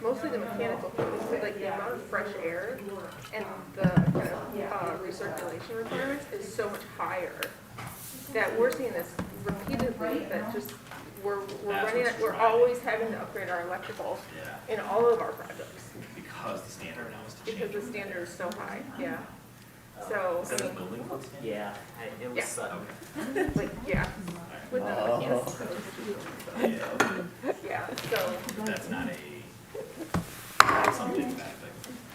mostly the mechanical things, like the amount of fresh air and the kind of recirculation requirements is so much higher that we're seeing this repeatedly, that just we're always having to upgrade our electrical in all of our projects. Because the standard now is to change. Because the standard is so high, yeah. So, Is that a building code standard? Yeah, it was, Okay. like, yeah. With the mechanics. Yeah, Yeah, so, but that's not something that,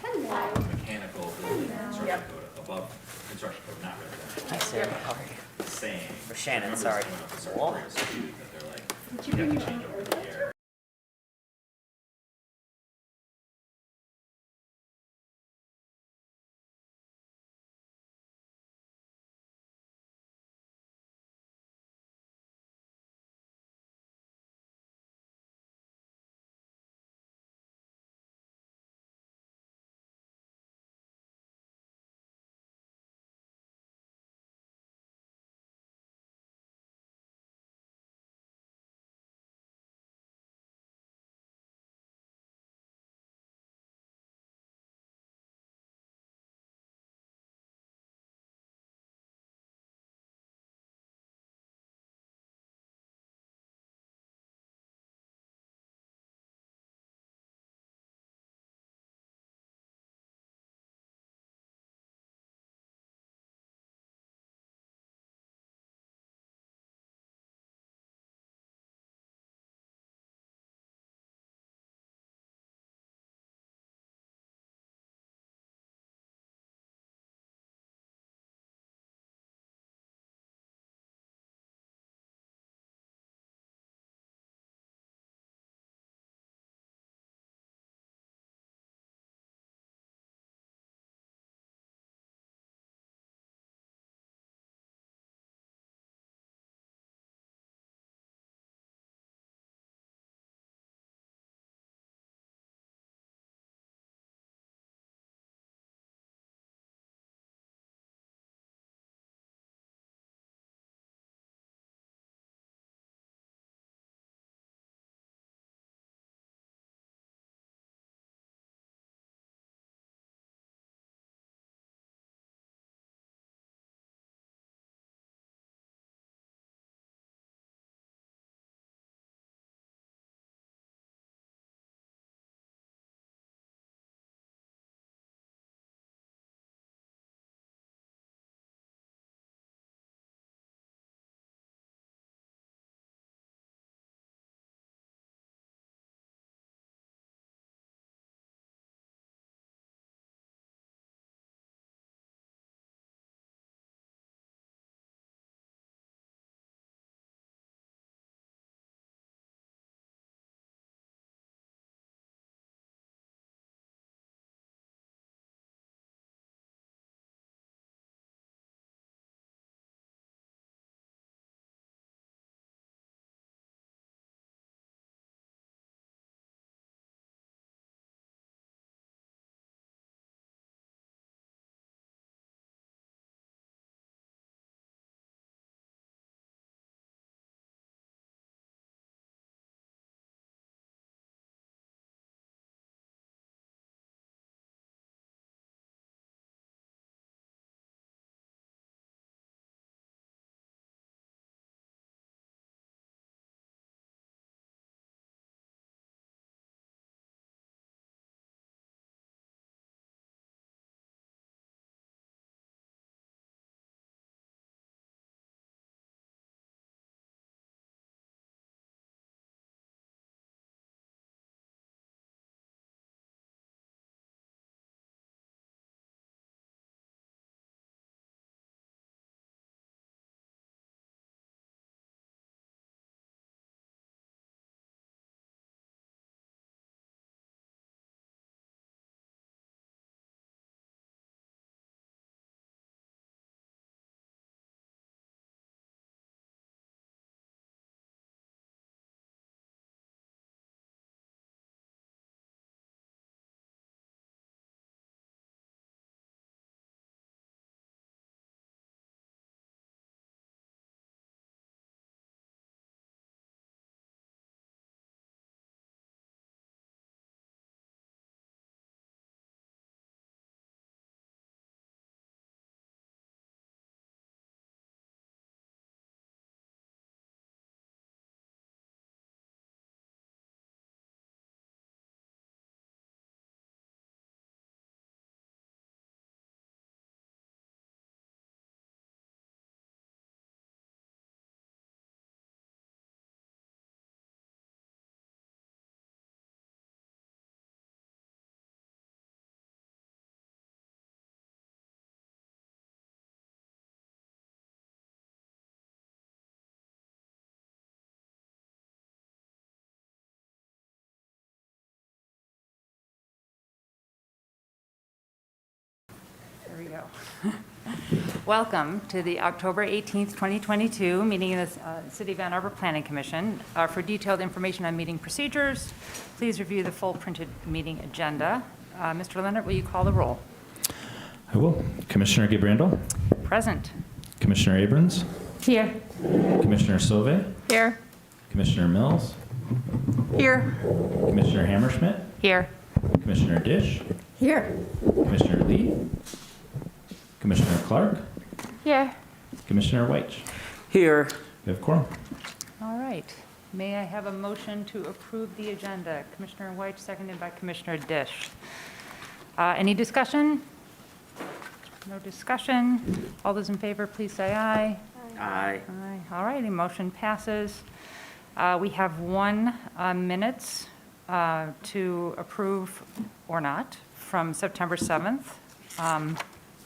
like, mechanical building construction Yep. code above construction code, not residential. hi Sarah, how are you? Saying. Or Shannon, sorry. Coming up with certain areas too, that they're like, you have to change over the air. go. Welcome to the October 18th, 2022 meeting of the City of Ann Arbor Planning Commission. For detailed information on meeting procedures, please review the full printed meeting agenda. Mr. Leonard, will you call the roll? I will. Commissioner Gabrandel, Present. Commissioner Abrams, Here. Commissioner Sauvé, Here. Commissioner Mills, Here. Commissioner Hammerschmidt, Here. Commissioner Dish, Here. Commissioner Lee, Commissioner Clark, Here. Commissioner White. Here. We have quorum. All right. May I have a motion to approve the agenda? Commissioner White, seconded by Commissioner Dish. Any discussion? No discussion. All those in favor, please say aye. Aye. Aye. All righty, motion passes. We have 1 minutes to approve or not from September 7th.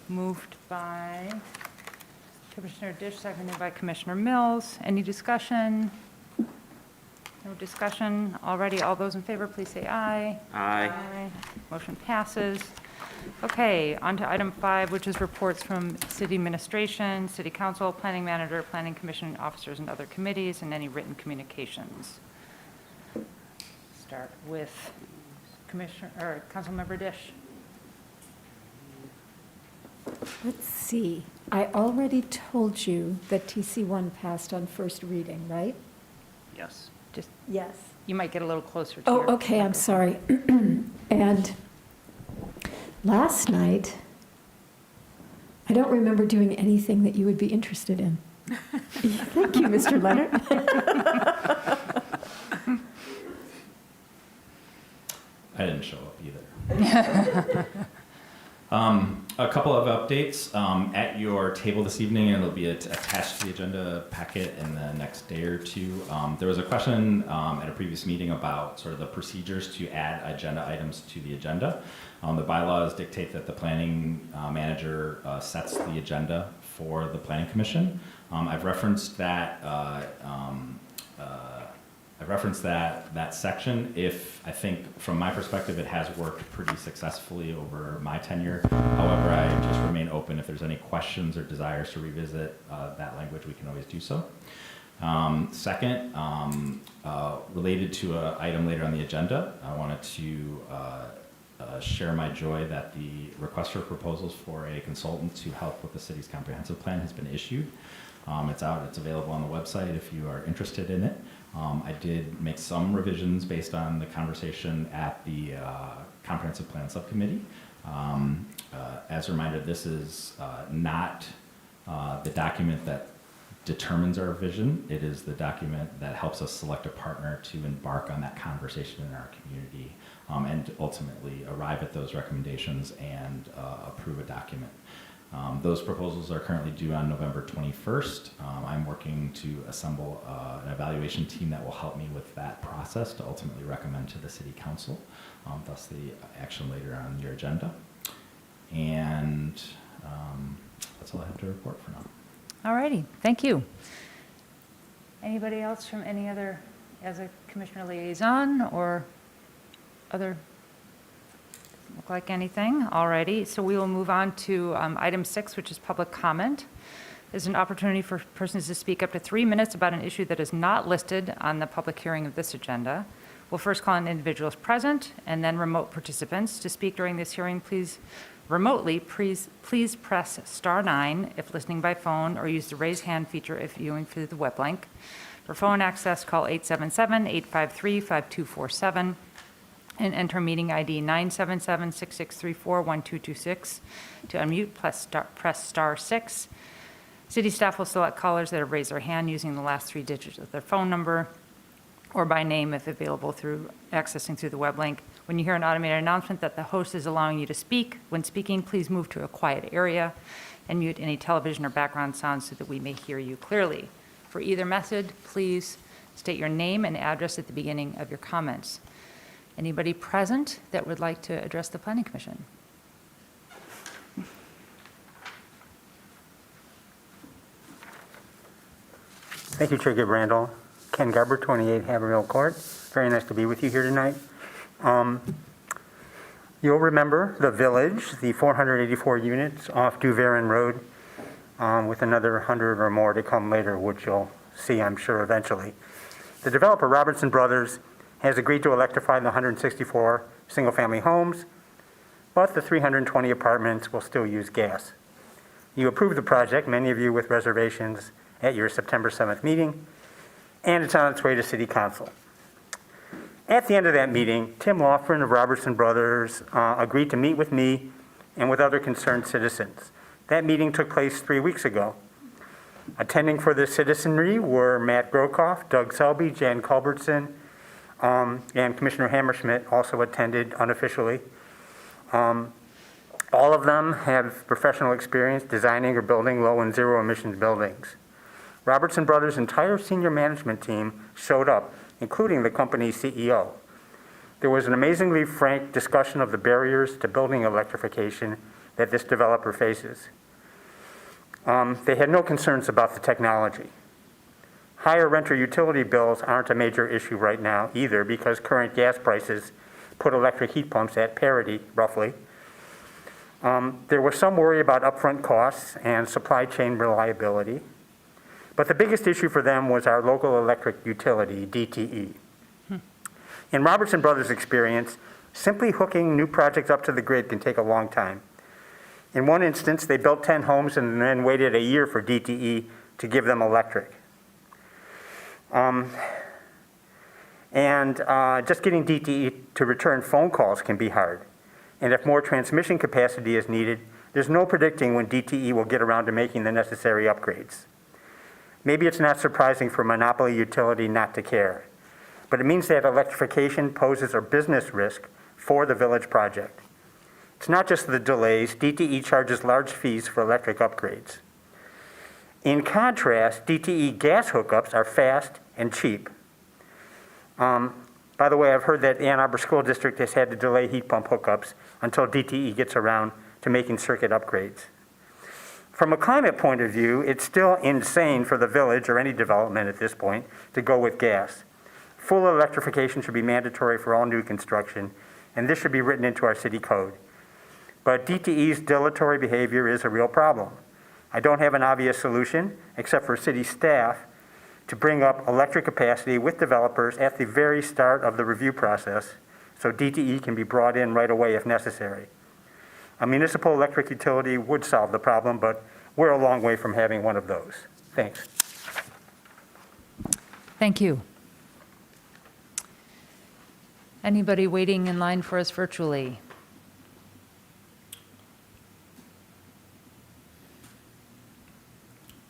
Moved by Commissioner Dish, seconded by Commissioner Mills. Any discussion? No discussion. Already, all those in favor, please say aye. Aye. Motion passes. Okay, on to item 5, which is reports from city administration, city council, planning manager, planning commission officers, and other committees, and any written communications. Start with Commissioner, or Councilmember Dish. Let's see. I already told you that TC1 passed on first reading, right? Yes. Just, Yes. you might get a little closer to Oh, your- okay, I'm sorry. And last night, I don't remember doing anything that you would be interested in. Thank you, Mr. Leonard. I didn't show up either. A couple of updates at your table this evening, and it'll be attached to the agenda packet in the next day or two. There was a question at a previous meeting about sort of the procedures to add agenda items to the agenda. The bylaws dictate that the planning manager sets the agenda for the planning commission. I've referenced that. I've referenced that section. If I think from my perspective it has worked pretty successfully over my tenure. However, I just remain open. If there's any questions or desires to revisit that language, we can always do so. Second, related to an item later on the agenda, I wanted to share my joy that the request for proposals for a consultant to help with the city's comprehensive plan has been issued. It's out, it's available on the website if you are interested in it. I did make some revisions based on the conversation at the comprehensive plan subcommittee. As a reminder, this is not the document that determines our vision. It is the document that helps us select a partner to embark on that conversation in our community and ultimately arrive at those recommendations and approve a document. Those proposals are currently due on November 21st. I'm working to assemble an evaluation team that will help me with that process to ultimately recommend to the City Council, thus the action later on your agenda. And that's all I have to report for now. All righty, thank you. Anybody else from any other, as a commissioner liaison or other? Doesn't look like anything. All righty, so we will move on to item 6, which is public comment. There's an opportunity for persons to speak up to 3 minutes about an issue that is not listed on the public hearing of this agenda. We'll first call on individuals present and then remote participants. To speak during this hearing, please press star 9 if listening by phone, or use the raise hand feature if viewing through the web link. For phone access, call 877-853-5247 and enter meeting ID 977-6634-1226. To unmute, press star 6. City staff will select callers that have raised their hand using the last 3 digits of their phone number or by name if available through accessing through the web link. When you hear an automated announcement that the host is allowing you to speak, when speaking, please move to a quiet area and mute any television or background sounds so that we may hear you clearly. For either method, please state your name and address at the beginning of your comments. Anybody present that would like to address the Planning Commission? Thank you, Chair Gabrandel. Ken Garber, 28 Haverhill Court. Very nice to be with you here tonight. You'll remember the village, the 484 units off Duverin Road, with another 100 or more to come later, which you'll see, I'm sure, eventually. The developer, Robertson Brothers, has agreed to electrify the 164 single-family homes, but the 320 apartments will still use gas. You approved the project, many of you with reservations, at your September 7th meeting, and it's on its way to City Council. At the end of that meeting, Tim Loughran of Robertson Brothers agreed to meet with me and with other concerned citizens. That meeting took place 3 weeks ago. Attending for the citizenry were Matt Grokoff, Doug Selby, Jan Culbertson, and Commissioner Hammerschmidt also attended unofficially. All of them have professional experience designing or building low and zero emissions buildings. Robertson Brothers' entire senior management team showed up, including the company's CEO. There was an amazingly frank discussion of the barriers to building electrification that this developer faces. They had no concerns about the technology. Higher renter utility bills aren't a major issue right now either, because current gas prices put electric heat pumps at parity, roughly. There was some worry about upfront costs and supply chain reliability. But the biggest issue for them was our local electric utility, DTE. In Robertson Brothers' experience, simply hooking new projects up to the grid can take a long time. In one instance, they built 10 homes and then waited a year for DTE to give them electric. Just getting DTE to return phone calls can be hard. And if more transmission capacity is needed, there's no predicting when DTE will get around to making the necessary upgrades. Maybe it's not surprising for a monopoly utility not to care, but it means that electrification poses a business risk for the village project. It's not just the delays. DTE charges large fees for electric upgrades. In contrast, DTE gas hookups are fast and cheap. By the way, I've heard that Ann Arbor School District has had to delay heat pump hookups until DTE gets around to making circuit upgrades. From a climate point of view, it's still insane for the village or any development at this point to go with gas. Full electrification should be mandatory for all new construction, and this should be written into our city code. But DTE's dilatory behavior is a real problem. I don't have an obvious solution, except for city staff, to bring up electric capacity with developers at the very start of the review process, so DTE can be brought in right away if necessary. A municipal electric utility would solve the problem, but we're a long way from having one of those. Thanks. Thank you. Anybody waiting in line for us virtually?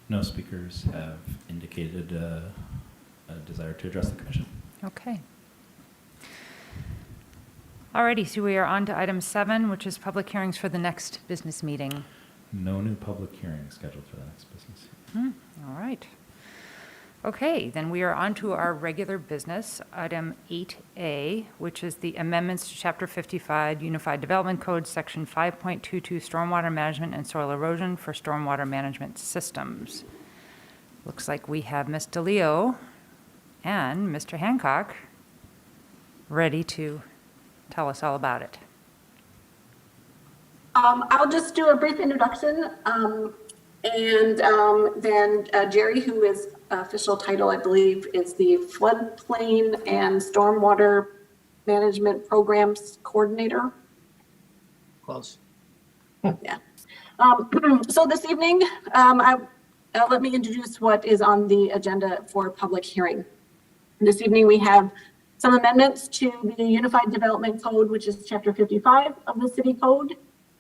No speakers have indicated a desire to address the commission. Okay. Alrighty, so we are on to item 7, which is public hearings for the next business meeting. No new public hearings scheduled for the next business. All right. Okay, then we are on to our regular business, item 8A, which is the amendments to Chapter 55 Unified Development Code, Section 5.22, Stormwater Management and Soil Erosion for Stormwater Management Systems. Looks like we have Ms. DeLeo and Mr. Hancock ready to tell us all about it. I'll just do a brief introduction, and then Jerry, who is official title, I believe, is the Floodplain and Stormwater Management Programs Coordinator. Close. Yeah. So this evening, let me introduce what is on the agenda for public hearing. This evening we have some amendments to the Unified Development Code, which is Chapter 55 of the City Code.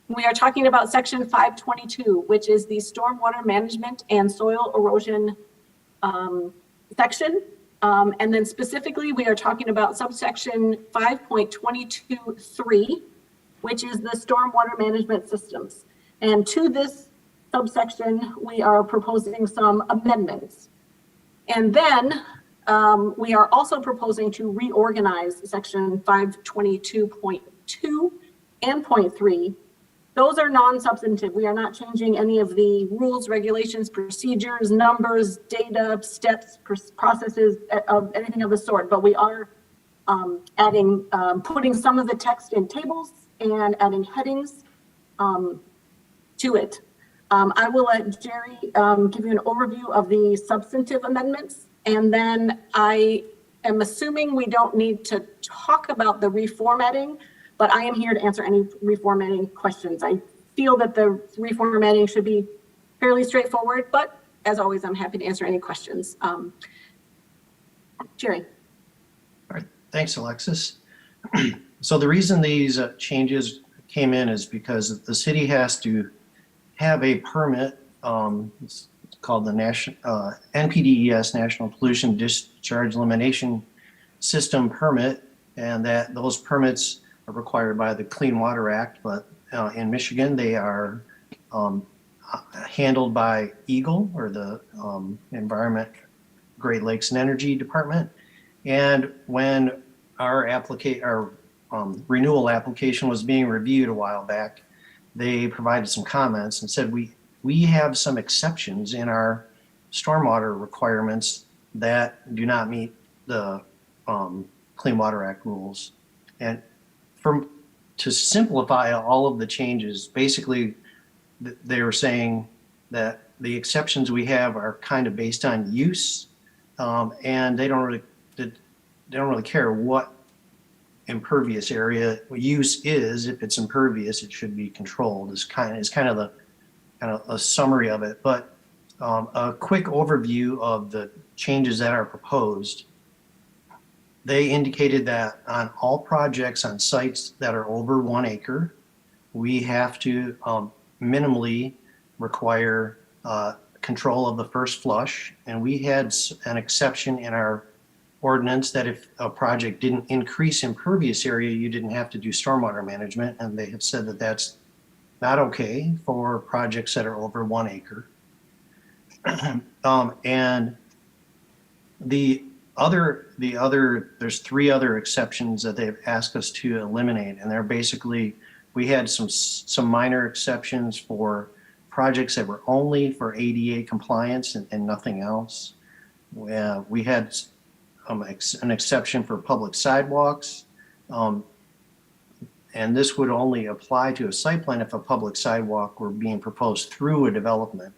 We are talking about Section 522, which is the Stormwater Management and Soil Erosion section. And then specifically, we are talking about subsection 5.22.3, which is the Stormwater Management Systems. And to this subsection, we are proposing some amendments. And then we are also proposing to reorganize section 522.2 and .3. Those are non-substantive. We are not changing any of the rules, regulations, procedures, numbers, data, steps, processes, of anything of the sort, but we are adding, putting some of the text in tables and adding headings to it. I will let Jerry give you an overview of the substantive amendments, and then I am assuming we don't need to talk about the reformatting, but I am here to answer any reformatting questions. I feel that the reformatting should be fairly straightforward, but as always, I'm happy to answer any questions. Jerry. All right, thanks, Alexis. So the reason these changes came in is because the city has to have a permit, it's called the NPDES, National Pollution Discharge Elimination System permit, and that those permits are required by the Clean Water Act, but in Michigan, they are handled by EGLE, or the Environment, Great Lakes and Energy Department. And when our renewal application was being reviewed a while back, they provided some comments and said, we have some exceptions in our stormwater requirements that do not meet the Clean Water Act rules. And to simplify all of the changes, basically they were saying that the exceptions we have are kind of based on use, and they don't really care what impervious area use is. If it's impervious, it should be controlled. Is kind of a summary of it. But a quick overview of the changes that are proposed. They indicated that on all projects on sites that are over 1 acre, we have to minimally require control of the first flush. And we had an exception in our ordinance that if a project didn't increase impervious area, you didn't have to do stormwater management. And they have said that that's not okay for projects that are over 1 acre. And there's 3 other exceptions that they've asked us to eliminate. And they're basically, we had some minor exceptions for projects that were only for ADA compliance and nothing else. We had an exception for public sidewalks. And this would only apply to a site plan if a public sidewalk were being proposed through a development.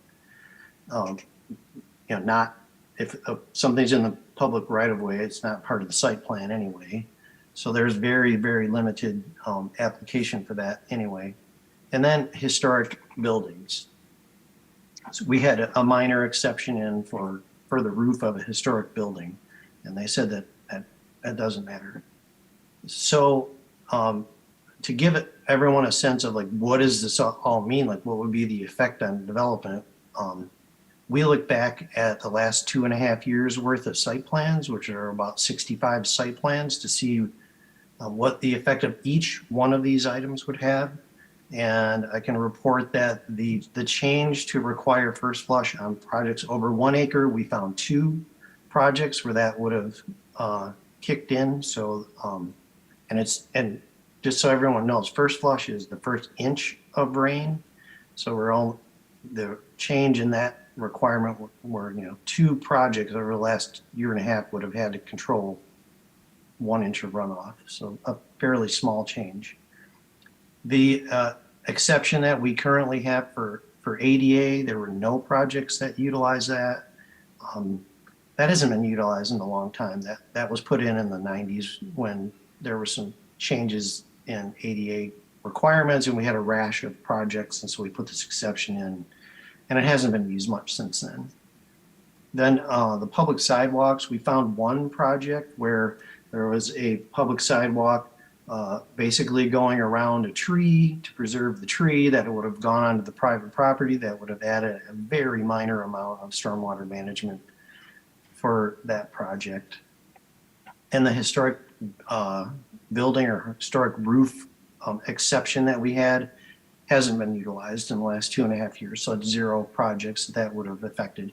Not if something's in the public right of way, it's not part of the site plan anyway. So there's very, very limited application for that anyway. And then historic buildings. So we had a minor exception in for the roof of a historic building. And they said that doesn't matter. So to give everyone a sense of like, what does this all mean? Like, what would be the effect on development? We look back at the last 2.5 years worth of site plans, which are about 65 site plans, to see what the effect of each one of these items would have. And I can report that the change to require first flush on projects over 1 acre, we found 2 projects where that would have kicked in. So, and just so everyone knows, first flush is the first inch of rain. So the change in that requirement were 2 projects over the last 1.5 years would have had to control 1 inch of runoff. So a fairly small change. The exception that we currently have for ADA, there were no projects that utilize that. That hasn't been utilized in a long time. That was put in the 90s when there were some changes in ADA requirements, and we had a rash of projects, and so we put this exception in, and it hasn't been used much since then. Then the public sidewalks, we found 1 project where there was a public sidewalk basically going around a tree to preserve the tree that would have gone onto the private property, that would have added a very minor amount of stormwater management for that project. And the historic building or historic roof exception that we had hasn't been utilized in the last 2.5 years. So it's 0 projects that would have affected.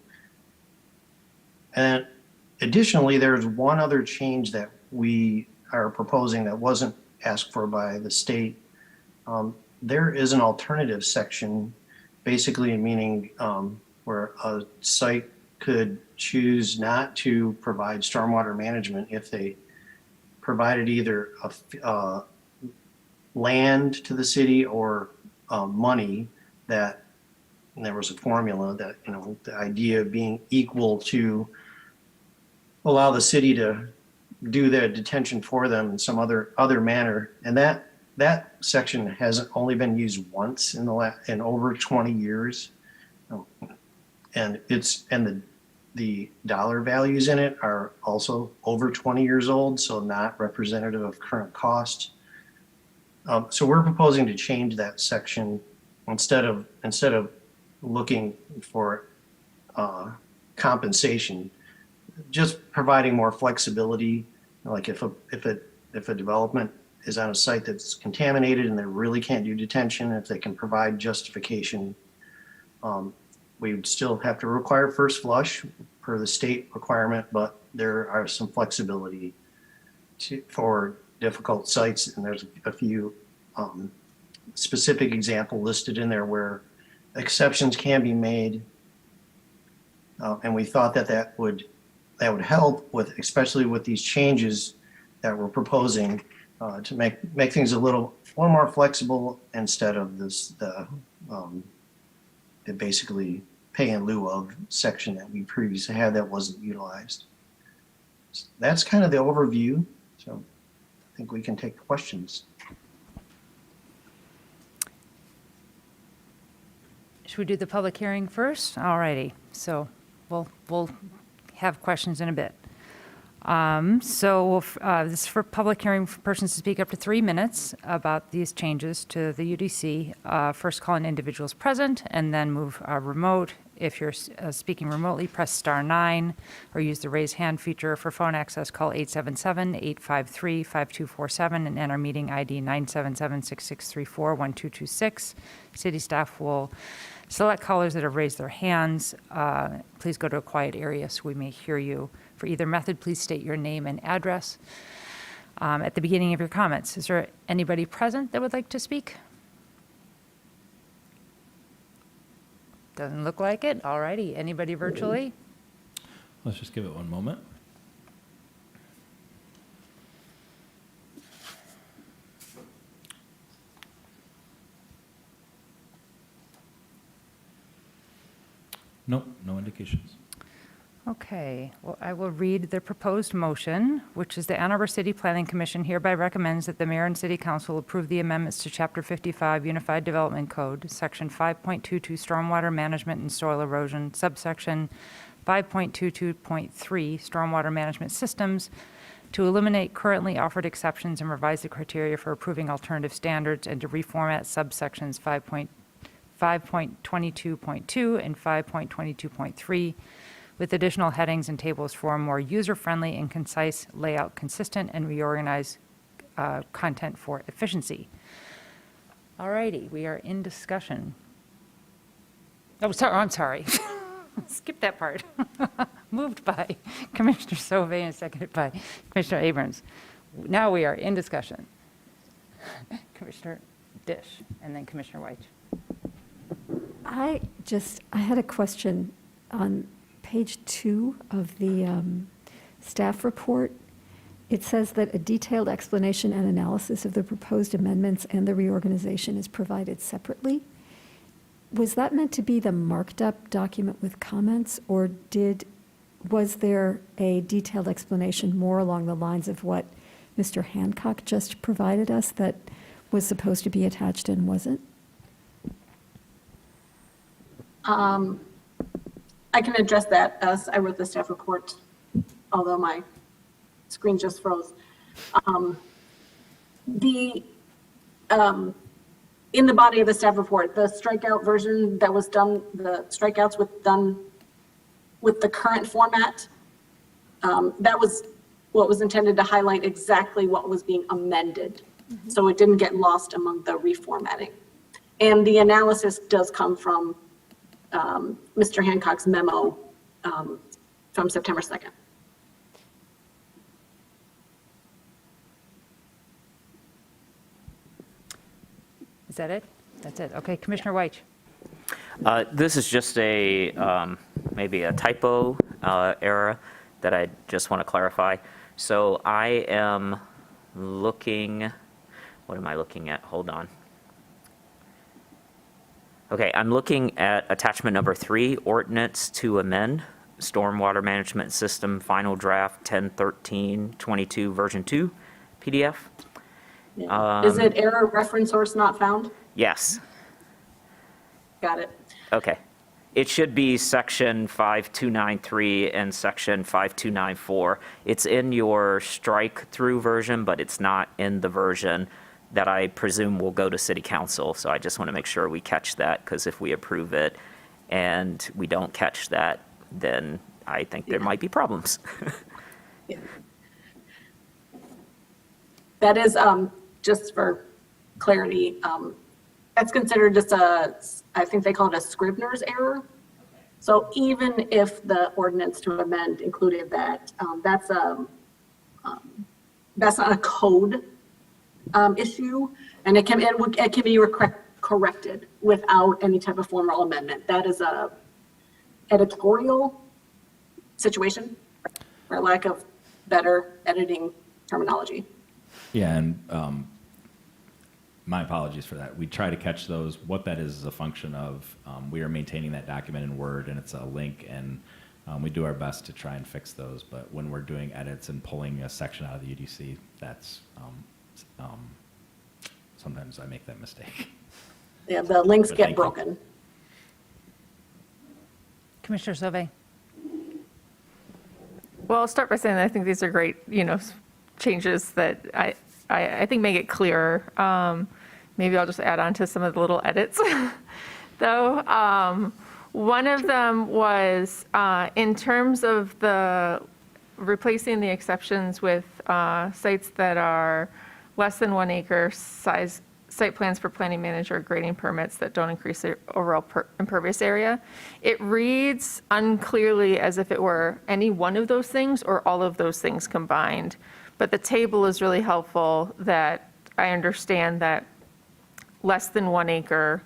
And additionally, there's one other change that we are proposing that wasn't asked for by the state. There is an alternative section, basically meaning where a site could choose not to provide stormwater management if they provided either land to the city or money, that and there was a formula that, you know, the idea of being equal to allow the city to do their detention for them in some other manner. And that section has only been used once in in over 20 years. And the dollar values in it are also over 20 years old, so not representative of current cost. So we're proposing to change that section instead of looking for compensation, just providing more flexibility. Like if a development is on a site that's contaminated and they really can't do detention, if they can provide justification, we would still have to require first flush per the state requirement, but there are some flexibility for difficult sites, and there's a few specific example listed in there where exceptions can be made, and we thought that would help with, especially with these changes that we're proposing, to make things a little more flexible instead of the basically pay in lieu of section that we previously had that wasn't utilized. So that's kind of the overview. So I think we can take questions. Should we do the public hearing first? All righty. So we'll have questions in a bit. This is for public hearing for persons to speak up to 3 minutes about these changes to the UDC. First call in individuals present and then move remote. If you're speaking remotely, press *9 or use the raise hand feature. For phone access, call 877-853-5247 and enter meeting ID 977-6634-1226. City staff will select callers that have raised their hands. Please go to a quiet area so we may hear you. For either method, please state your name and address at the beginning of your comments. Is there anybody present that would like to speak? Doesn't look like it. All righty. Anybody virtually? Let's just give it one moment. Nope, no indications. Okay, well, I will read the proposed motion, which is the Ann Arbor City Planning Commission hereby recommends that the mayor and city council approve the amendments to Chapter 55 Unified Development Code, Section 5.22 Stormwater Management and Soil Erosion, subsection 5.22.3 Stormwater Management Systems, to eliminate currently offered exceptions and revise the criteria for approving alternative standards, and to reformat subsections 5.22.2 and 5.22.3 with additional headings and tables for a more user-friendly and concise layout consistent and reorganize content for efficiency. All righty, we are in discussion. Oh, sorry, I'm sorry. Skip that part. Moved by Commissioner Sauvé and seconded by Commissioner Abrams. Now we are in discussion. Commissioner Dish and then Commissioner White. I had a question on page 2 of the staff report. It says that a detailed explanation and analysis of the proposed amendments and the reorganization is provided separately. Was that meant to be the marked up document with comments, or was there a detailed explanation more along the lines of what Mr. Hancock just provided us that was supposed to be attached and wasn't? I can address that as I wrote the staff report, although my screen just froze. In the body of the staff report, the strikeout version that was done, the strikeouts done with the current format, that was what was intended to highlight exactly what was being amended. Mm-hmm. So it didn't get lost among the reformatting. And the analysis does come from Mr. Hancock's memo from September 2nd. Is that it? That's it. Okay, Commissioner White. This is just maybe a typo error that I just want to clarify. So I am looking, what am I looking at? Hold on. Okay, I'm looking at attachment number 3, ordinance to amend stormwater management system final draft 10/13/22 version 2 PDF. Yeah. Is it error reference source not found? Yes. Got it. Okay. It should be section 5293 and section 5294. It's in your strike-through version, but it's not in the version that I presume will go to city council. So I just want to make sure we catch that, because if we approve it and we don't catch that, then I think there might be problems. Yeah. That is, just for clarity, that's considered just I think they call it a Scrivener's error. So even if the ordinance to amend included that, that's not a code issue, and it can be corrected without any type of formal amendment. That is a editorial situation, for lack of better editing terminology. Yeah, and my apologies for that. We try to catch those. What that is a function of, we are maintaining that document in Word, and it's a link, and we do our best to try and fix those. But when we're doing edits and pulling a section out of the UDC, that's sometimes I make that mistake. Yeah, the links But get thank you. broken. Commissioner Sauvé? Well, I'll start by saying that I think these are great, changes that I think make it clearer. Maybe I'll just add on to some of the little edits, though. One of them was in terms of the replacing the exceptions with sites that are less than 1 acre size, site plans for planning manager grading permits that don't increase the overall impervious area. It reads unclearly as if it were any one of those things or all of those things combined. But the table is really helpful that I understand that less than 1 acre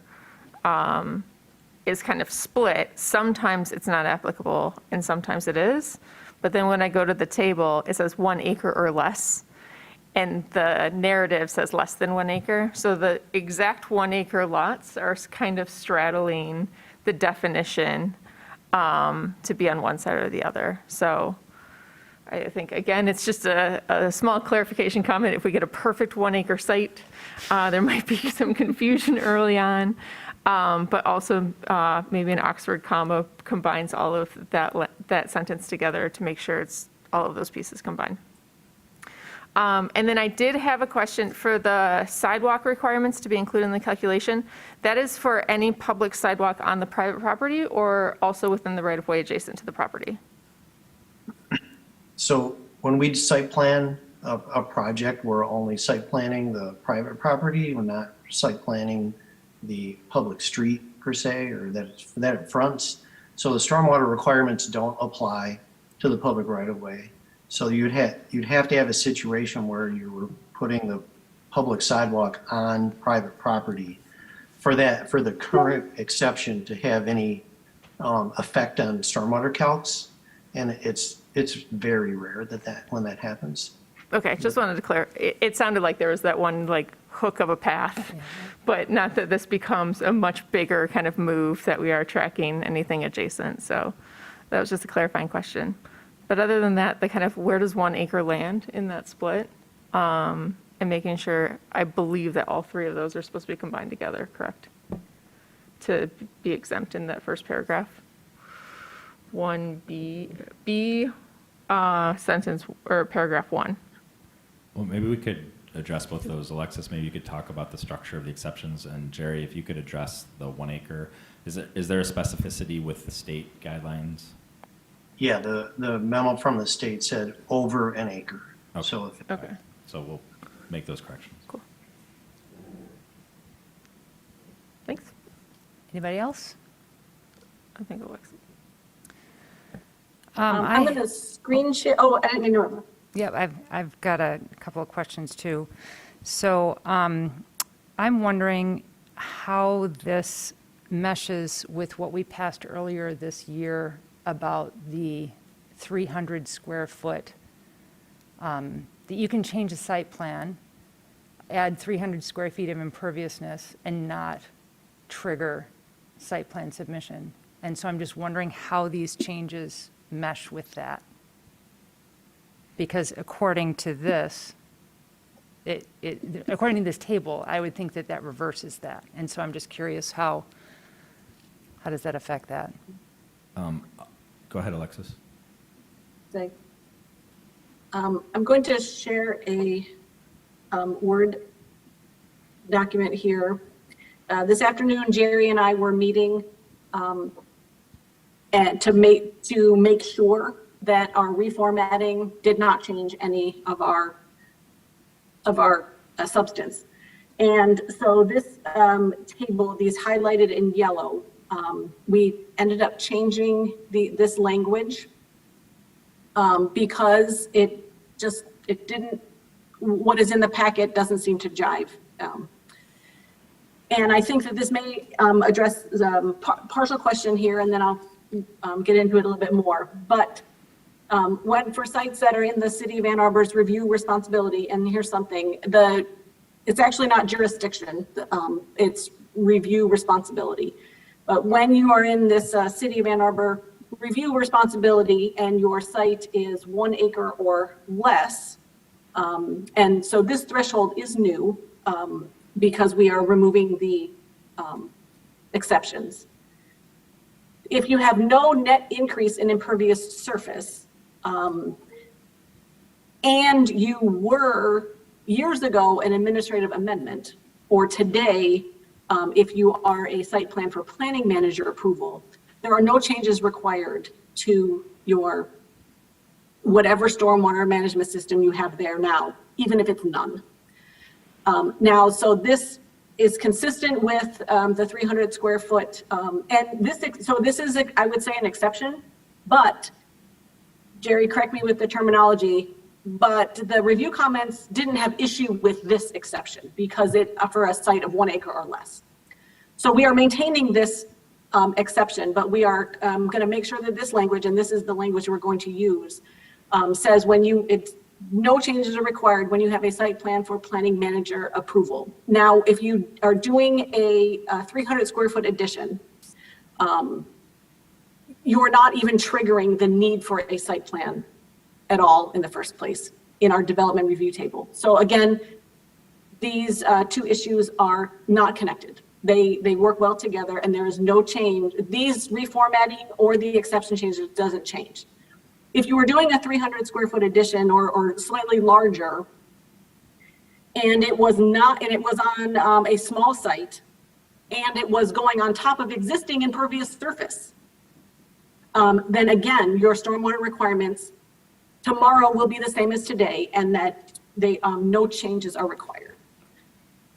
is kind of split. Sometimes it's not applicable and sometimes it is. But then when I go to the table, it says 1 acre or less. And the narrative says less than 1 acre. So the exact 1 acre lots are kind of straddling the definition to be on one side or the other. So I think, again, it's just a small clarification comment. If we get a perfect 1 acre site, there might be some confusion early on. But also maybe an Oxford comma combines all of that sentence together to make sure it's all of those pieces combined. And then I did have a question for the sidewalk requirements to be included in the calculation. That is for any public sidewalk on the private property or also within the right-of-way adjacent to the property? So when we site plan a project, we're only site planning the private property. We're not site planning the public street per se, or that it fronts. So the stormwater requirements don't apply to the public right-of-way. So you'd have to have a situation where you were putting the public sidewalk on private property for the current exception to have any effect on stormwater calcs. And it's very rare when that happens. Okay, just wanted to clarify. It sounded like there was that one hook of a path, but not that this becomes a much bigger kind of move that we are tracking anything adjacent. So that was just a clarifying question. But other than that, the kind of where does 1 acre land in that split? And making sure, I believe that all three of those are supposed to be combined together, correct? To be exempt in that first paragraph. 1B sentence or paragraph 1. Well, maybe we could address both of those. Alexis, maybe you could talk about the structure of the exceptions, and Jerry, if you could address the 1 acre. Is there a specificity with the state guidelines? Yeah, the memo from the state said over an acre. Okay. So Okay. So we'll make those corrections. Cool. Thanks. Anybody else? I think Alexa. I'm going to screen share. Oh, I didn't interrupt. Yeah, I've got a couple of questions too. So I'm wondering how this meshes with what we passed earlier this year about the 300 square foot, that you can change a site plan add 300 square feet of imperviousness and not trigger site plan submission. And so I'm just wondering how these changes mesh with that. Because according to this, according to this table, I would think that that reverses that. And so I'm just curious how does that affect that? Go ahead, Alexis. Say. I'm going to share a Word document here. This afternoon, Jerry and I were meeting and to make sure that our reformatting did not change any of our substance. And so this table, these highlighted in yellow, we ended up changing this language because it didn't, what is in the packet doesn't seem to jive. And I think that this may address the partial question here, and then I'll get into it a little bit more. But when for sites that are in the City of Ann Arbor's review responsibility, and here's something, it's actually not jurisdiction, it's review responsibility. But when you are in this City of Ann Arbor review responsibility and your site is 1 acre or less, and so this threshold is new because we are removing the exceptions. If you have no net increase in impervious surface, and you were years ago an administrative amendment, or today, if you are a site plan for planning manager approval, there are no changes required to your whatever stormwater management system you have there now, even if it's none. Now, so this is consistent with the 300 square foot, and this is, I would say, an exception, but Jerry, correct me with the terminology, but the review comments didn't have issue with this exception because it for a site of 1 acre or less. So we are maintaining this exception, but we are going to make sure that this language, and this is the language we're going to use, says no changes are required when you have a site plan for planning manager approval. Now, if you are doing a 300 square foot addition, you are not even triggering the need for a site plan at all in the first place in our development review table. So again, these two issues are not connected. They work well together, and there is no change. These reformatting or the exception changes doesn't change. If you were doing a 300 square foot addition or slightly larger, and it was on a small site, and it was going on top of existing impervious surface, then again, your stormwater requirements tomorrow will be the same as today, and that no changes are required.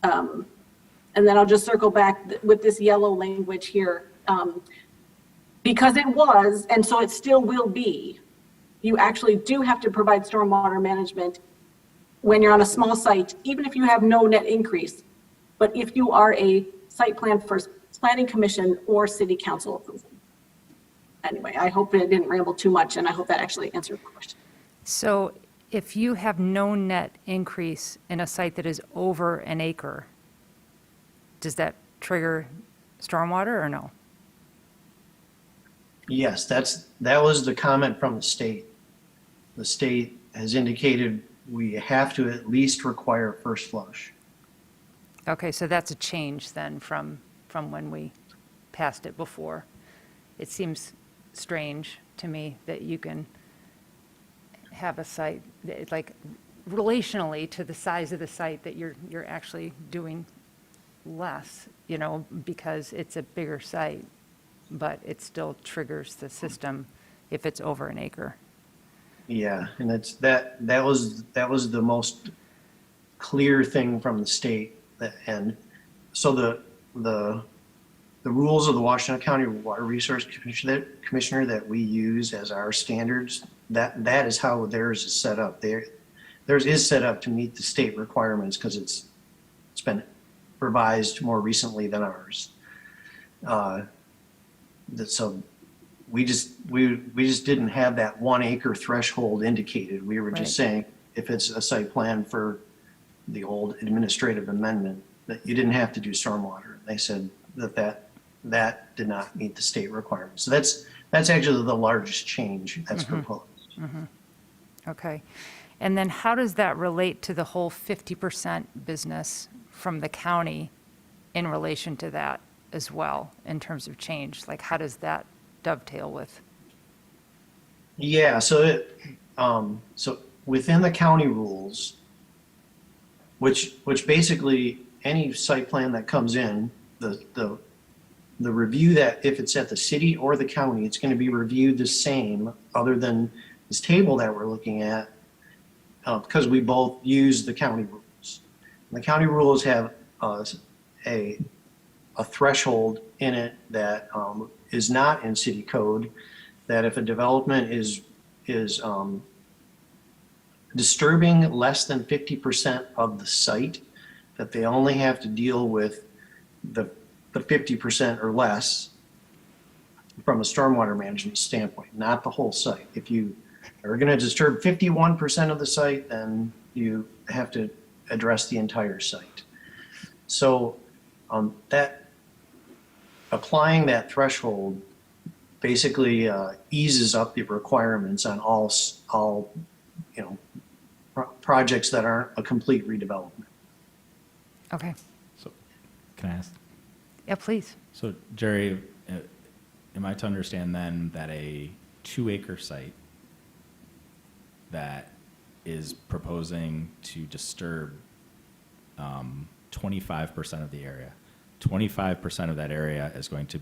And then I'll just circle back with this yellow language here. Because it was, and so it still will be, you actually do have to provide stormwater management when you're on a small site, even if you have no net increase. But if you are a site plan for planning commission or city council approval. Anyway, I hope it didn't ramble too much, and I hope that actually answered the question. So if you have no net increase in a site that is over an acre, does that trigger stormwater or no? Yes, that was the comment from the state. The state has indicated we have to at least require first flush. Okay, so that's a change then from when we passed it before. It seems strange to me that you can have a site, that, like relationally to the size of the site, that you're actually doing less, because it's a bigger site, but it still triggers the system if it's over an acre. Yeah, and that was the most clear thing from the state. And so the rules of the Washington County Water Resource Commissioner that we use as our standards, that is how theirs is set up. Theirs is set up to meet the state requirements because it's been revised more recently than ours. So we just didn't have that 1 acre threshold indicated. We were just saying if it's a site plan for the old administrative amendment that you didn't have to do stormwater. They said that did not meet the state requirements. So that's actually the largest change that's proposed. Okay. And then how does that relate to the whole 50% business from the county in relation to that as well, in terms of change? Like, how does that dovetail with? Yeah, so so within the county rules, which basically any site plan that comes in, the review, that if it's at the city or the county, it's going to be reviewed the same, other than this table that we're looking at, because we both use the county rules. And the county rules have a threshold in it that is not in city code, that if a development is disturbing less than 50% of the site, that they only have to deal with the 50% or less from a stormwater management standpoint, not the whole site. If you are going to disturb 51% of the site, then you have to address the entire site. So that applying that threshold basically eases up the requirements on all projects that aren't a complete redevelopment. Okay. So, can I ask? Yeah, please. So, Jerry, am I to understand then that a 2-acre site that is proposing to disturb 25% of the area, 25% of that area is going to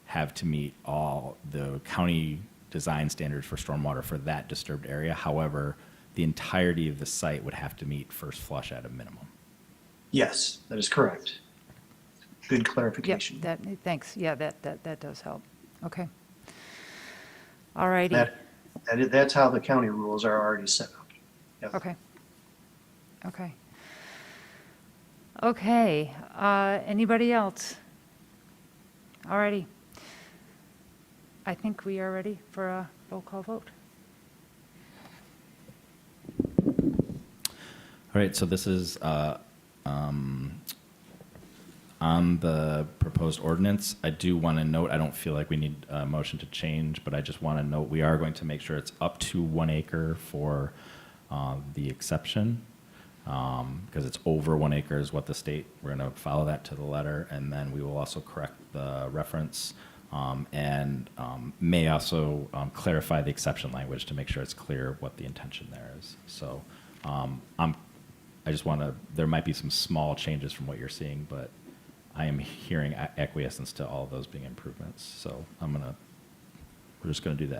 have to meet all the county design standards for stormwater for that disturbed area. However, the entirety of the site would have to meet first flush at a minimum. Yes, that is correct. Good Yep, clarification. thanks. Yeah, that does help. Okay. All righty. That's how the county rules are already set up. Yep. Okay. Okay. Okay, anybody else? All righty. I think we are ready for a roll call vote. All right, so this is on the proposed ordinance. I do want to note, I don't feel like we need a motion to change, but I just want to note we are going to make sure it's up to 1 acre for the exception, because it's over 1 acre is what the state, we're going to follow that to the letter, and then we will also correct the reference and may also clarify the exception language to make sure it's clear what the intention there is. So I just want to, there might be some small changes from what you're seeing, but I am hearing acquiescence to all of those being improvements. So we're just going to do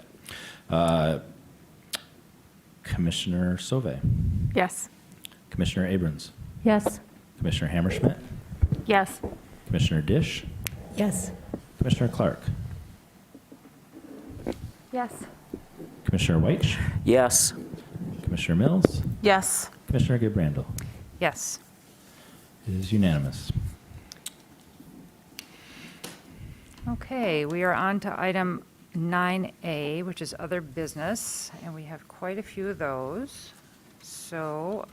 that. Commissioner Sauvé. Yes. Commissioner Abrams. Yes. Commissioner Hammerschmidt. Yes. Commissioner Dish. Yes. Commissioner Clark. Yes. Commissioner Weich. Yes. Commissioner Mills. Yes. Commissioner Gabrandel. Yes. It is unanimous. Okay, we are on to item 9A, which is other business, and we have quite a few of those. So,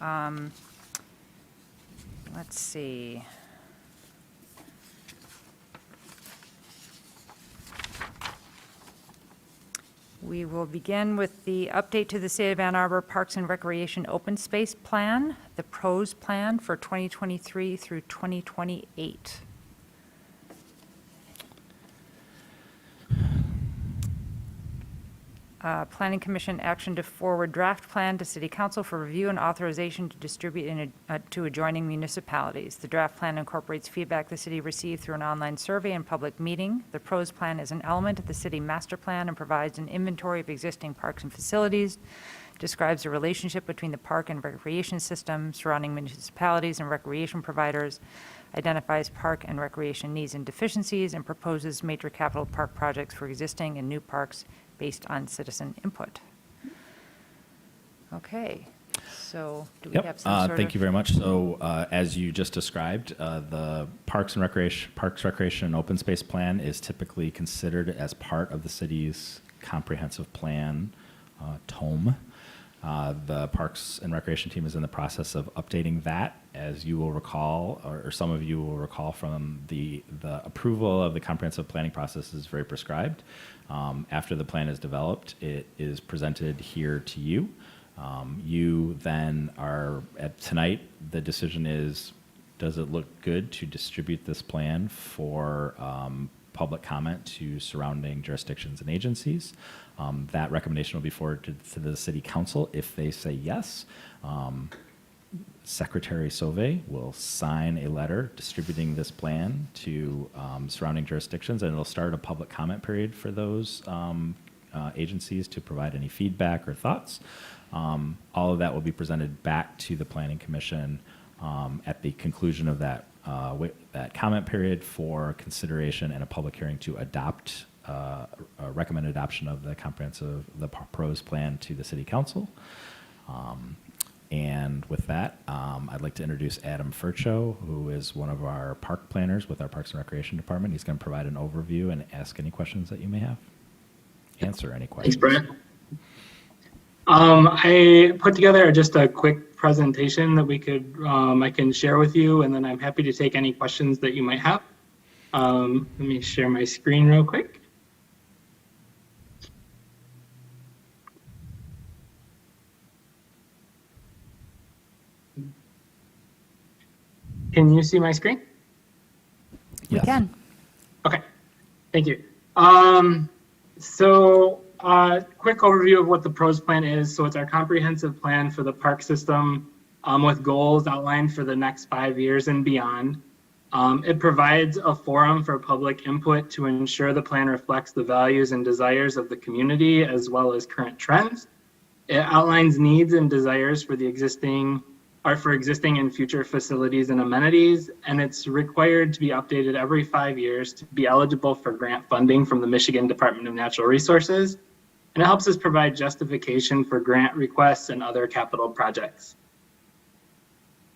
let's see. We will begin with the update to the City of Ann Arbor Parks and Recreation Open Space Plan, the PROS plan for 2023 through 2028. Planning Commission action to forward draft plan to City Council for review and authorization to distribute to adjoining municipalities. The draft plan incorporates feedback the city received through an online survey and public meeting. The PROS plan is an element of the city master plan and provides an inventory of existing parks and facilities, describes the relationship between the park and recreation system, surrounding municipalities and recreation providers, identifies park and recreation needs and deficiencies, and proposes major capital park projects for existing and new parks based on citizen input. Okay, so do we have some sort of? Thank you very much. So as you just described, the Parks, Recreation, and Open Space Plan is typically considered as part of the city's comprehensive plan, TOME. The Parks and Recreation team is in the process of updating that. As you will recall, or some of you will recall from the approval of the comprehensive planning process is very prescribed. After the plan is developed, it is presented here to you. You then are, tonight, the decision is, does it look good to distribute this plan for public comment to surrounding jurisdictions and agencies? That recommendation will be forwarded to the City Council. If they say yes, Secretary Sauvé will sign a letter distributing this plan to surrounding jurisdictions, and it'll start a public comment period for those agencies to provide any feedback or thoughts. All of that will be presented back to the Planning Commission at the conclusion of that comment period for consideration and a public hearing to adopt a recommended adoption of the proposed plan to the City Council. And with that, I'd like to introduce Adam Furcho, who is one of our park planners with our Parks and Recreation Department. He's going to provide an overview and ask any questions that you may have. Answer any questions. Thanks, Brett. I put together just a quick presentation that we could, I can share with you, and then I'm happy to take any questions that you might have. Let me share my screen real quick. Can you see my screen? Yes. We can. Okay, thank you. Quick overview of what the PROS plan is. So it's our comprehensive plan for the park system with goals outlined for the next 5 years and beyond. It provides a forum for public input to ensure the plan reflects the values and desires of the community as well as current trends. It outlines needs and desires for existing and future facilities and amenities, and it's required to be updated every 5 years to be eligible for grant funding from the Michigan Department of Natural Resources, and it helps us provide justification for grant requests and other capital projects.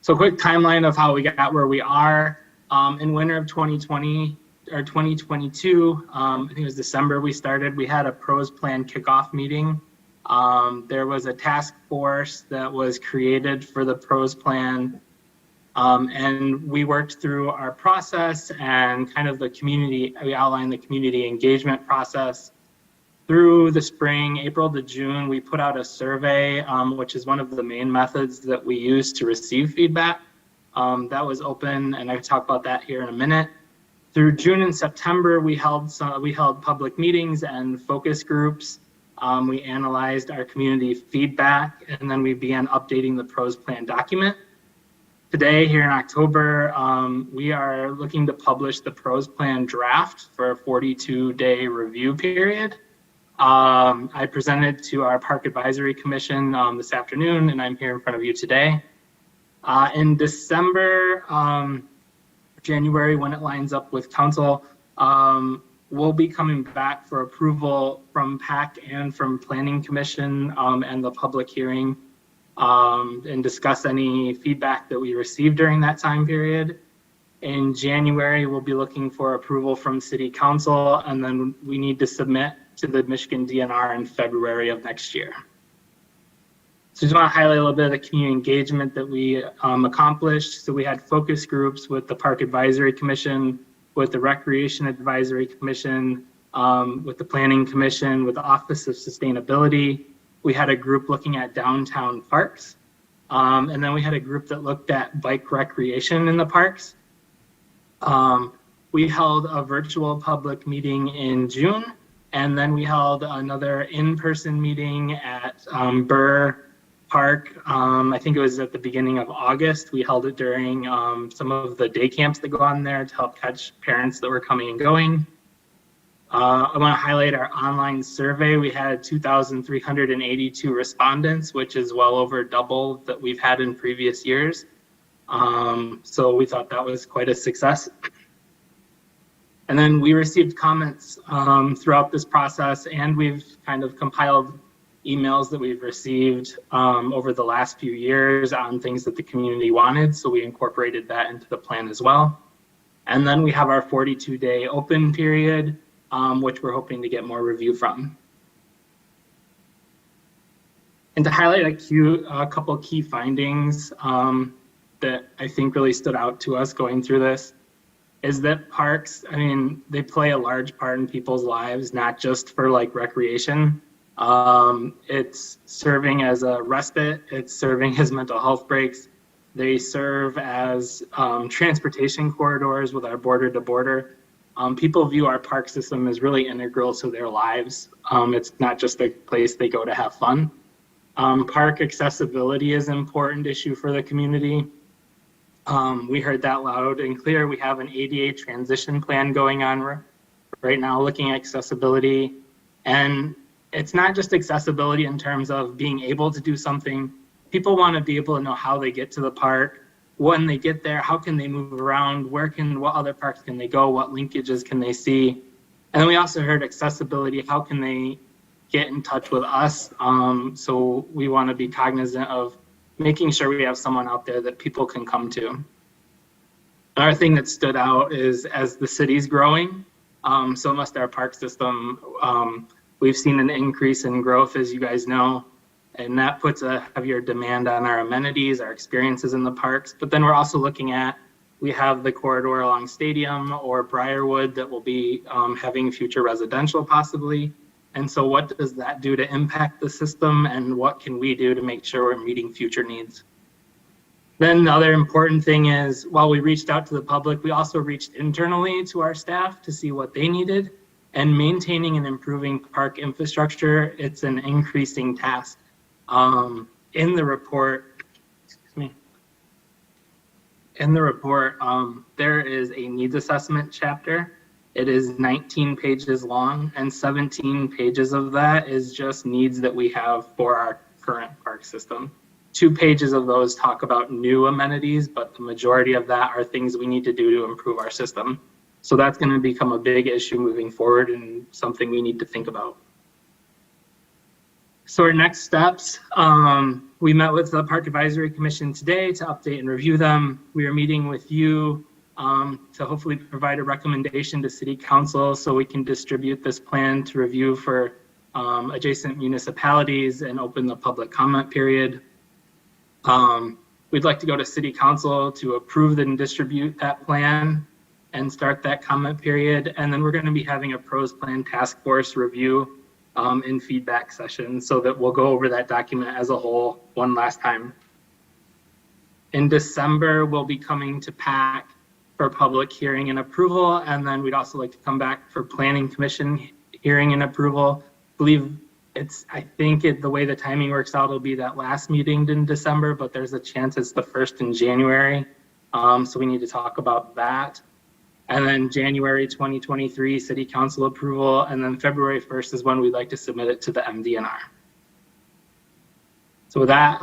So a quick timeline of how we got where we are. In winter of 2020 or 2022, I think it was December we started, we had a PROS plan kickoff meeting. There was a task force that was created for the PROS plan, and we worked through our process and kind of we outlined the community engagement process. Through the spring, April to June, we put out a survey, which is one of the main methods that we use to receive feedback. That was open, and I can talk about that here in a minute. Through June and September, we held public meetings and focus groups. We analyzed our community feedback, and then we began updating the PROS plan document. Today, here in October, we are looking to publish the PROS plan draft for a 42-day review period. I presented to our Park Advisory Commission this afternoon, and I'm here in front of you today. In December, January, when it lines up with council, we'll be coming back for approval from PAC and from Planning Commission and the public hearing and discuss any feedback that we received during that time period. In January, we'll be looking for approval from City Council, and then we need to submit to the Michigan DNR in February of next year. So just want to highlight a little bit of the community engagement that we accomplished. So we had focus groups with the Park Advisory Commission, with the Recreation Advisory Commission, with the Planning Commission, with the Office of Sustainability. We had a group looking at downtown parks. And then we had a group that looked at bike recreation in the parks. We held a virtual public meeting in June, and then we held another in-person meeting at Burr Park. I think it was at the beginning of August. We held it during some of the day camps that go on there to help catch parents that were coming and going. I want to highlight our online survey. We had 2,382 respondents, which is well over double that we've had in previous years. So we thought that was quite a success. And then we received comments throughout this process, and we've kind of compiled emails that we've received over the last few years on things that the community wanted. So we incorporated that into the plan as well. And then we have our 42-day open period, which we're hoping to get more review from. And to highlight a couple key findings that I think really stood out to us going through this is that parks, I mean, they play a large part in people's lives, not just for like recreation. It's serving as a respite, it's serving as mental health breaks. They serve as transportation corridors with our border to border. People view our park system as really integral to their lives. It's not just a place they go to have fun. Park accessibility is an important issue for the community. We heard that loud and clear. We have an ADA transition plan going on right now looking at accessibility. And it's not just accessibility in terms of being able to do something. People want to be able to know how they get to the park, when they get there, how can they move around, what other parks can they go, what linkages can they see. And then we also heard accessibility, how can they get in touch with us. So we want to be cognizant of making sure we have someone out there that people can come to. Another thing that stood out is as the city's growing, so must our park system. We've seen an increase in growth, as you guys know, and that puts a heavier demand on our amenities, our experiences in the parks. But then we're also looking at, we have the corridor along Stadium or Briarwood that will be having future residential possibly. And so what does that do to impact the system, and what can we do to make sure we're meeting future needs? Then the other important thing is, while we reached out to the public, we also reached internally to our staff to see what they needed. And maintaining and improving park infrastructure, it's an increasing task. In the report, there is a needs assessment chapter. It is 19 pages long, and 17 pages of that is just needs that we have for our current park system. 2 pages of those talk about new amenities, but the majority of that are things we need to do to improve our system. So that's going to become a big issue moving forward and something we need to think about. So our next steps, we met with the Park Advisory Commission today to update and review them. We are meeting with you to hopefully provide a recommendation to City Council so we can distribute this plan to review for adjacent municipalities and open the public comment period. We'd like to go to City Council to approve and distribute that plan and start that comment period. And then we're going to be having a pros plan task force review in feedback session so that we'll go over that document as a whole one last time. In December, we'll be coming to PAC for public hearing and approval. And then we'd also like to come back for Planning Commission hearing and approval. I think the way the timing works out, it'll be that last meeting in December, but there's a chance it's the 1st in January. So we need to talk about that. And then January 2023, City Council approval. And then February 1st is when we'd like to submit it to the MDNR. So with that,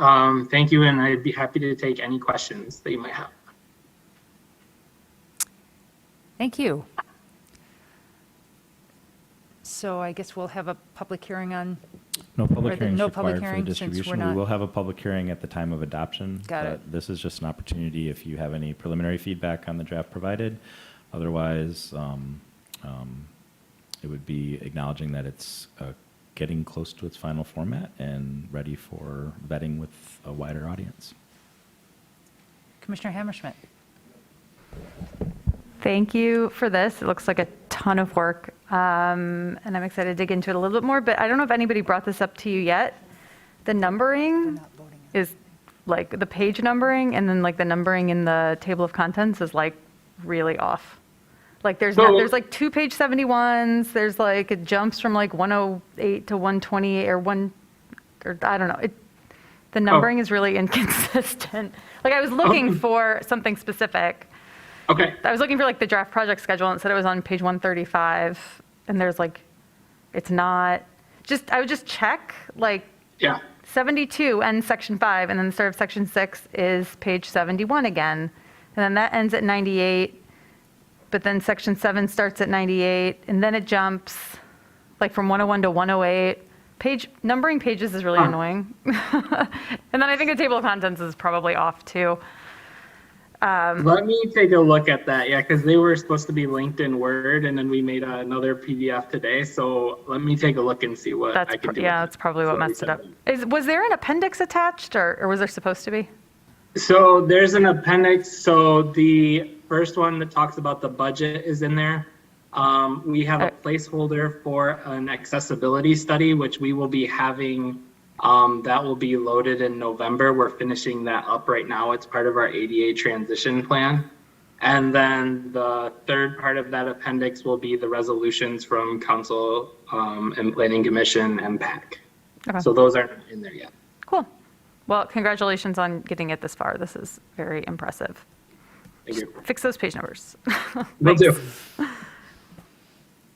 thank you. And I'd be happy to take any questions that you might have. Thank you. So I guess we'll have a public hearing on, No public Or the- hearings no required public for the hearing since we're distribution. We not- will have a public hearing at the time of adoption. Got but it. This is just an opportunity if you have any preliminary feedback on the draft provided. Otherwise, it would be acknowledging that it's getting close to its final format and ready for vetting with a wider audience. Commissioner Hammerschmidt. Thank you for this. It looks like a ton of work, and I'm excited to dig into it a little bit more, but I don't know if anybody brought this up to you yet. The numbering is like the page numbering, and then like the numbering in the table of contents is like really off. Like there's like 2 page 71s, there's like, it jumps from like 108 to 128 or I don't know. The numbering is really inconsistent. Like I was looking for something specific. Okay. I was looking for like the draft project schedule and it said it was on page 135 and there's like, it's not, I would just check like 72 ends section 5 and then the start of section 6 is page 71 again. And then that ends at 98, but then section 7 starts at 98 and then it jumps like from 101 to 108. Numbering pages is really annoying. And then I think the table of contents is probably off too. Let me take a look at that. Yeah, because they were supposed to be linked in Word, and then we made another PDF today. So let me take a look and see what I can do. Yeah, that's probably what messed it up. Was there an appendix attached, or was there supposed to be? So there's an appendix. So the first one that talks about the budget is in there. We have a placeholder for an accessibility study, which we will be having. That will be loaded in November. We're finishing that up right now. It's part of our ADA transition plan. And then the third part of that appendix will be the resolutions from Council and Planning Commission and PAC. Okay. So those aren't in there yet. Cool. Well, congratulations on getting it this far. This is very impressive. Thank you. Fix those page numbers. Will do.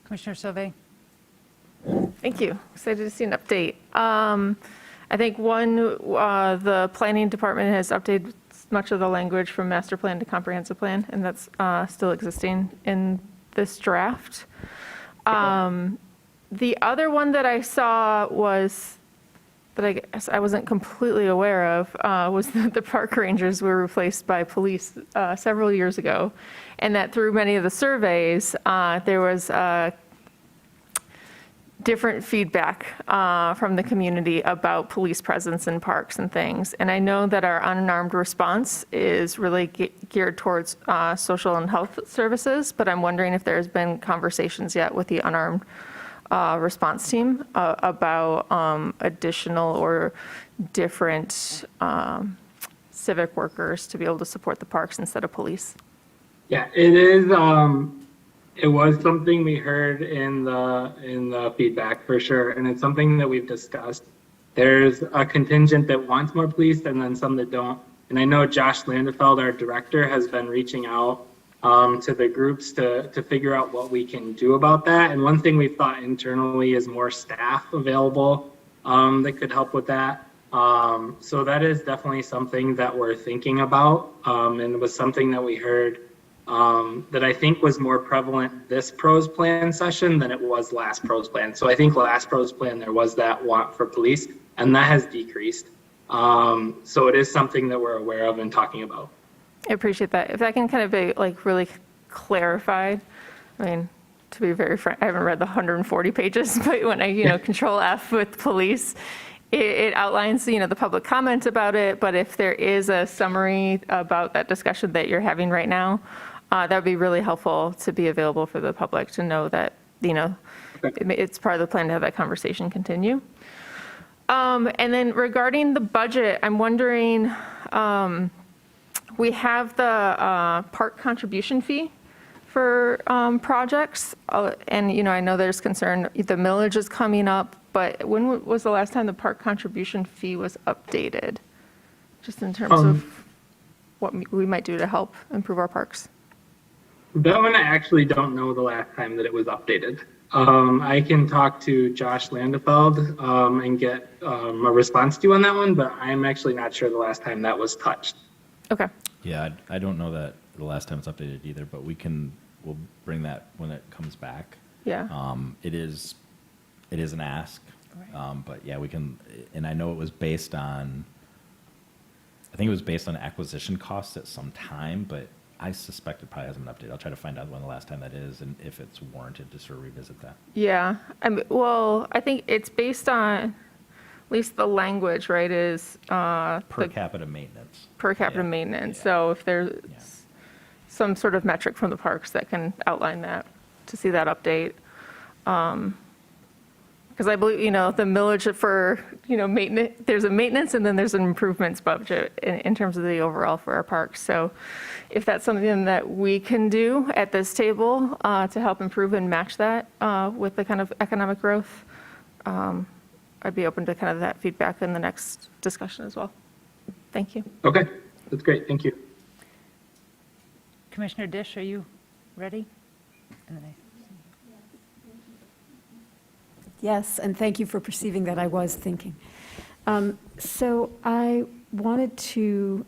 Commissioner Sauvé? Thank you. Excited to see an update. I think the planning department has updated much of the language from master plan to comprehensive plan, and that's still existing in this draft. The other one that I saw was, that I guess I wasn't completely aware of, was that the park rangers were replaced by police several years ago, and that through many of the surveys, there was different feedback from the community about police presence in parks and things. And I know that our unarmed response is really geared towards social and health services, but I'm wondering if there's been conversations yet with the unarmed response team about additional or different civic workers to be able to support the parks instead of police. Yeah, it is. It was something we heard in the feedback for sure, and it's something that we've discussed. There's a contingent that wants more police, and then some that don't. And I know Josh Landefeld, our director, has been reaching out to the groups to figure out what we can do about that. And one thing we've thought internally is more staff available that could help with that. So that is definitely something that we're thinking about, and it was something that we heard that I think was more prevalent this pros plan session than it was last pros plan. So I think last pros plan there was that want for police, and that has decreased. So it is something that we're aware of and talking about. I appreciate that. If that can kind of be like really clarified, I mean, to be very frank, I haven't read the 140 pages, but when I, control F with police, it outlines, the public comment about it. But if there is a summary about that discussion that you're having right now, that would be really helpful to be available for the public to know that, it's part of the plan to have that conversation continue. And then regarding the budget, I'm wondering, we have the park contribution fee for projects. And, I know there's concern, the millage is coming up, but when was the last time the park contribution fee was updated? Just in terms of what we might do to help improve our parks. That one I actually don't know the last time that it was updated. I can talk to Josh Landefeld and get a response to you on that one, but I'm actually not sure the last time that was touched. Okay. Yeah, I don't know that the last time it's updated either, but we'll bring that when it comes back. Yeah. It is an ask, but yeah, we can, and I know it was based on, I think it was based on acquisition costs at some time, but I suspect it probably hasn't been updated. I'll try to find out when the last time that is and if it's warranted to sort of revisit that. Yeah. I think it's based on, at least the language, right, is Per capita maintenance. Per capita Yeah. maintenance. Yeah. So if there's some sort of metric from the parks that can outline that, to see that update. Because I believe, the millage for, maintenance, there's a maintenance and then there's an improvements budget in terms of the overall for our parks. So if that's something that we can do at this table to help improve and match that with the kind of economic growth, I'd be open to kind of that feedback in the next discussion as well. Thank you. Okay, that's great. Thank you. Commissioner Dish, are you ready? And then Yes, and thank you for perceiving that I was thinking. So I wanted to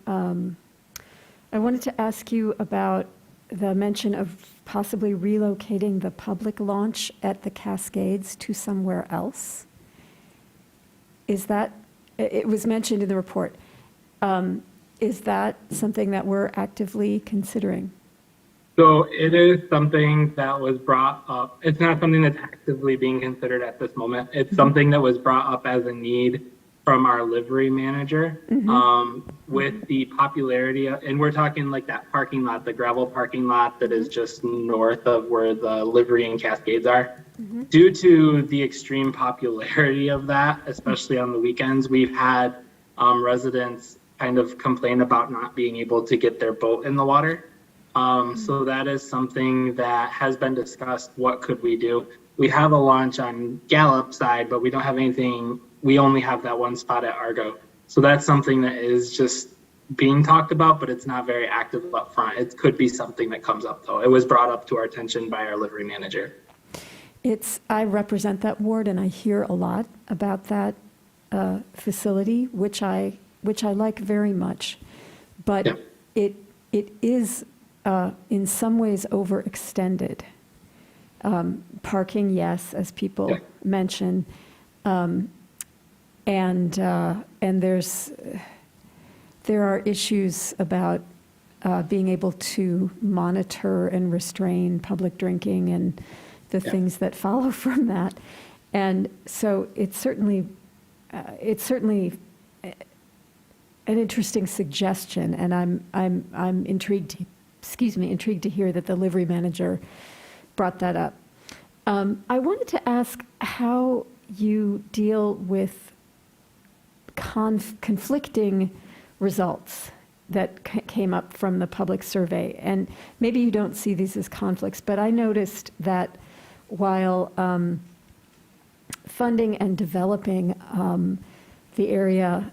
ask you about the mention of possibly relocating the public launch at the Cascades to somewhere else. Is that, it was mentioned in the report. is that something that we're actively considering? So it is something that was brought up. It's not something that's actively being considered at this moment. It's something that was brought up as a need from our livery manager, with the popularity, and we're talking like that parking lot, the gravel parking lot that is just north of where the livery and Cascades are. Due to the extreme popularity of that, especially on the weekends, we've had residents kind of complain about not being able to get their boat in the water. So that is something that has been discussed. What could we do? We have a launch on Gallup side, but we don't have anything. We only have that one spot at Argo. So that's something that is just being talked about, but it's not very active up front. It could be something that comes up though. It was brought up to our attention by our livery manager. I represent that ward, and I hear a lot about that facility, which I like very much. But Yeah. it is in some ways overextended. Parking, yes, as people mention, and there are issues about being able to monitor and restrain public drinking and the things that follow from that. And so it's certainly an interesting suggestion, and I'm intrigued. Intrigued to hear that the livery manager brought that up. I wanted to ask how you deal with conflicting results that came up from the public survey. And maybe you don't see these as conflicts, but I noticed that while funding and developing the area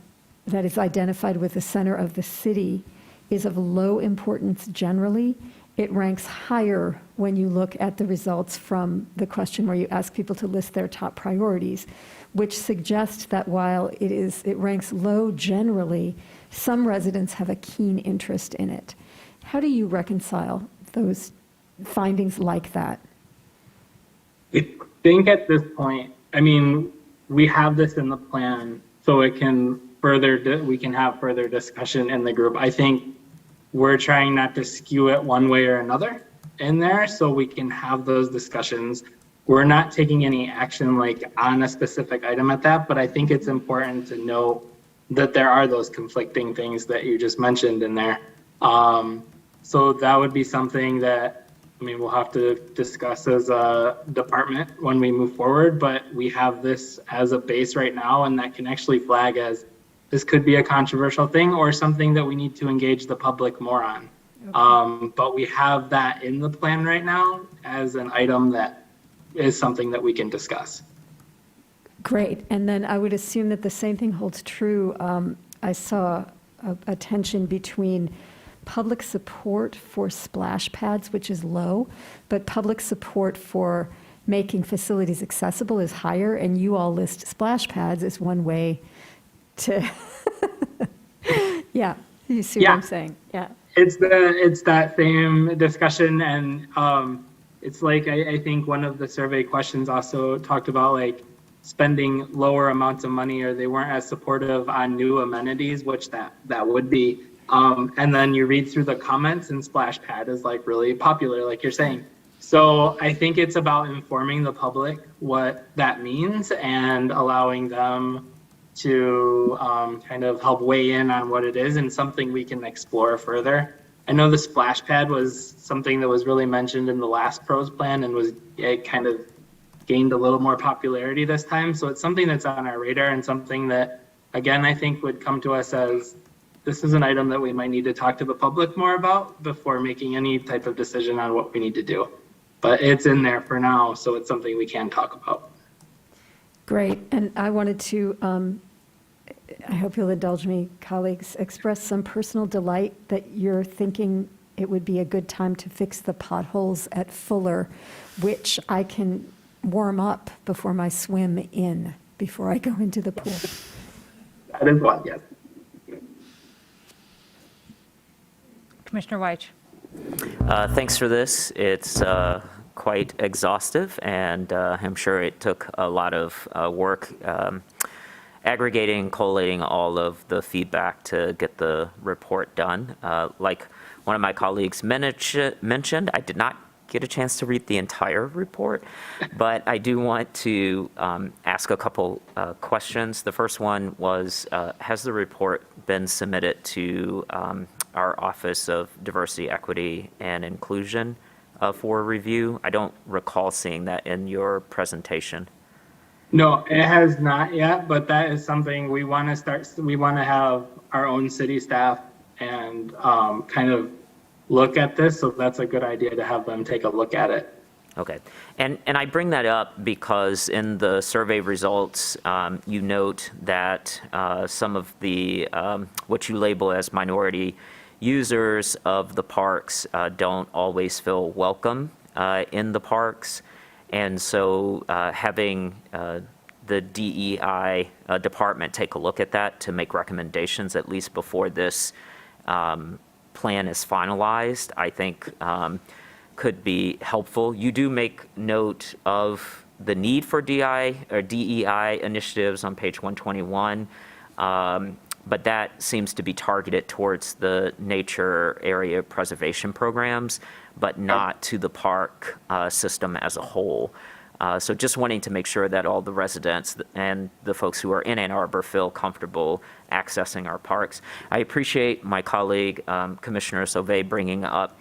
that is identified with the center of the city is of low importance generally, it ranks higher when you look at the results from the question where you ask people to list their top priorities, which suggests that while it ranks low generally, some residents have a keen interest in it. How do you reconcile those findings like that? I think at this point, I mean, we have this in the plan, so we can have further discussion in the group. I think we're trying not to skew it one way or another in there, so we can have those discussions. We're not taking any action like on a specific item at that, but I think it's important to know that there are those conflicting things that you just mentioned in there. So that would be something that, I mean, we'll have to discuss as a department when we move forward, but we have this as a base right now, and that can actually flag as this could be a controversial thing or something that we need to engage the public more on. Okay. But we have that in the plan right now as an item that is something that we can discuss. Great. And then I would assume that the same thing holds true. I saw a tension between public support for splash pads, which is low, but public support for making facilities accessible is higher, and you all list splash pads as one way to, yeah, you see what I'm saying? Yeah. It's that same discussion, and it's like, I think one of the survey questions also talked about like spending lower amounts of money, or they weren't as supportive on new amenities, which that would be. And then you read through the comments, and splash pad is like really popular, like you're saying. So I think it's about informing the public what that means and allowing them to kind of help weigh in on what it is and something we can explore further. I know the splash pad was something that was really mentioned in the last pros plan, and it kind of gained a little more popularity this time. So it's something that's on our radar, and something that, again, I think would come to us as this is an item that we might need to talk to the public more about before making any type of decision on what we need to do. But it's in there for now, so it's something we can talk about. Great. And I wanted to, I hope you'll indulge me, colleagues, express some personal delight that you're thinking it would be a good time to fix the potholes at Fuller, which I can warm up before my swim in, before I go into the pool. That is one, yes. Commissioner Weich. Thanks for this. It's quite exhaustive, and I'm sure it took a lot of work aggregating and collating all of the feedback to get the report done. Like one of my colleagues mentioned, I did not get a chance to read the entire report, but I do want to ask a couple questions. The first one was, has the report been submitted to our Office of Diversity, Equity, and Inclusion for review? I don't recall seeing that in your presentation. No, it has not yet, but that is something we want to start. We want to have our own city staff and kind of look at this. So that's a good idea to have them take a look at it. Okay. And I bring that up because in the survey results, you note that some of the, what you label as minority users of the parks don't always feel welcome in the parks. And so having the DEI department take a look at that to make recommendations, at least before this plan is finalized, I think could be helpful. You do make note of the need for DEI initiatives on page 121, but that seems to be targeted towards the nature area preservation programs, but not to the park system as a whole. So just wanting to make sure that all the residents and the folks who are in Ann Arbor feel comfortable accessing our parks. I appreciate my colleague, Commissioner Sauvé, bringing up,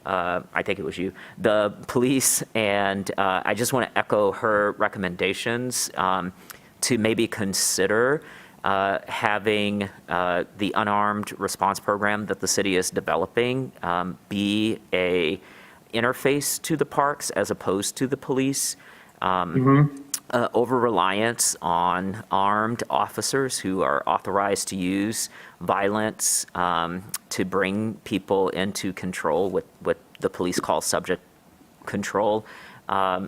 I think it was you, the police, and I just want to echo her recommendations to maybe consider having the unarmed response program that the city is developing be a interface to the parks as opposed to the police. Over-reliance on armed officers who are authorized to use violence to bring people into control, what the police call subject control,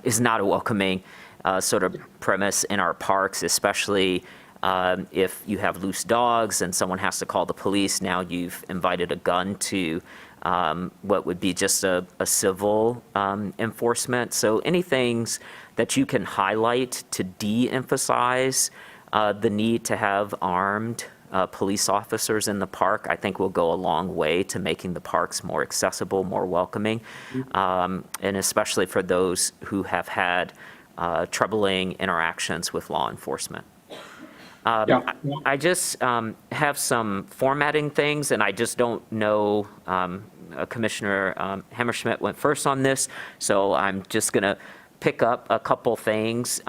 is not a welcoming sort of premise in our parks, especially if you have loose dogs and someone has to call the police. Now you've invited a gun to what would be just a civil enforcement. So any things that you can highlight to de-emphasize the need to have armed police officers in the park, I think will go a long way to making the parks more accessible, more welcoming, and especially for those who have had troubling interactions with law enforcement. I just have some formatting things, and I just don't know, Commissioner Hammerschmidt went first on this, so I'm just going to pick up a couple things.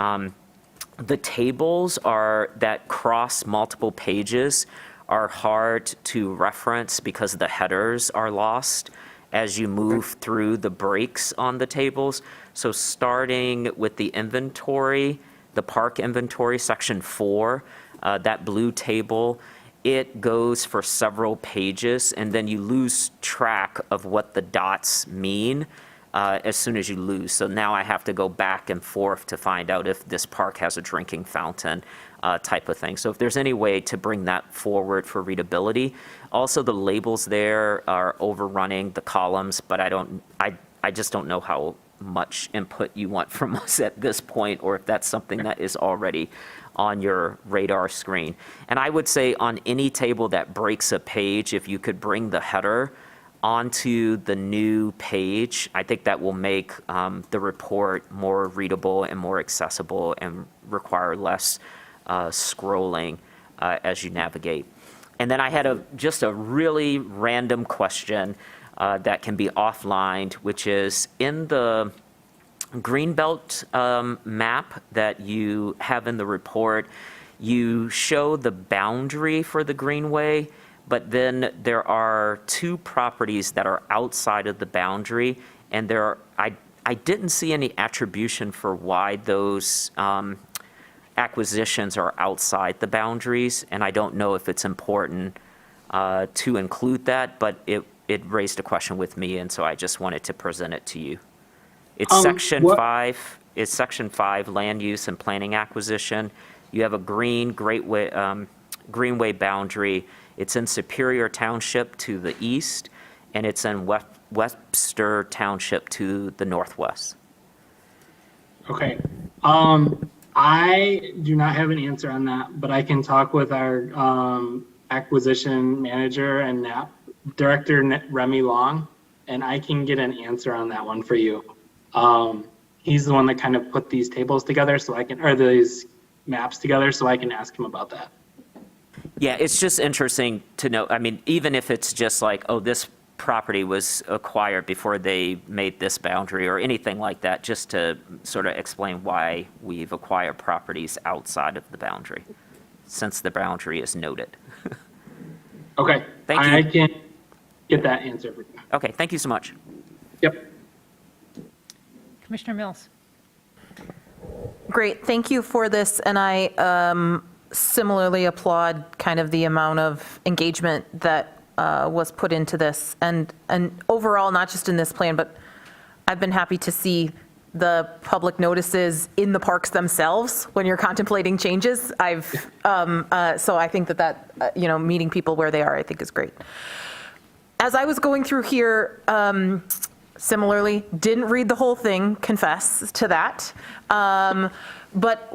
The tables that cross multiple pages are hard to reference because the headers are lost as you move through the breaks on the tables. So starting with the inventory, the park inventory, section 4, that blue table, it goes for several pages, and then you lose track of what the dots mean as soon as you lose. So now I have to go back and forth to find out if this park has a drinking fountain type of thing. So if there's any way to bring that forward for readability. Also, the labels there are overrunning the columns, but I just don't know how much input you want from us at this point, or if that's something that is already on your radar screen. And I would say on any table that breaks a page, if you could bring the header onto the new page, I think that will make the report more readable and more accessible and require less scrolling as you navigate. And then I had just a really random question that can be offlined, which is in the Greenbelt map that you have in the report, you show the boundary for the greenway, but then there are 2 properties that are outside of the boundary, and I didn't see any attribution for why those acquisitions are outside the boundaries, and I don't know if it's important to include that, but it raised a question with me, and so I just wanted to present it to you. It's section 5. It's section 5, land use and planning acquisition. You have a greenway boundary. It's in Superior Township to the east, and it's in Webster Township to the northwest. Okay. I do not have an answer on that, but I can talk with our acquisition manager and NAP director, Remy Long, and I can get an answer on that one for you. He's the one that kind of put these tables together or these maps together, so I can ask him about that. Yeah, it's just interesting to know, I mean, even if it's just like, oh, this property was acquired before they made this boundary or anything like that, just to sort of explain why we've acquired properties outside of the boundary, since the boundary is noted. Okay. Thank you. I can get that answer for you. Okay, thank you so much. Yep. Commissioner Mills. Great, thank you for this, and I similarly applaud kind of the amount of engagement that was put into this, and overall, not just in this plan, but I've been happy to see the public notices in the parks themselves when you're contemplating changes. So I think that meeting people where they are, I think is great. As I was going through here, similarly, didn't read the whole thing, confess to that. But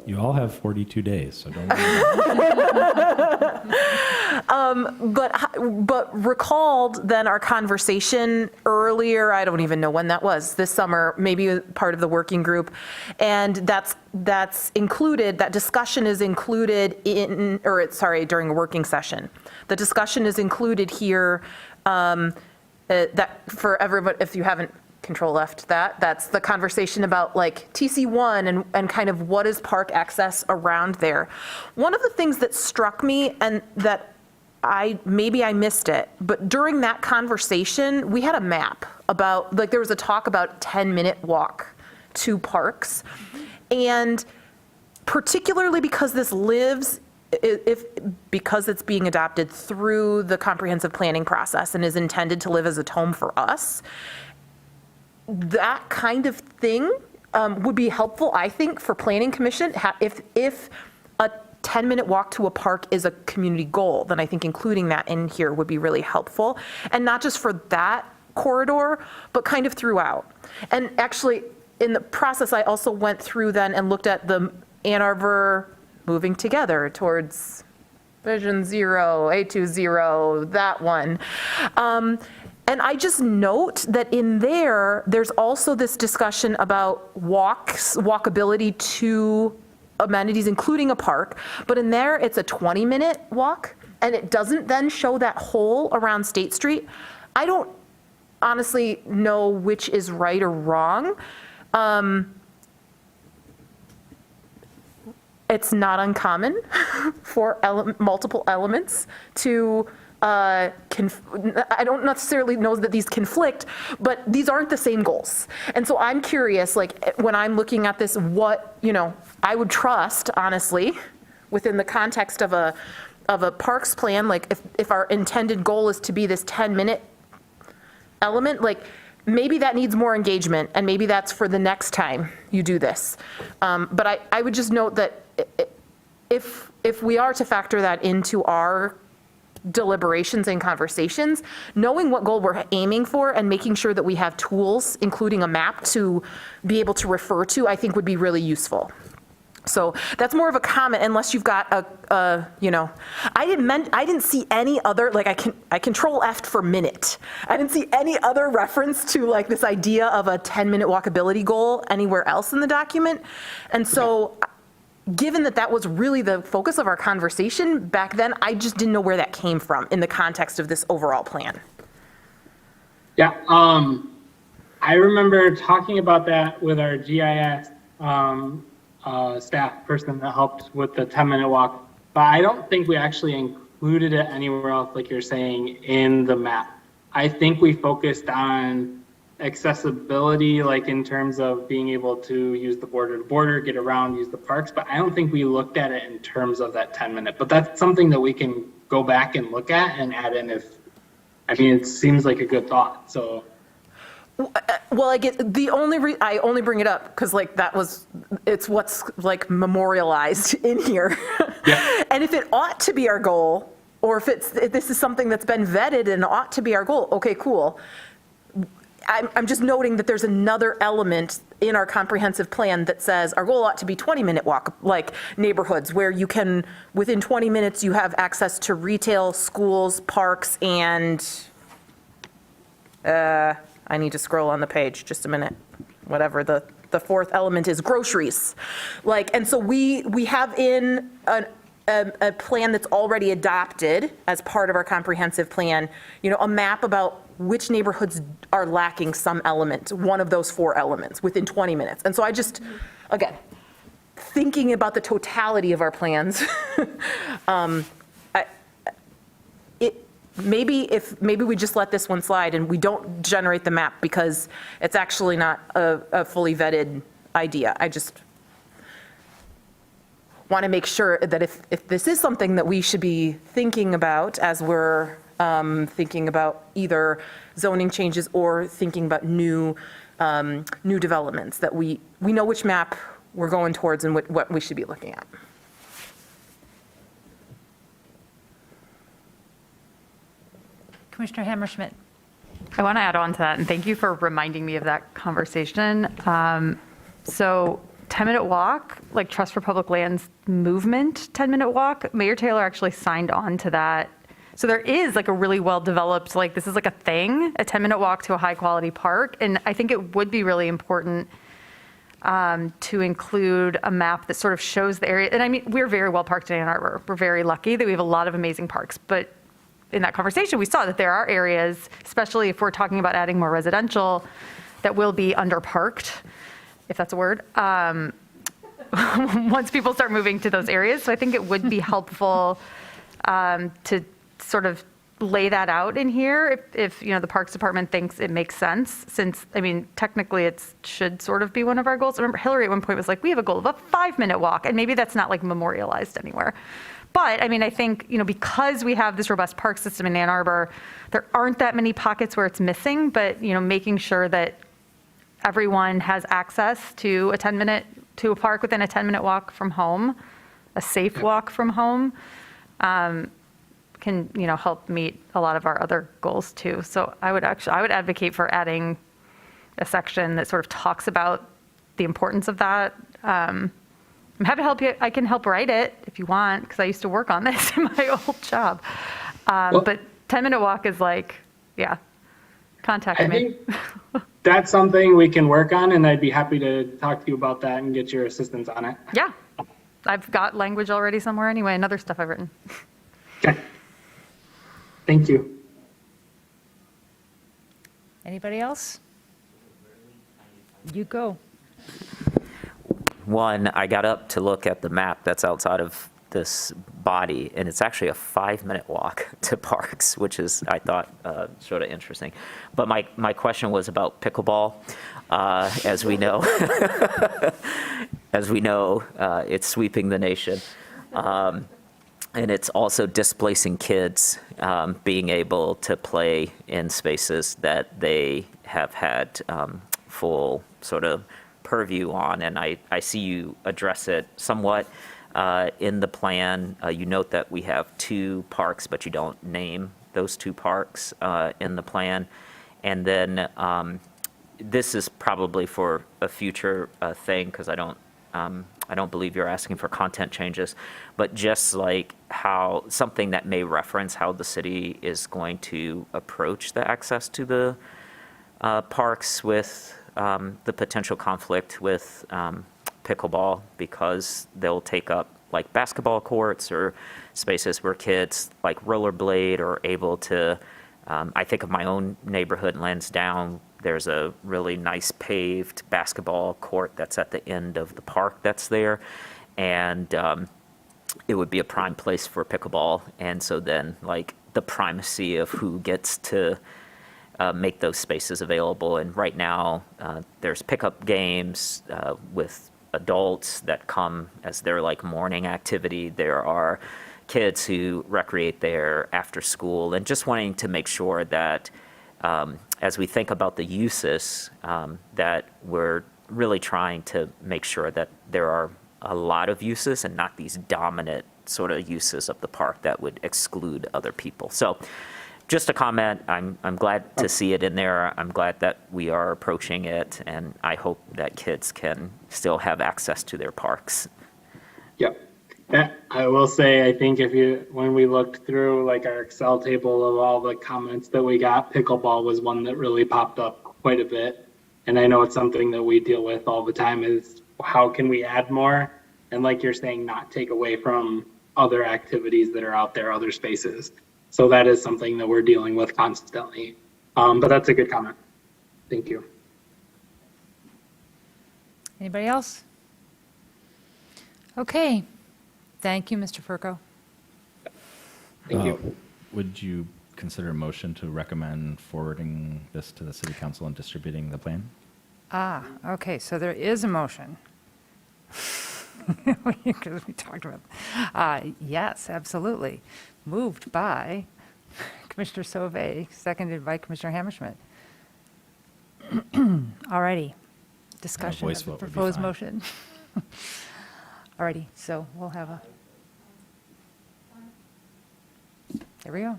You all have 42 days, so don't worry. but recalled then our conversation earlier, I don't even know when that was, this summer, maybe part of the working group. And that's included, that discussion is included during a working session. The discussion is included here, that for everybody, if you haven't Control F that's the conversation about like TC1 and kind of what is park access around there. One of the things that struck me, and that maybe I missed it, but during that conversation, we had a map about, like there was a talk about 10-minute walk to parks. And particularly because this lives, because it's being adopted through the comprehensive planning process and is intended to live as a home for us, that kind of thing would be helpful, I think, for Planning Commission. If a 10-minute walk to a park is a community goal, then I think including that in here would be really helpful. And not just for that corridor, but kind of throughout. And actually, in the process, I also went through then and looked at the Ann Arbor moving together towards Vision Zero, A20, that one. And I just note that in there's also this discussion about walkability to amenities, including a park. But in there, it's a 20-minute walk, and it doesn't then show that hole around State Street. I don't honestly know which is right or wrong. It's not uncommon for multiple elements to I don't necessarily know that these conflict, but these aren't the same goals. And so I'm curious, like when I'm looking at this, what, I would trust, honestly, within the context of a parks plan, like if our intended goal is to be this 10-minute element, like maybe that needs more engagement, and maybe that's for the next time you do this. But I would just note that if we are to factor that into our deliberations and conversations, knowing what goal we're aiming for and making sure that we have tools, including a map, to be able to refer to, I think would be really useful. So that's more of a comment, unless you've got I didn't see any other, like I Control F for minute. I didn't see any other reference to like this idea of a 10-minute walkability goal anywhere else in the document. And so given that was really the focus of our conversation back then, I just didn't know where that came from in the context of this overall plan. Yeah, I remember talking about that with our GIS staff person that helped with the 10-minute walk, but I don't think we actually included it anywhere else, like you're saying, in the map. I think we focused on accessibility, like in terms of being able to use the border to border, get around, use the parks, but I don't think we looked at it in terms of that 10-minute, but that's something that we can go back and look at and add in it seems like a good thought, so. Well, I only bring it up because like it's what's like memorialized in here. Yeah. And if it ought to be our goal, or if this is something that's been vetted and ought to be our goal, okay, cool. I'm just noting that there's another element in our comprehensive plan that says our goal ought to be 20-minute walk, like neighborhoods where you can, within 20 minutes, you have access to retail, schools, parks, and, I need to scroll on the page, just a minute. Whatever the fourth element is, groceries. Like, and so we have in a plan that's already adopted as part of our comprehensive plan, a map about which neighborhoods are lacking some element, one of those four elements within 20 minutes. And so I just, again, thinking about the totality of our plans, maybe we just let this one slide and we don't generate the map because it's actually not a fully vetted idea. I just want to make sure that if this is something that we should be thinking about as we're thinking about either zoning changes or thinking about new developments, that we know which map we're going towards and what we should be looking at. Commissioner Hammerschmidt. I want to add on to that, and thank you for reminding me of that conversation. So 10-minute walk, like Trust for Public Lands movement 10-minute walk, Mayor Taylor actually signed on to that. So there is like a really well-developed, like this is like a thing, a 10-minute walk to a high-quality park. And I think it would be really important to include a map that sort of shows the area. And I mean, we're very well parked in Ann Arbor. We're very lucky that we have a lot of amazing parks. But in that conversation, we saw that there are areas, especially if we're talking about adding more residential, that will be underparked, if that's a word, once people start moving to those areas. So I think it would be helpful to sort of lay that out in here if the Parks Department thinks it makes sense, since, I mean, technically it should sort of be one of our goals. I remember Hillary at one point was like, we have a goal of a 5-minute walk, and maybe that's not like memorialized anywhere. But I mean, I think, because we have this robust park system in Ann Arbor, there aren't that many pockets where it's missing, but, making sure that everyone has access to a park within a 10-minute walk from home, a safe walk from home, can, help meet a lot of our other goals too. So I would advocate for adding a section that sort of talks about the importance of that. I'm happy to help you. I can help write it if you want, because I used to work on this in my old job. But 10-minute walk is like, yeah, contact me. I think that's something we can work on, and I'd be happy to talk to you about that and get your assistance on it. Yeah, I've got language already somewhere anyway, and other stuff I've written. Okay. Thank you. Anybody else? You go. One, I got up to look at the map that's outside of this body, and it's actually a 5-minute walk to parks, which is, I thought, sort of interesting. But my question was about pickleball. As we know, it's sweeping the nation. And it's also displacing kids, being able to play in spaces that they have had full sort of purview on. And I see you address it somewhat in the plan. You note that we have 2 parks, but you don't name those 2 parks in the plan. And then this is probably for a future thing, because I don't believe you're asking for content changes, but just like how something that may reference how the city is going to approach the access to the parks with the potential conflict with pickleball, because they'll take up like basketball courts or spaces where kids like rollerblade or able to, I think of my own neighborhood, Lansdowne. There's a really nice paved basketball court that's at the end of the park that's there. And it would be a prime place for pickleball. And so then like the primacy of who gets to make those spaces available. And right now there's pickup games with adults that come as their like morning activity. There are kids who recreate there after school, and just wanting to make sure that as we think about the uses, that we're really trying to make sure that there are a lot of uses and not these dominant sort of uses of the park that would exclude other people. So just a comment, I'm glad to see it in there. I'm glad that we are approaching it, and I hope that kids can still have access to their parks. Yep. I will say, I think when we looked through like our Excel table of all the comments that we got, pickleball was one that really popped up quite a bit. And I know it's something that we deal with all the time is how can we add more? And like you're saying, not take away from other activities that are out there, other spaces. So that is something that we're dealing with constantly. But that's a good comment. Thank you. Anybody else? Okay. Thank you, Mr. Furco. Thank you. Would you consider a motion to recommend forwarding this to the city council and distributing the plan? Okay, so there is a motion. Because we talked about, yes, absolutely. Moved by Commissioner Sauvé, seconded by Commissioner Hammerschmidt. All righty. Discussion voice of the vote would be proposed fine. motion. All righty, so we'll have a, there we go.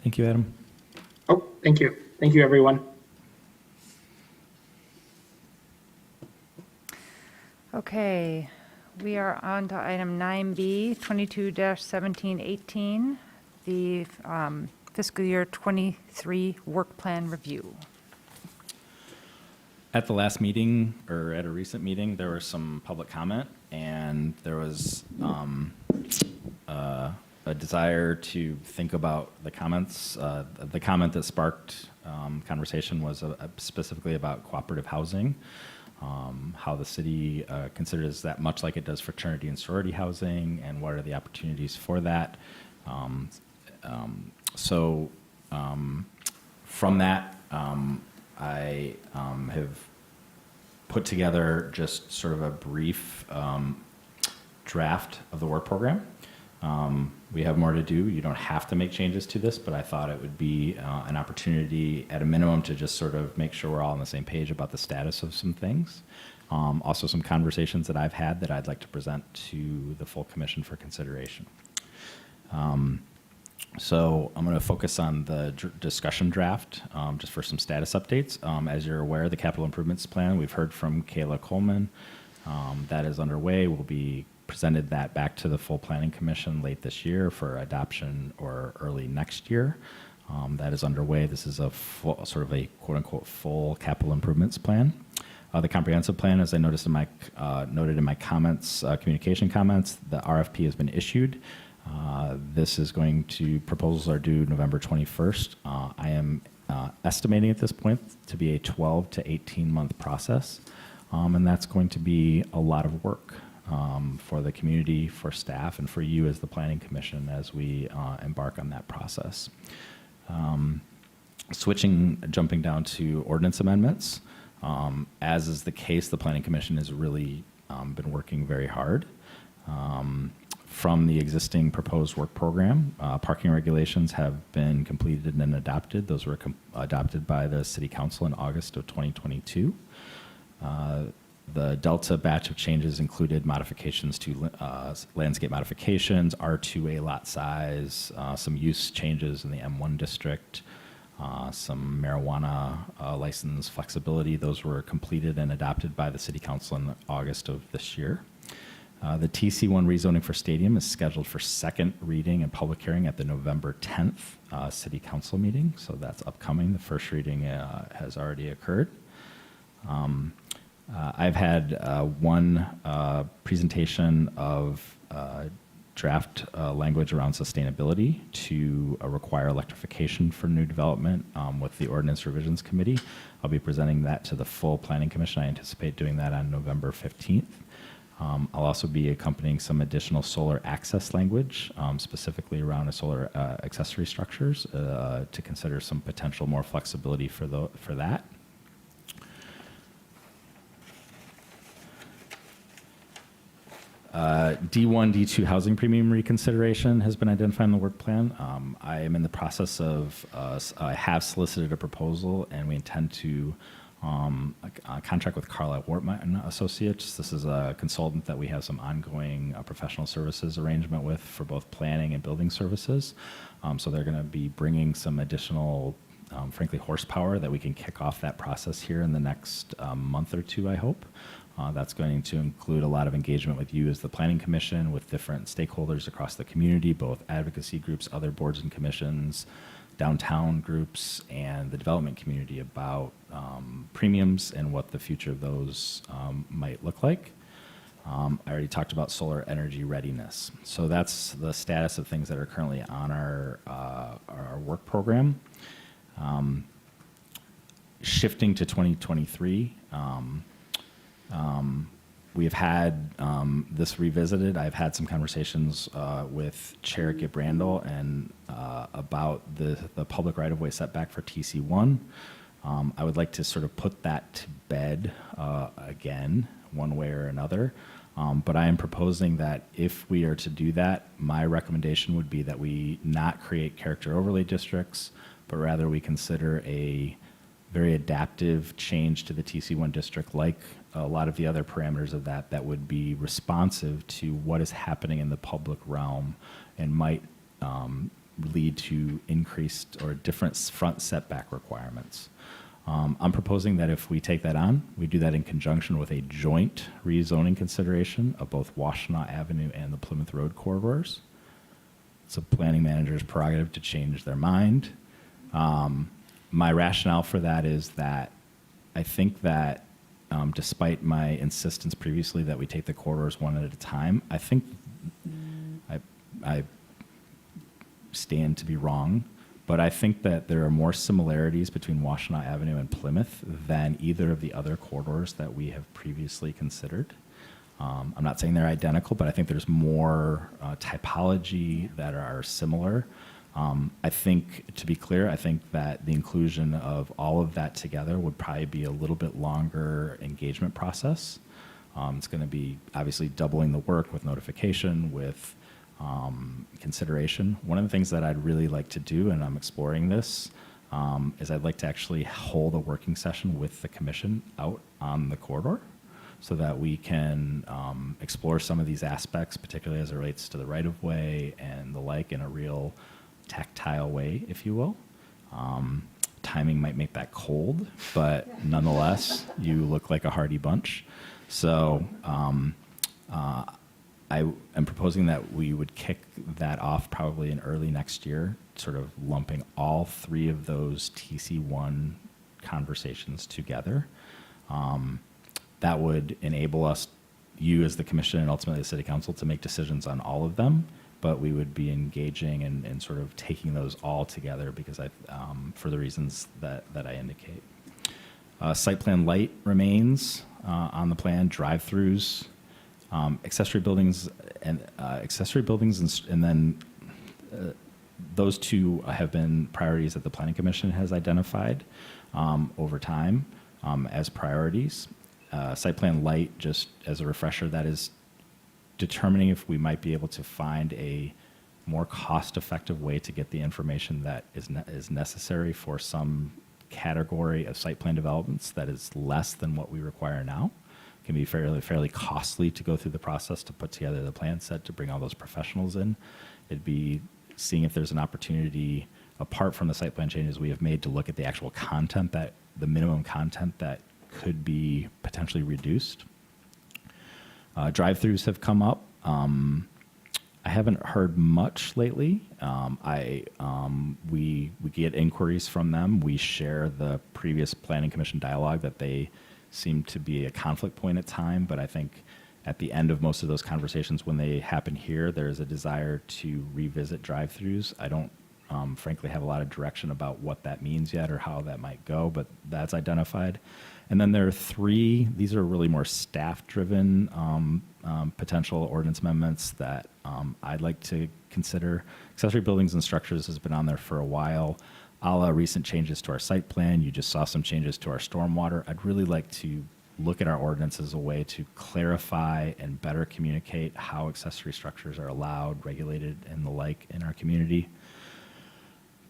Thank you, Adam. Oh, thank you. Thank you, everyone. Okay, we are on to item 9B, 22-1718, the fiscal year 23 work plan review. At the last meeting, or at a recent meeting, there was some public comment, and there was a desire to think about the comments. The comment that sparked conversation was specifically about cooperative housing, how the city considers that much like it does fraternity and sorority housing, and what are the opportunities for that. From that, I have put together just sort of a brief draft of the work program. We have more to do. You don't have to make changes to this, but I thought it would be an opportunity at a minimum to just sort of make sure we're all on the same page about the status of some things. Also some conversations that I've had that I'd like to present to the full commission for consideration. So I'm going to focus on the discussion draft, just for some status updates. As you're aware, the capital improvements plan, we've heard from Kayla Coleman. That is underway. We'll be presented that back to the full planning commission late this year for adoption or early next year. That is underway. This is a full, sort of a quote unquote full capital improvements plan. The comprehensive plan, as I noticed in my, noted in my comments, communication comments, the RFP has been issued. This is going to, proposals are due November 21st. I am estimating at this point to be a 12 to 18 month process. And that's going to be a lot of work for the community, for staff, and for you as the Planning Commission as we embark on that process. Jumping down to ordinance amendments. As is the case, the Planning Commission has really been working very hard. From the existing proposed work program, parking regulations have been completed and adopted. Those were adopted by the City Council in August of 2022. The Delta batch of changes included modifications to landscape modifications, R2A lot size, some use changes in the M1 district, some marijuana license flexibility. Those were completed and adopted by the City Council in August of this year. The TC1 rezoning for stadium is scheduled for second reading and public hearing at the November 10th City Council meeting, so that's upcoming. The first reading has already occurred. I've had one presentation of draft language around sustainability to require electrification for new development with the Ordinance Revisions Committee. I'll be presenting that to the full Planning Commission. I anticipate doing that on November 15th. I'll also be accompanying some additional solar access language, specifically around solar accessory structures, to consider some potential more flexibility for that. D1, D2 housing premium reconsideration has been identified in the work plan. I am in the process of, I have solicited a proposal, and we intend to a contract with Carlisle Wortman Associates. This is a consultant that we have some ongoing professional services arrangement with for both planning and building services. So they're going to be bringing some additional, frankly, horsepower that we can kick off that process here in the next month or two, I hope. That's going to include a lot of engagement with you as the Planning Commission, with different stakeholders across the community, both advocacy groups, other boards and commissions, downtown groups, and the development community about premiums and what the future of those might look like. I already talked about solar energy readiness. So that's the status of things that are currently on our work program. Shifting to 2023, we have had this revisited. I've had some conversations with Chair Gib Randall and about the public right-of-way setback for TC1. I would like to sort of put that to bed again, one way or another. But I am proposing that if we are to do that, my recommendation would be that we not create character overlay districts, but rather we consider a very adaptive change to the TC1 district, like a lot of the other parameters of that would be responsive to what is happening in the public realm and might lead to increased or different front setback requirements. I'm proposing that if we take that on, we do that in conjunction with a joint rezoning consideration of both Washtenaw Avenue and the Plymouth Road corridors. It's a planning manager's prerogative to change their mind. My rationale for that is that I think that despite my insistence previously that we take the corridors one at a time, I think I stand to be wrong, but I think that there are more similarities between Washtenaw Avenue and Plymouth than either of the other corridors that we have previously considered. I'm not saying they're identical, but I think there's more typology that are similar. I think, to be clear, I think that the inclusion of all of that together would probably be a little bit longer engagement process. It's going to be obviously doubling the work with notification, with consideration. One of the things that I'd really like to do, and I'm exploring this, is I'd like to actually hold a working session with the commission out on the corridor so that we can explore some of these aspects, particularly as it relates to the right-of-way and the like, in a real tactile way, if you will. Timing might make that cold, but nonetheless, you look like a hardy bunch. So I am proposing that we would kick that off probably in early next year, sort of lumping all three of those TC1 conversations together. That would enable us, you as the commission and ultimately the city council, to make decisions on all of them, but we would be engaging and sort of taking those all together because for the reasons that I indicate. Site plan light remains on the plan, drive-throughs, accessory buildings, and then those two have been priorities that the Planning Commission has identified over time as priorities. Site plan light, just as a refresher, that is determining if we might be able to find a more cost-effective way to get the information that is necessary for some category of site plan developments that is less than what we require now. It can be fairly costly to go through the process to put together the plan set to bring all those professionals in. It'd be seeing if there's an opportunity, apart from the site plan changes we have made, to look at the actual content, the minimum content that could be potentially reduced. Drive-throughs have come up. I haven't heard much lately. We get inquiries from them. We share the previous Planning Commission dialogue that they seem to be a conflict point at time, but I think at the end of most of those conversations, when they happen here, there's a desire to revisit drive-throughs. I don't frankly have a lot of direction about what that means yet or how that might go, but that's identified. And then there are three, these are really more staff-driven potential ordinance amendments that I'd like to consider. Accessory buildings and structures has been on there for a while. A la recent changes to our site plan, you just saw some changes to our stormwater. I'd really like to look at our ordinance as a way to clarify and better communicate how accessory structures are allowed, regulated, and the like in our community.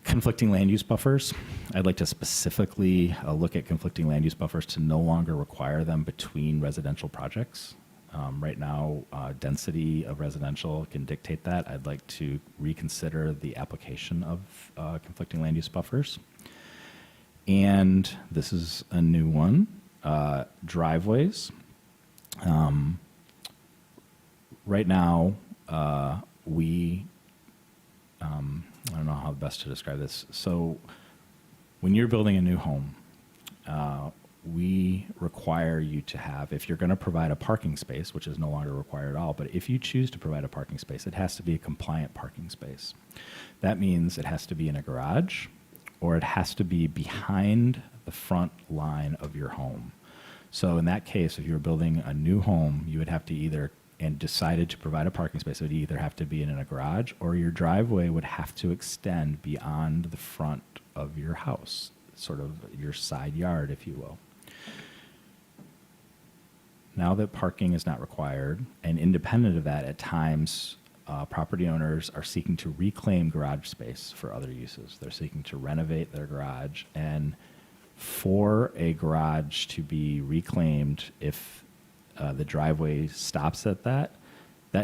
Conflicting land use buffers. I'd like to specifically look at conflicting land use buffers to no longer require them between residential projects. Right now, density of residential can dictate that. I'd like to reconsider the application of conflicting land use buffers. And this is a new one, driveways. Right now, I don't know how best to describe this. So when you're building a new home, we require you to have, if you're going to provide a parking space, which is no longer required at all, but if you choose to provide a parking space, it has to be a compliant parking space. That means it has to be in a garage, or it has to be behind the front line of your home. So in that case, if you're building a new home, you would have to either, and decided to provide a parking space, it would either have to be in a garage, or your driveway would have to extend beyond the front of your house, sort of your side yard, if you will. Now that parking is not required, and independent of that, at times, property owners are seeking to reclaim garage space for other uses. They're seeking to renovate their garage, and for a garage to be reclaimed, if the driveway stops at that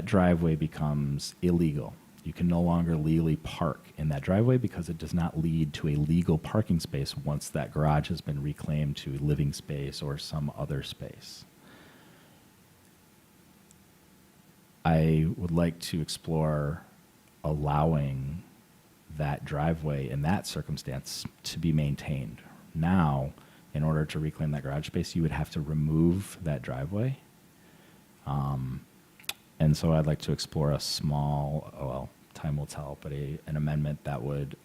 driveway becomes illegal. You can no longer legally park in that driveway because it does not lead to a legal parking space once that garage has been reclaimed to living space or some other space. I would like to explore allowing that driveway in that circumstance to be maintained. Now, in order to reclaim that garage space, you would have to remove that driveway. And so I'd like to explore a small, well, time will tell, but an amendment that would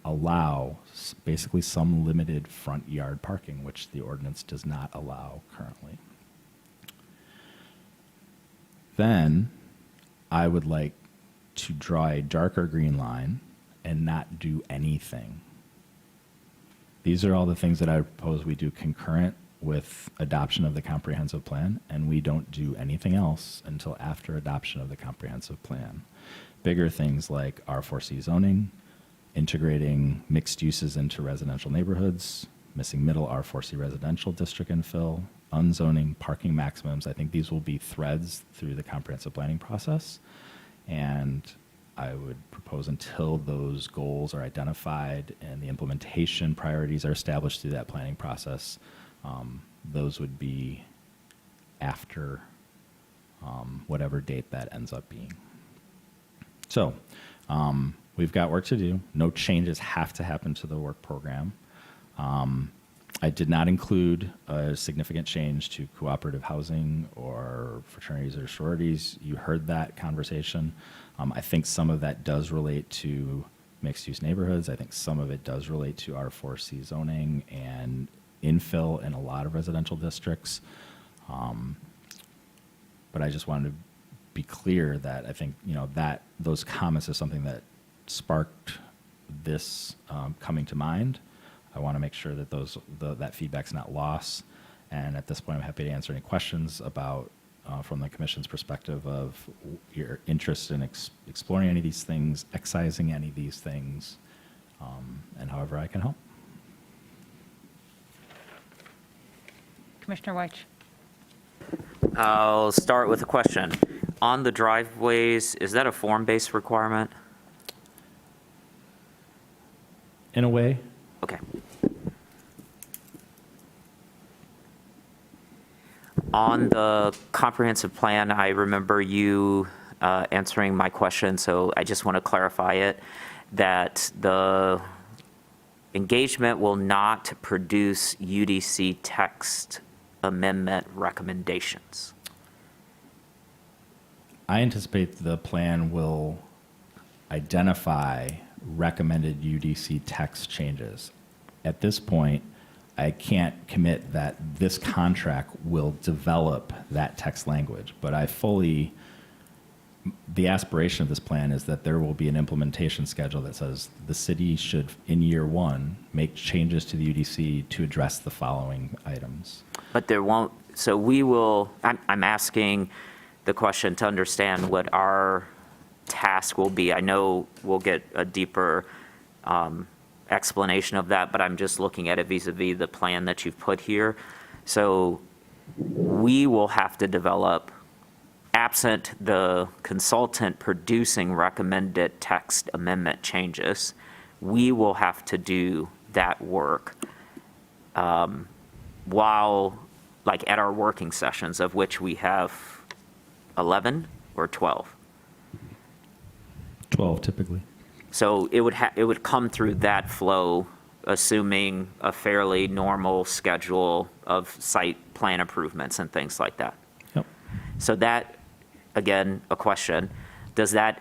allow basically some limited front yard parking, which the ordinance does not allow currently. Then I would like to draw a darker green line and not do anything. These are all the things that I propose we do concurrent with adoption of the comprehensive plan, and we don't do anything else until after adoption of the comprehensive plan. Bigger things like R4C zoning, integrating mixed uses into residential neighborhoods, missing middle R4C residential district infill, unzoning, parking maximums. I think these will be threads through the comprehensive planning process, and I would propose until those goals are identified and the implementation priorities are established through that planning process, those would be after whatever date that ends up being. So we've got work to do. No changes have to happen to the work program. I did not include a significant change to cooperative housing or fraternities or sororities. You heard that conversation. I think some of that does relate to mixed-use neighborhoods. I think some of it does relate to R4C zoning and infill in a lot of residential districts. But I just wanted to be clear that I think, that those comments is something that sparked this coming to mind. I want to make sure that that feedback's not lost. And at this point, I'm happy to answer any questions about, from the commission's perspective, of your interest in exploring any of these things, excising any of these things, and however I can help. Commissioner Weich. I'll start with a question. On the driveways, is that a form-based requirement? In a way, Okay. On the comprehensive plan, I remember you answering my question, so I just want to clarify it, that the engagement will not produce UDC text amendment recommendations. I anticipate the plan will identify recommended UDC text changes. At this point, I can't commit that this contract will develop that text language, but the aspiration of this plan is that there will be an implementation schedule that says the city should, in year one, make changes to the UDC to address the following items. But there won't, so we will, I'm asking the question to understand what our task will be. I know we'll get a deeper explanation of that, but I'm just looking at it vis-a-vis the plan that you've put here. So we will have to develop, absent the consultant producing recommended text amendment changes, we will have to do that work while, like at our working sessions, of which we have 11 or 12. 12 typically. So it would come through that flow, assuming a fairly normal schedule of site plan improvements and things like that. Yep. So that, again, a question, is that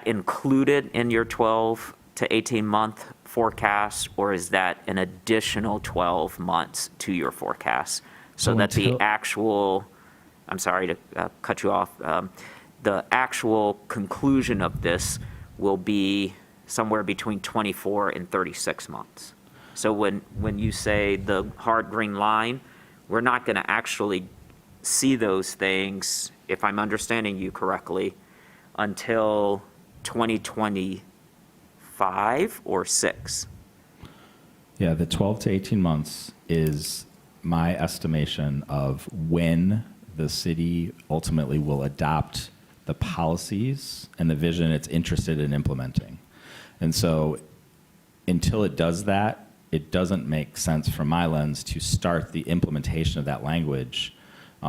included in your 12 to 18 month forecast, or is that an additional 12 months to your forecast? So that the actual, I'm sorry to cut you off, the actual conclusion of this will be somewhere between 24 and 36 months. So when you say the hard green line, we're not going to actually see those things, if I'm understanding you correctly, until 2025 or 6. Yeah, the 12 to 18 months is my estimation of when the city ultimately will adopt the policies and the vision it's interested in implementing. And so until it does that, it doesn't make sense from my lens to start the implementation of that language.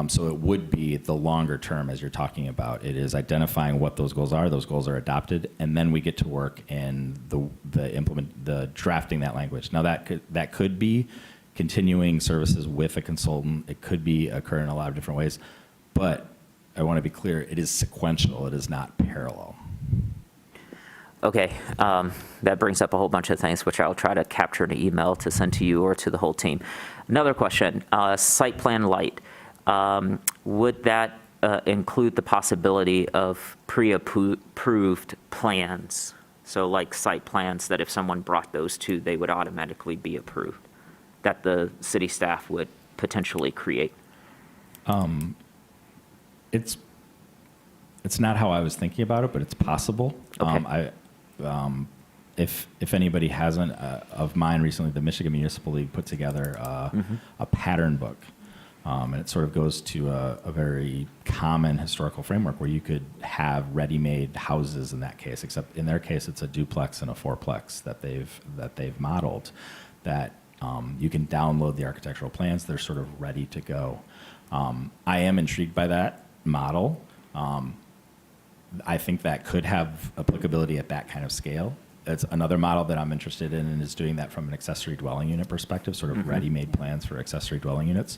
So it would be the longer term, as you're talking about. It is identifying what those goals are adopted, and then we get to work in the drafting that language. Now that could be continuing services with a consultant. It could be occur in a lot of different ways, but I want to be clear, it is sequential, it is not parallel. Okay, that brings up a whole bunch of things, which I'll try to capture in an email to send to you or to the whole team. Another question, site plan light. Would that include the possibility of pre-approved plans? So like site plans that if someone brought those to, they would automatically be approved, that the city staff would potentially create? It's not how I was thinking about it, but it's possible. Okay. If anybody hasn't, of mine recently, the Michigan Municipal League put together a pattern book. And it sort of goes to a very common historical framework where you could have ready-made houses in that case, except in their case, it's a duplex and a fourplex that they've modeled, that you can download the architectural plans. They're sort of ready to go. I am intrigued by that model. I think that could have applicability at that kind of scale. It's another model that I'm interested in, and is doing that from an accessory dwelling unit perspective, sort of ready-made plans for accessory dwelling units.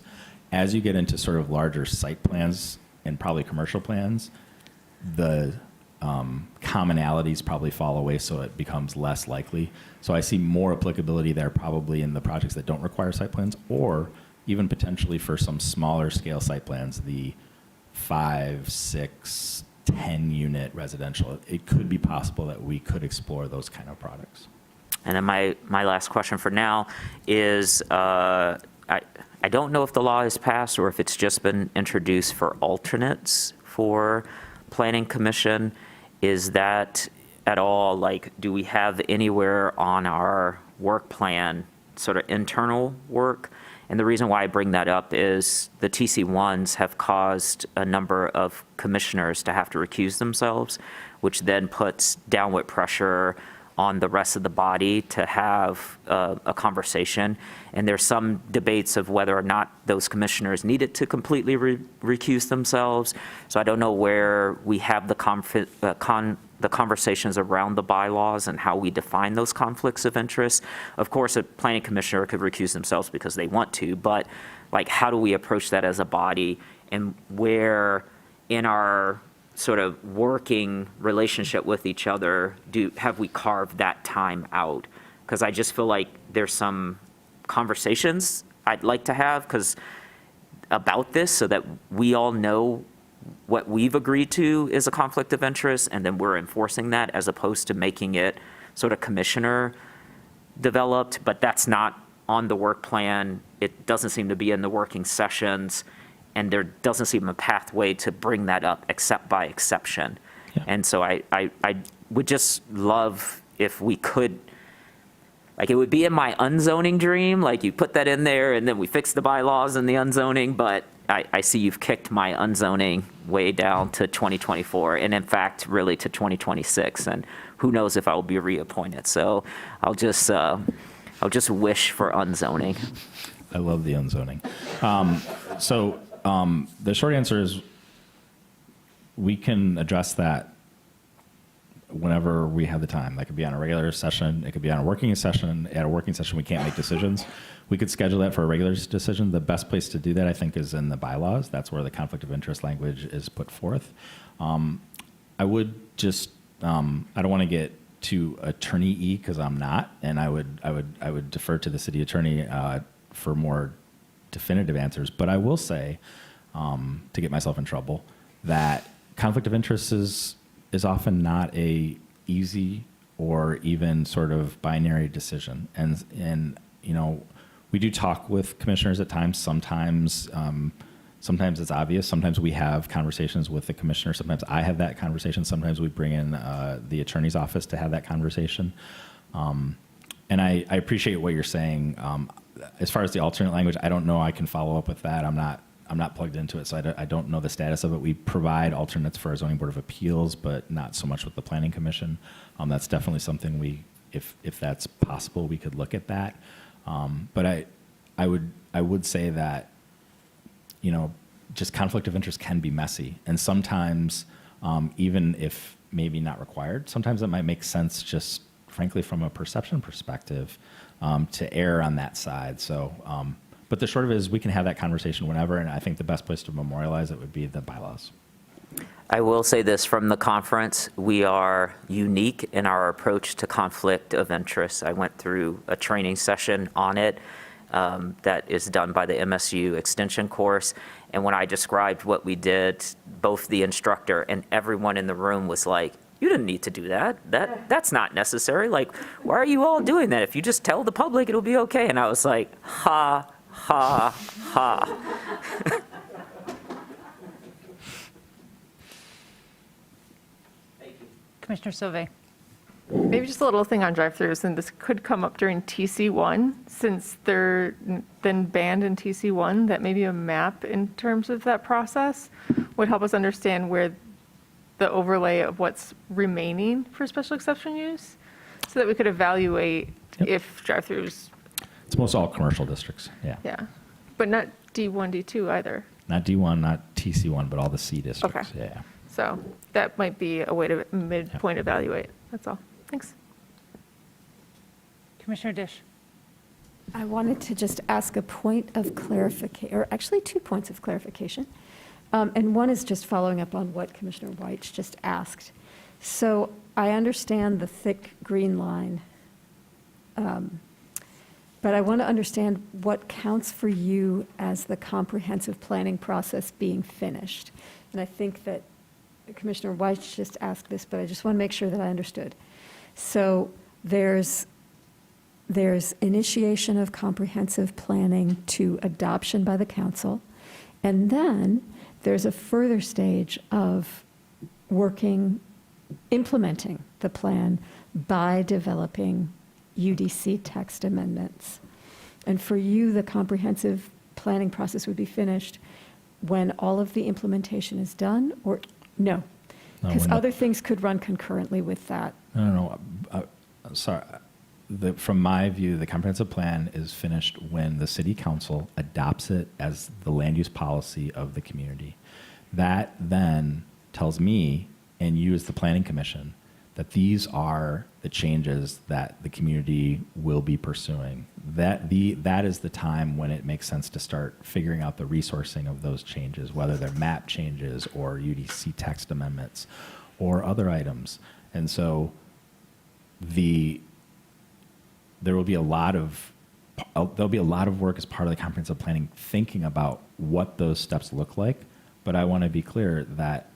As you get into sort of larger site plans and probably commercial plans, the commonalities probably fall away, so it becomes less likely. So I see more applicability there probably in the projects that don't require site plans, or even potentially for some smaller scale site plans, the 5, 6, 10 unit residential. It could be possible that we could explore those kind of products. And then my last question for now is, I don't know if the law is passed or if it's just been introduced for alternates for Planning Commission. Is that at all, like, do we have anywhere on our work plan sort of internal work? And the reason why I bring that up is the TC1s have caused a number of commissioners to have to recuse themselves, which then puts downward pressure on the rest of the body to have a conversation. And there's some debates of whether or not those commissioners needed to completely recuse themselves. So I don't know where we have the conversations around the bylaws and how we define those conflicts of interest. Of course, a planning commissioner could recuse themselves because they want to, but like, how do we approach that as a body, and where in our sort of working relationship with each other have we carved that time out? Because I just feel like there's some conversations I'd like to have about this, so that we all know what we've agreed to is a conflict of interest, and then we're enforcing that, as opposed to making it sort of commissioner developed. But that's not on the work plan. It doesn't seem to be in the working sessions, and there doesn't seem a pathway to bring that up except by exception. Yeah. And so I would just love if we could like, it would be in my unzoning dream, like, you put that in there, and then we fix the bylaws and the unzoning, but I see you've kicked my unzoning way down to 2024, and in fact, really to 2026, and who knows if I will be reappointed, so I'll just wish for unzoning. I love the unzoning. The short answer is we can address that whenever we have the time. That could be on a regular session. It could be on a working session. At a working session, we can't make decisions. We could schedule that for a regular decision. The best place to do that, I think, is in the bylaws. That's where the conflict of interest language is put forth. I would just, I don't want to get too attorney-y because I'm not, and I would defer to the city attorney for more definitive answers. But I will say, to get myself in trouble, that conflict of interest is often not a easy or even sort of binary decision. And you know, we do talk with commissioners at times. Sometimes it's obvious. Sometimes we have conversations with the commissioner. Sometimes I have that conversation. Sometimes we bring in the attorney's office to have that conversation. And I appreciate what you're saying. As far as the alternate language, I don't know. I can follow up with that. I'm not plugged into it, so I don't know the status of it. We provide alternates for our zoning board of appeals, but not so much with the planning commission. That's definitely something if that's possible, we could look at that. But I would say that, you know, just conflict of interest can be messy, and sometimes, even if maybe not required, sometimes it might make sense just frankly from a perception perspective to err on that side. So. But the short of it is we can have that conversation whenever, and I think the best place to memorialize it would be the bylaws. I will say this from the conference, we are unique in our approach to conflict of interest. I went through a training session on it that is done by the MSU extension course, and when I described what we did, both the instructor and everyone in the room was like, you didn't need to do that. That's not necessary. Like, why are you all doing that? If you just tell the public, it'll be okay. And I was like, ha, ha, ha. Commissioner Sauvé. Maybe just a little thing on drive-throughs, and this could come up during TC1, since they're then banned in TC1, that maybe a map in terms of that process would help us understand where the overlay of what's remaining for special exception use, so that we could evaluate if drive-throughs. It's most all commercial districts, yeah. Yeah, but not D1, D2 either. Not D1, not TC1, but all the C districts, Okay. yeah. So that might be a way to midpoint evaluate. That's all. Thanks. Commissioner Dish. I wanted to just ask a point of clarification, or actually 2 points of clarification. And one is just following up on what Commissioner White just asked. So I understand the thick green line, but I want to understand what counts for you as the comprehensive planning process being finished. And I think that Commissioner White just asked this, but I just want to make sure that I understood. So there's initiation of comprehensive planning to adoption by the council, and then there's a further stage of implementing the plan by developing UDC text amendments. And for you, the comprehensive planning process would be finished when all of the implementation is done, or no? Because other things could run concurrently with that. No. Sorry. From my view, the comprehensive plan is finished when the city council adopts it as the land use policy of the community. That then tells me and you as the planning commission that these are the changes that the community will be pursuing. That is the time when it makes sense to start figuring out the resourcing of those changes, whether they're map changes or UDC text amendments or other items. And so there'll be a lot of work as part of the comprehensive planning, thinking about what those steps look like. But I want to be clear that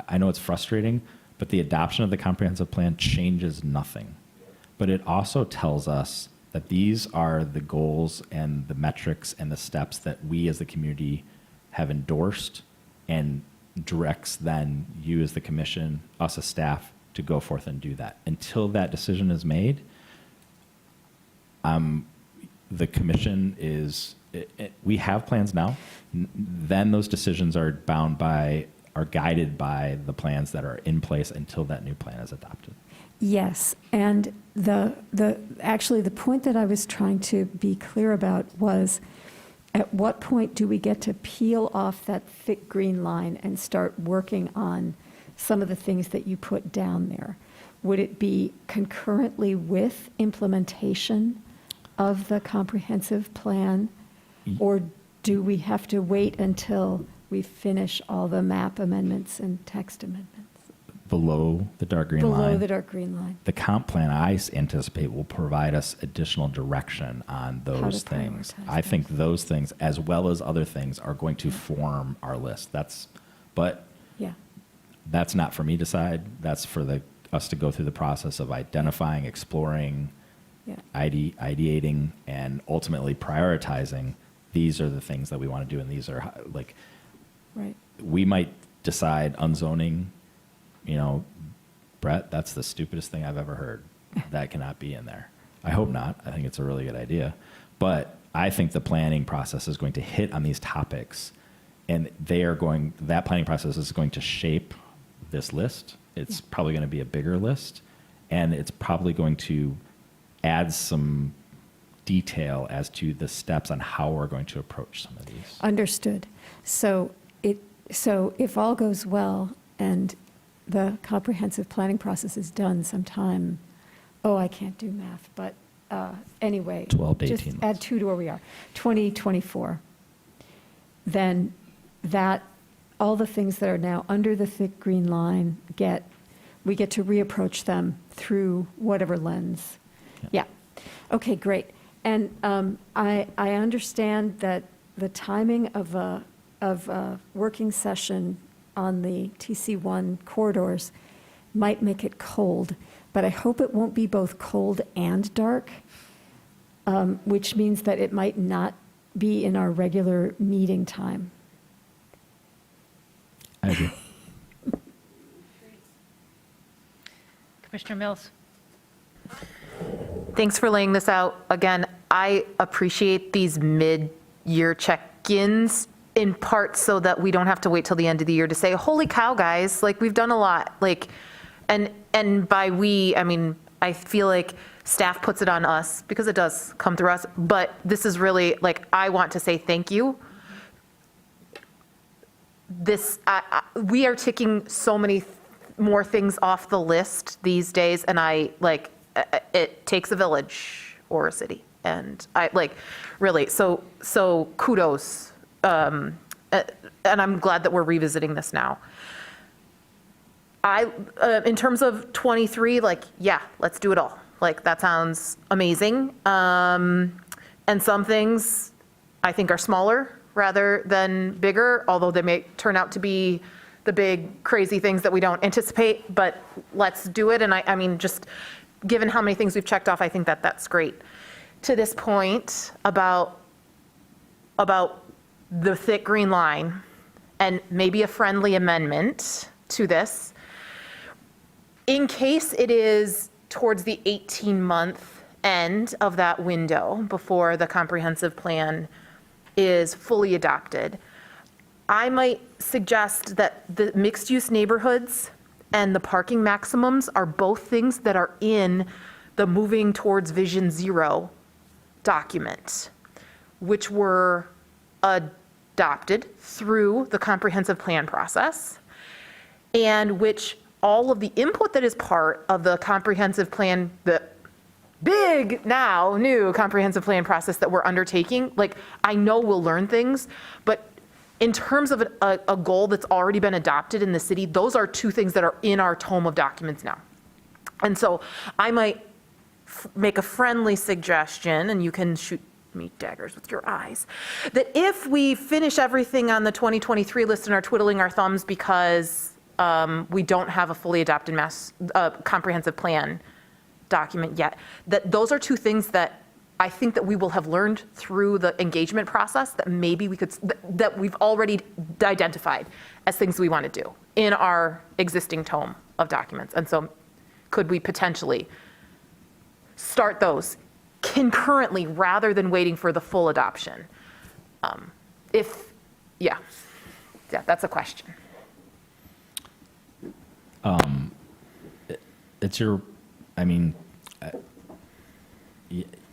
I know it's frustrating, but the adoption of the comprehensive plan changes nothing. But it also tells us that these are the goals and the metrics and the steps that we as the community have endorsed, and directs then you as the commission, us as staff, to go forth and do that. Until that decision is made, The commission is, we have plans now. Then those decisions are guided by the plans that are in place until that new plan is adopted. Yes, and actually, the point that I was trying to be clear about was, at what point do we get to peel off that thick green line and start working on some of the things that you put down there? Would it be concurrently with implementation of the comprehensive plan? Or do we have to wait until we finish all the map amendments and text amendments? Below the dark green line. Below the dark green line. The comp plan, I anticipate, will provide us additional direction on those things. prioritize I think those things, as well as other things, are going to form our list. But Yeah, that's not for me to decide. That's for us to go through the process of identifying, exploring, yeah. ideating, and ultimately prioritizing. These are the things that we want to do, and these are like, Right. we might decide unzoning, Brett, that's the stupidest thing I've ever heard. That cannot be in there. I hope not. I think it's a really good idea. But I think the planning process is going to hit on these topics, and that planning process is going to shape this list. It's probably going to be a bigger list, and it's probably going to add some detail as to the steps on how we're going to approach some of these. Understood. So if all goes well and the comprehensive planning process is done sometime, I can't do math, but anyway. 12 to 18 just months. add 2 to where we are, 2024. Then all the things that are now under the thick green line we get to reapproach them through whatever lens. Yeah. Okay, great. And I understand that the timing of a working session on the TC1 corridors might make it cold, but I hope it won't be both cold and dark, which means that it might not be in our regular meeting time. I agree. Commissioner Mills? Thanks for laying this out. Again, I appreciate these mid-year check-ins, in part so that we don't have to wait till the end of the year to say, holy cow, guys, like, we've done a lot. Like, and by we, I mean, I feel like staff puts it on us because it does come through us, but this is really, like, I want to say thank you. We are ticking so many more things off the list these days, and it takes a village or a city, and really, so kudos. And I'm glad that we're revisiting this now. In terms of 23, let's do it all. That sounds amazing. And some things I think are smaller rather than bigger, although they may turn out to be the big crazy things that we don't anticipate, but let's do it. And I mean, just given how many things we've checked off, I think that that's great. To this point about the thick green line and maybe a friendly amendment to this, in case it is towards the 18-month end of that window before the comprehensive plan is fully adopted, I might suggest that the mixed-use neighborhoods and the parking maximums are both things that are in the Moving Towards Vision Zero document, which were adopted through the comprehensive plan process, and which all of the input that is part of the comprehensive plan, the big now new comprehensive plan process that we're undertaking, I know we'll learn things, but in terms of a goal that's already been adopted in the city, those are two things that are in our tome of documents now. And so I might make a friendly suggestion, and you can shoot me daggers with your eyes, that if we finish everything on the 2023 list and are twiddling our thumbs because we don't have a fully adopted comprehensive plan document yet, that those are two things that I think that we will have learned through the engagement process that maybe that we've already identified as things we want to do in our existing tome of documents. And so could we potentially start those concurrently rather than waiting for the full adoption. Yeah, that's a question.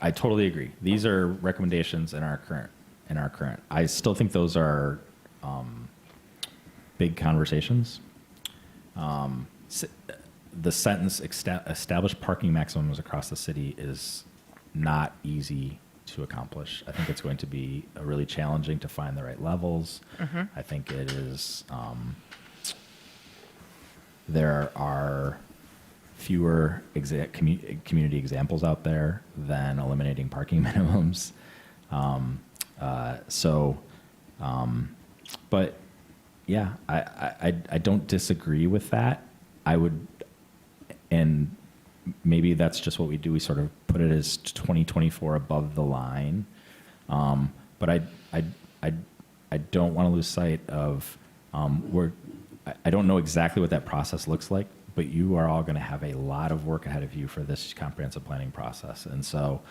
I totally agree. These are recommendations in our current. I still think those are big conversations. The sentence establish parking maximums across the city is not easy to accomplish. I think it's going to be really challenging to find the right levels. I think it is. There are fewer community examples out there than eliminating parking minimums. But yeah, I don't disagree with that. I would, and maybe that's just what we do. We sort of put it as 2024 above the line. But I don't want to lose sight of I don't know exactly what that process looks like, but you are all going to have a lot of work ahead of you for this comprehensive planning process. And so,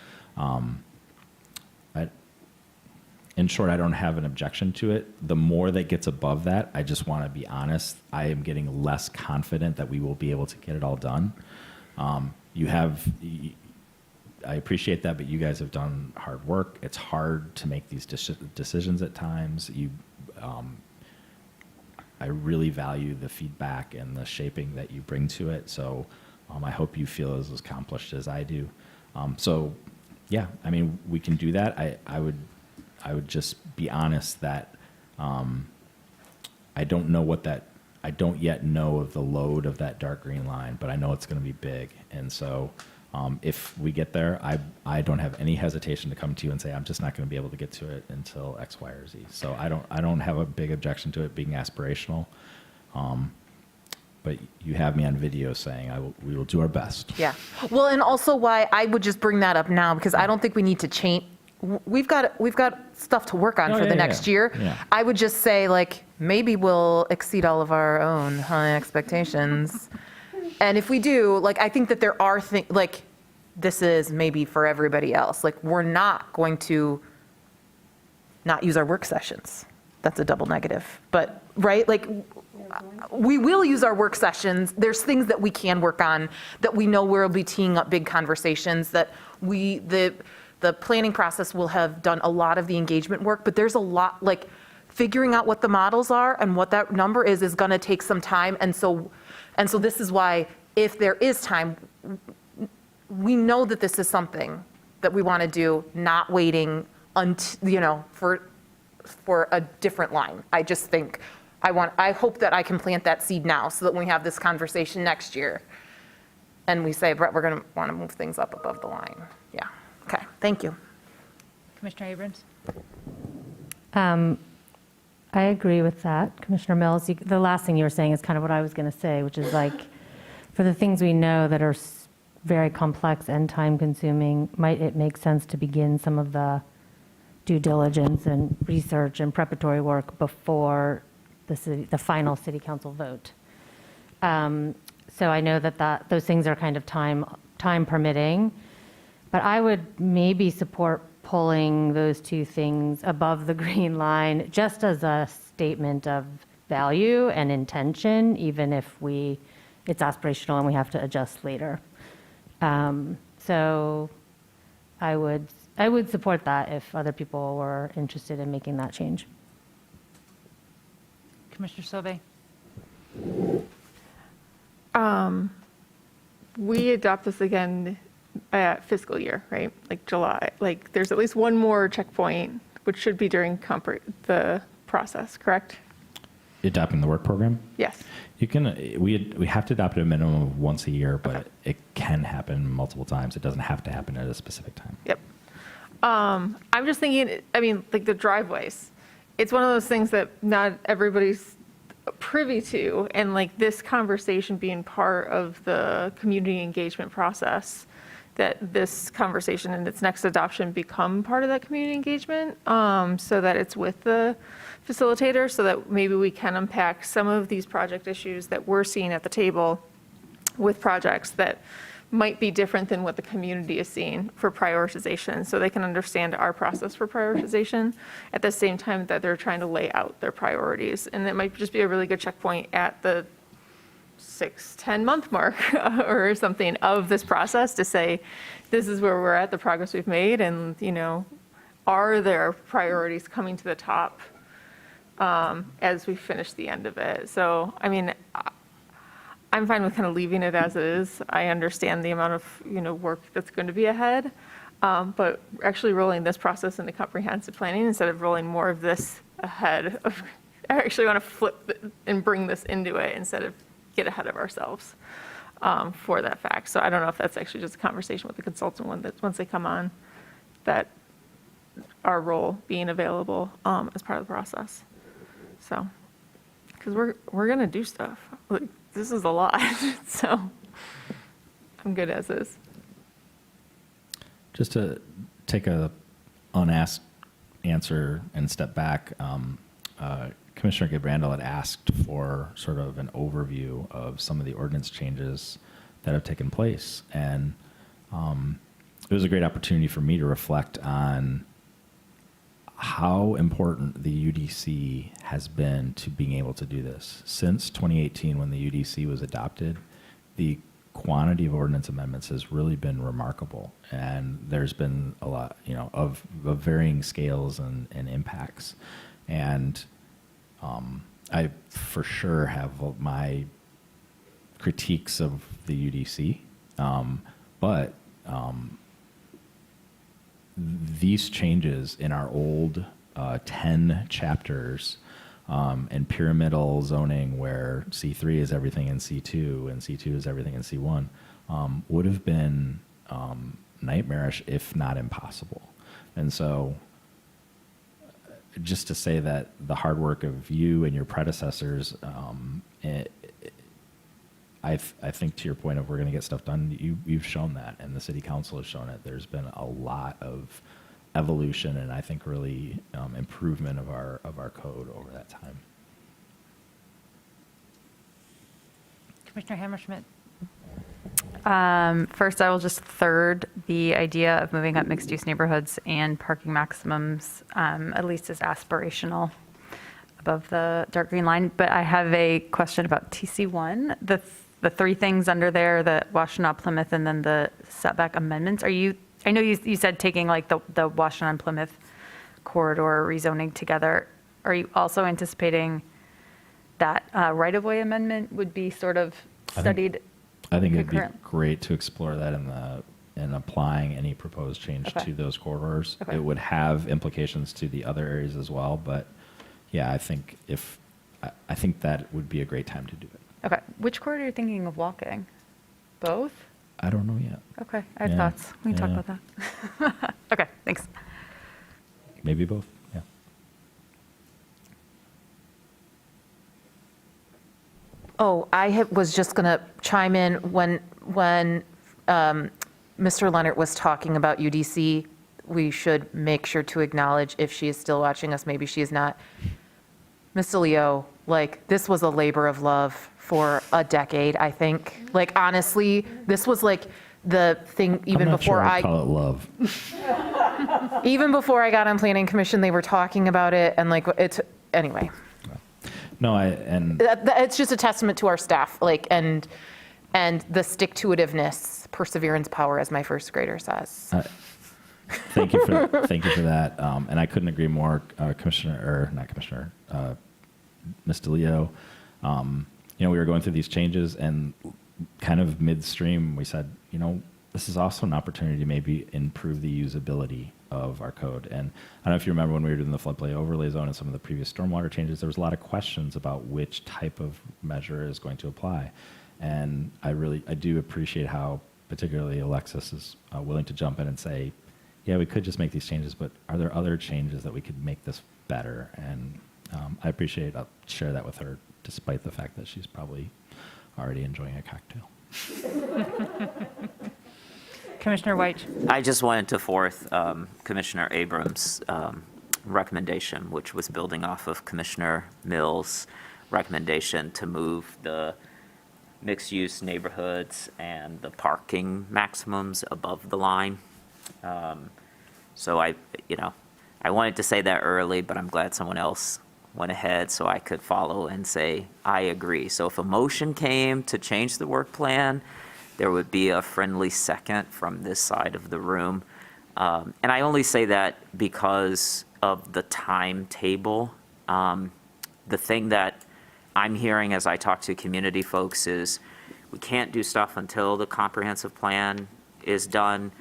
in short, I don't have an objection to it. The more that gets above that, I just want to be honest, I am getting less confident that we will be able to get it all done. I appreciate that, but you guys have done hard work. It's hard to make these decisions at times. I really value the feedback and the shaping that you bring to it. So I hope you feel as accomplished as I do. Yeah, I mean, we can do that. I would just be honest that I don't yet know of the load of that dark green line, but I know it's going to be big. And so if we get there, I don't have any hesitation to come to you and say, I'm just not going to be able to get to it until X, Y, or Z. So I don't have a big objection to it being aspirational. But you have me on video saying we will do our best. Yeah. Well, and also why I would just bring that up now, because I don't think we need to change. We've got stuff to work on for the next year. Yeah. I would just say, like, maybe we'll exceed all of our own high expectations. And if we do, like, I think that there are things, like, this is maybe for everybody else. Like, we're not going to not use our work sessions. That's a double negative. But, right, like, we will use our work sessions. There's things that we can work on that we know we'll be teeing up big conversations, that the planning process will have done a lot of the engagement work, but there's a lot, like, figuring out what the models are and what that number is going to take some time. And so this is why, if there is time, we know that this is something that we want to do, not waiting for a different line. I just think I hope that I can plant that seed now, so that when we have this conversation next year and we say, Brett, we're going to want to move things up above the line. Yeah. Okay. Thank you. Commissioner Abrams? I agree with that, Commissioner Mills. The last thing you were saying is kind of what I was going to say, which is, like, for the things we know that are very complex and time-consuming, might it make sense to begin some of the due diligence and research and preparatory work before the final city council vote? So I know that those things are kind of time permitting, but I would maybe support pulling those two things above the green line, just as a statement of value and intention, even if it's aspirational and we have to adjust later. So I would support that if other people were interested in making that change. Commissioner Sauvé? We adopt this again at fiscal year, right? Like July, like there's at least one more checkpoint, which should be during the process, correct? Adopting the work program? Yes. We have to adopt it a minimum of once a year, but it can happen multiple times. It doesn't have to happen at a specific time. Yep. I'm just thinking, I mean, like the driveways, it's one of those things that not everybody's privy to, and like this conversation being part of the community engagement process, that this conversation and its next adoption become part of that community engagement, so that it's with the facilitator, so that maybe we can unpack some of these project issues that we're seeing at the table with projects that might be different than what the community is seeing for prioritization, so they can understand our process for prioritization at the same time that they're trying to lay out their priorities. And it might just be a really good checkpoint at the 10 month mark or something of this process to say, this is where we're at, the progress we've made, and, you know, are there priorities coming to the top as we finish the end of it? So, I mean, I'm fine with kind of leaving it as it is. I understand the amount of, you know, work that's going to be ahead, but actually rolling this process into comprehensive planning instead of rolling more of this ahead of, I actually want to flip and bring this into it instead of get ahead of ourselves for that fact. So I don't know if that's actually just a conversation with the consultant once they come on, that our role being available as part of the process. So, because we're going to do stuff. Like, this is a lot, so I'm good as is. Just to take a unasked answer and step back, Commissioner Gabrandel had asked for sort of an overview of some of the ordinance changes that have taken place. And it was a great opportunity for me to reflect on how important the UDC has been to being able to do this. Since 2018, when the UDC was adopted, the quantity of ordinance amendments has really been remarkable. And there's been a lot, you know, of varying scales and impacts. And I for sure have my critiques of the UDC, but these changes in our old 10 chapters and pyramidal zoning where C3 is everything in C2 and C2 is everything in C1 would have been nightmarish, if not impossible. And so just to say that the hard work of you and your predecessors, I think to your point of we're going to get stuff done, you've shown that, and the city council has shown it. There's been a lot of evolution and I think really improvement of our code over that time. Commissioner Hammerschmidt. First, I will just third the idea of moving up mixed-use neighborhoods and parking maximums, at least as aspirational above the dark green line. But I have a question about TC1, the three things under there, the Washtenaw, Plymouth, and then the setback amendments. I know you said taking like the Washtenaw, Plymouth corridor rezoning together. Are you also anticipating that right-of-way amendment would be sort of studied? I think it'd be great to explore that in applying any proposed change to those corridors. Okay. It would have implications to the other areas as well, but yeah, I think that would be a great time to do it. Okay. Which corridor are you thinking of walking? Both? I don't know yet. Okay. I have thoughts. We can talk about that. Okay. Thanks. Maybe both. Yeah. Oh, was just going to chime in when Mr. Leonard was talking about UDC. We should make sure to acknowledge, if she is still watching us, maybe she is not, Ms. DeLeo, like, this was a labor of love for a decade, I think. Like, honestly, this was like the thing even I'm not before sure I'd call it love. even before I got on Planning Commission, they were talking about it, and like, anyway. No, It's just a testament to our staff, like, and the stick-to-itiveness, perseverance power, as my first grader says. Thank you for that. And I couldn't agree more, Ms. DeLeo. We were going through these changes, and kind of midstream, we said, this is also an opportunity to maybe improve the usability of our code. And I don't know if you remember when we were doing the floodplain overlay zone and some of the previous stormwater changes, there was a lot of questions about which type of measure is going to apply. And I do appreciate how particularly Alexis is willing to jump in and say, yeah, we could just make these changes, but are there other changes that we could make this better? And I appreciate, I'll share that with her, despite the fact that she's probably already enjoying a cocktail. Commissioner White. I just wanted to fourth Commissioner Abrams' recommendation, which was building off of Commissioner Mills' recommendation to move the mixed-use neighborhoods and the parking maximums above the line. So I wanted to say that early, but I'm glad someone else went ahead so I could follow and say, I agree. So if a motion came to change the work plan, there would be a friendly second from this side of the room. And I only say that because of the timetable. The thing that I'm hearing as I talk to community folks is we can't do stuff until the comprehensive plan is done,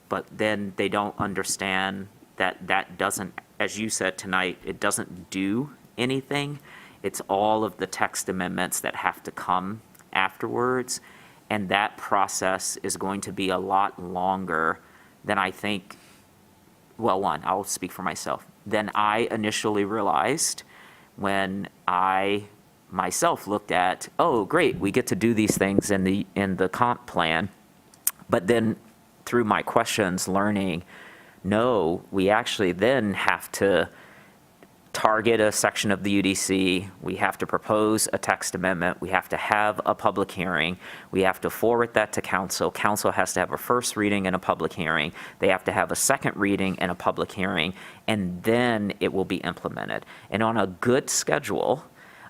but then they don't understand that that doesn't, as you said tonight, it doesn't do anything. It's all of the text amendments that have to come afterwards. And that process is going to be a lot longer than I think, well, one, I'll speak for myself, than I initially realized when I myself looked at, oh, great, we get to do these things in the comp plan. But then through my questions, learning, no, we actually then have to target a section of the UDC, we have to propose a text amendment, we have to have a public hearing, we have to forward that to council, council has to have a first reading and a public hearing, they have to have a second reading and a public hearing, and then it will be implemented. And on a good schedule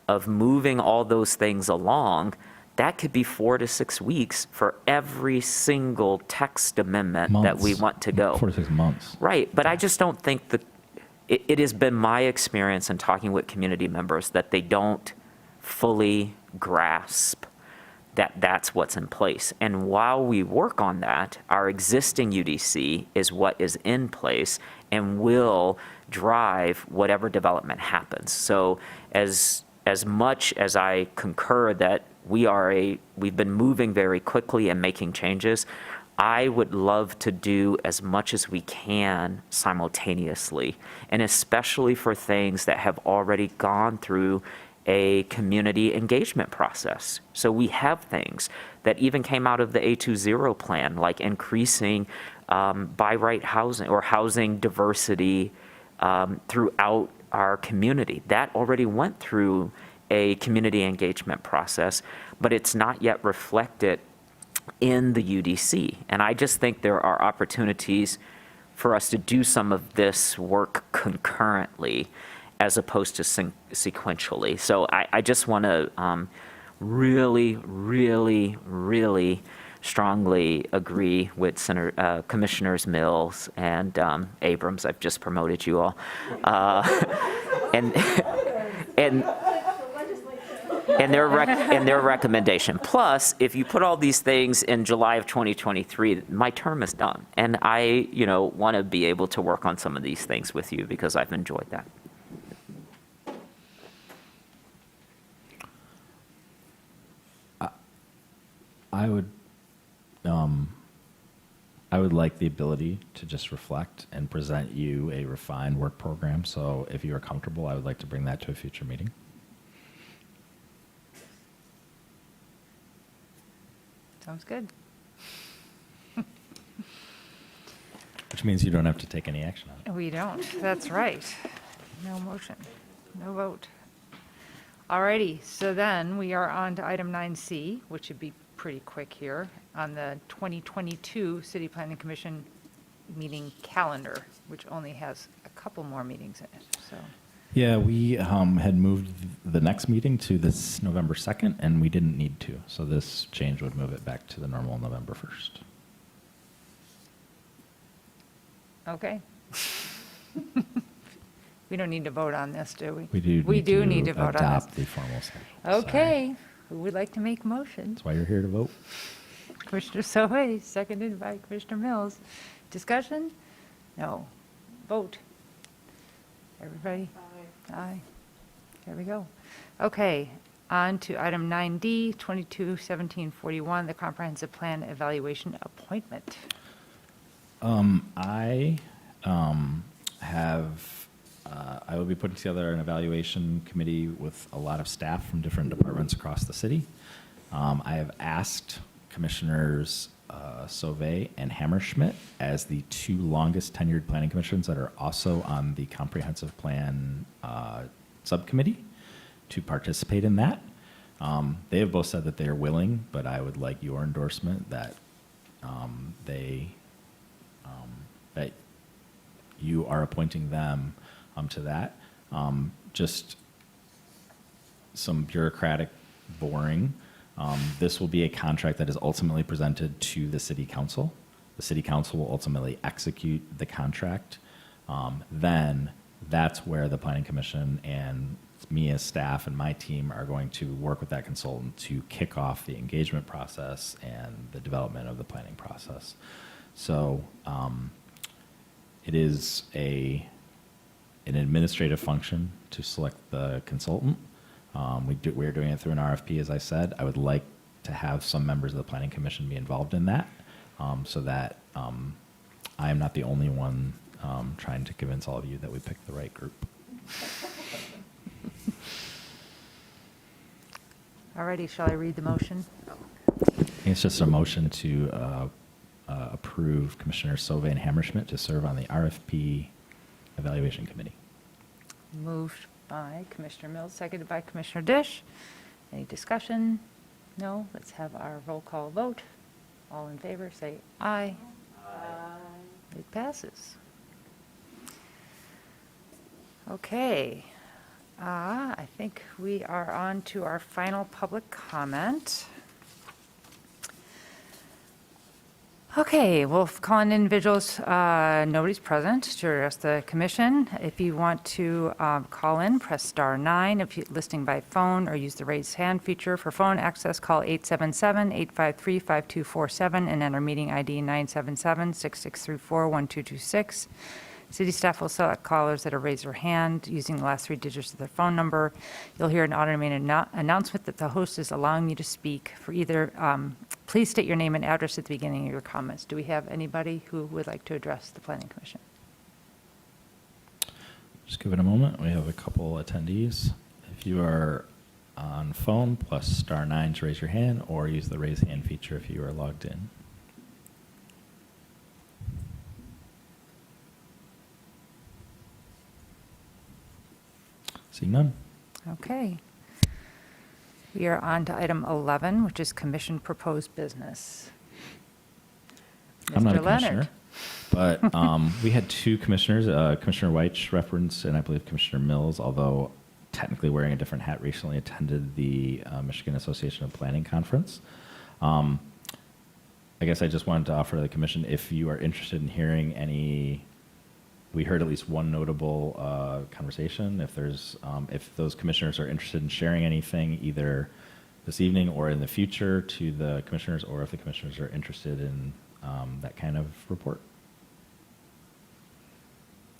of moving all those things along, that could be 4 to 6 weeks for every single text amendment that we want to go. 4 to 6 months. Right, but I just don't think it has been my experience in talking with community members that they don't fully grasp that that's what's in place. And while we work on that, our existing UDC is what is in place and will drive whatever development happens. So as much as I concur that we've been moving very quickly and making changes, I would love to do as much as we can simultaneously, and especially for things that have already gone through a community engagement process. So we have things that even came out of the A20 plan, like increasing by right housing or housing diversity throughout our community. That already went through a community engagement process, but it's not yet reflected in the UDC. And I just think there are opportunities for us to do some of this work concurrently as opposed to sequentially. So I just want to really, really, really strongly agree with Commissioners Mills and Abrams. I've just promoted you all. And their recommendation. Plus, if you put all these things in July of 2023, my term is done. And I, want to be able to work on some of these things with you because I've enjoyed that. I would like the ability to just reflect and present you a refined work program. So if you are comfortable, I would like to bring that to a future meeting. Sounds good. Which means you don't have to take any action on it. We don't, that's right. No motion, no vote. Alrighty, so then we are on to item 9C, which should be pretty quick here, on the 2022 City Planning Commission meeting calendar, which only has a couple more meetings in it, so. Yeah, we had moved the next meeting to this November 2nd, and we didn't need to. So this change would move it back to the normal November 1st. Okay. We don't need to vote on this, do we? We do need to vote on adopt this. the formal schedule. Okay, who would like to make a motion? That's why you're here to vote. Commissioner Sohey, seconded by Commissioner Mills. Discussion? No. Vote. Everybody? Aye. There we go. Okay, on to item 9D, 221741, the Comprehensive Plan Evaluation Appointment. I will be putting together an evaluation committee with a lot of staff from different departments across the city. I have asked Commissioners Sauvé and Hammerschmidt as the 2 longest tenured planning commissions that are also on the comprehensive plan subcommittee to participate in that. They have both said that they are willing, but I would like your endorsement that that you are appointing them to that. Just some bureaucratic, boring. This will be a contract that is ultimately presented to the city council. The city council will ultimately execute the contract. Then that's where the planning commission and me as staff and my team are going to work with that consultant to kick off the engagement process and the development of the planning process. So it is an administrative function to select the consultant. We're doing it through an RFP, as I said. I would like to have some members of the planning commission be involved in that, so that I am not the only one trying to convince all of you that we picked the right group. Alrighty, shall I read the motion? It's just a motion to approve Commissioner Sauvé and Hammerschmidt to serve on the RFP Evaluation Committee. Moved by Commissioner Mills, seconded by Commissioner Dish. Any discussion? No? Let's have our roll call vote. All in favor, say aye. Aye. It passes. Okay. I think we are on to our final public comment. Okay, we'll call on individuals, nobody's present, to address the commission. If you want to call in, press star 9. If you're listening by phone or use the raise hand feature for phone access, call 877-853-5247 and enter meeting ID 977-6634-1226. City staff will select callers that have raised their hand using the last 3 digits of their phone number. You'll hear an automated announcement that the host is allowing you to speak. For either, please state your name and address at the beginning of your comments. Do we have anybody who would like to address the Planning Commission? Just give it a moment. We have a couple attendees. If you are on phone, plus star 9 to raise your hand, or use the raise hand feature if you are logged in. Seeing none. Okay. We are on to item 11, which is commission proposed business. I'm not a Mr. Leonard. commissioner, but we had 2 commissioners, Commissioner Weich referenced, and I believe Commissioner Mills, although technically wearing a different hat, recently attended the Michigan Association of Planning Conference. I guess I just wanted to offer to the commission, if you are interested in hearing any, we heard at least one notable conversation. If there's, if those commissioners are interested in sharing anything, either this evening or in the future to the commissioners, or if the commissioners are interested in that kind of report.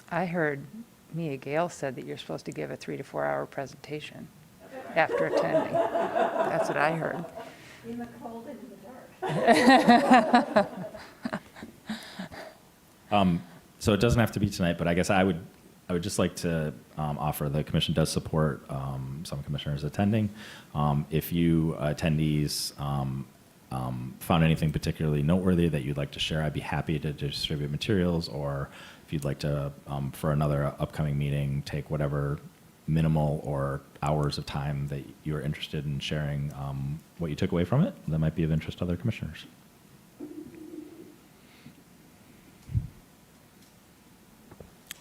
I heard Mia Gale said that you're supposed to give a 3 to 4 hour presentation after attending. That's what I heard. In the cold and in the dark. So it doesn't have to be tonight, but I guess I would just like to offer, the commission does support some commissioners attending. If you attendees found anything particularly noteworthy that you'd like to share, I'd be happy to distribute materials, or if you'd like to, for another upcoming meeting, take whatever minimal or hours of time that you're interested in sharing what you took away from it, that might be of interest to other commissioners.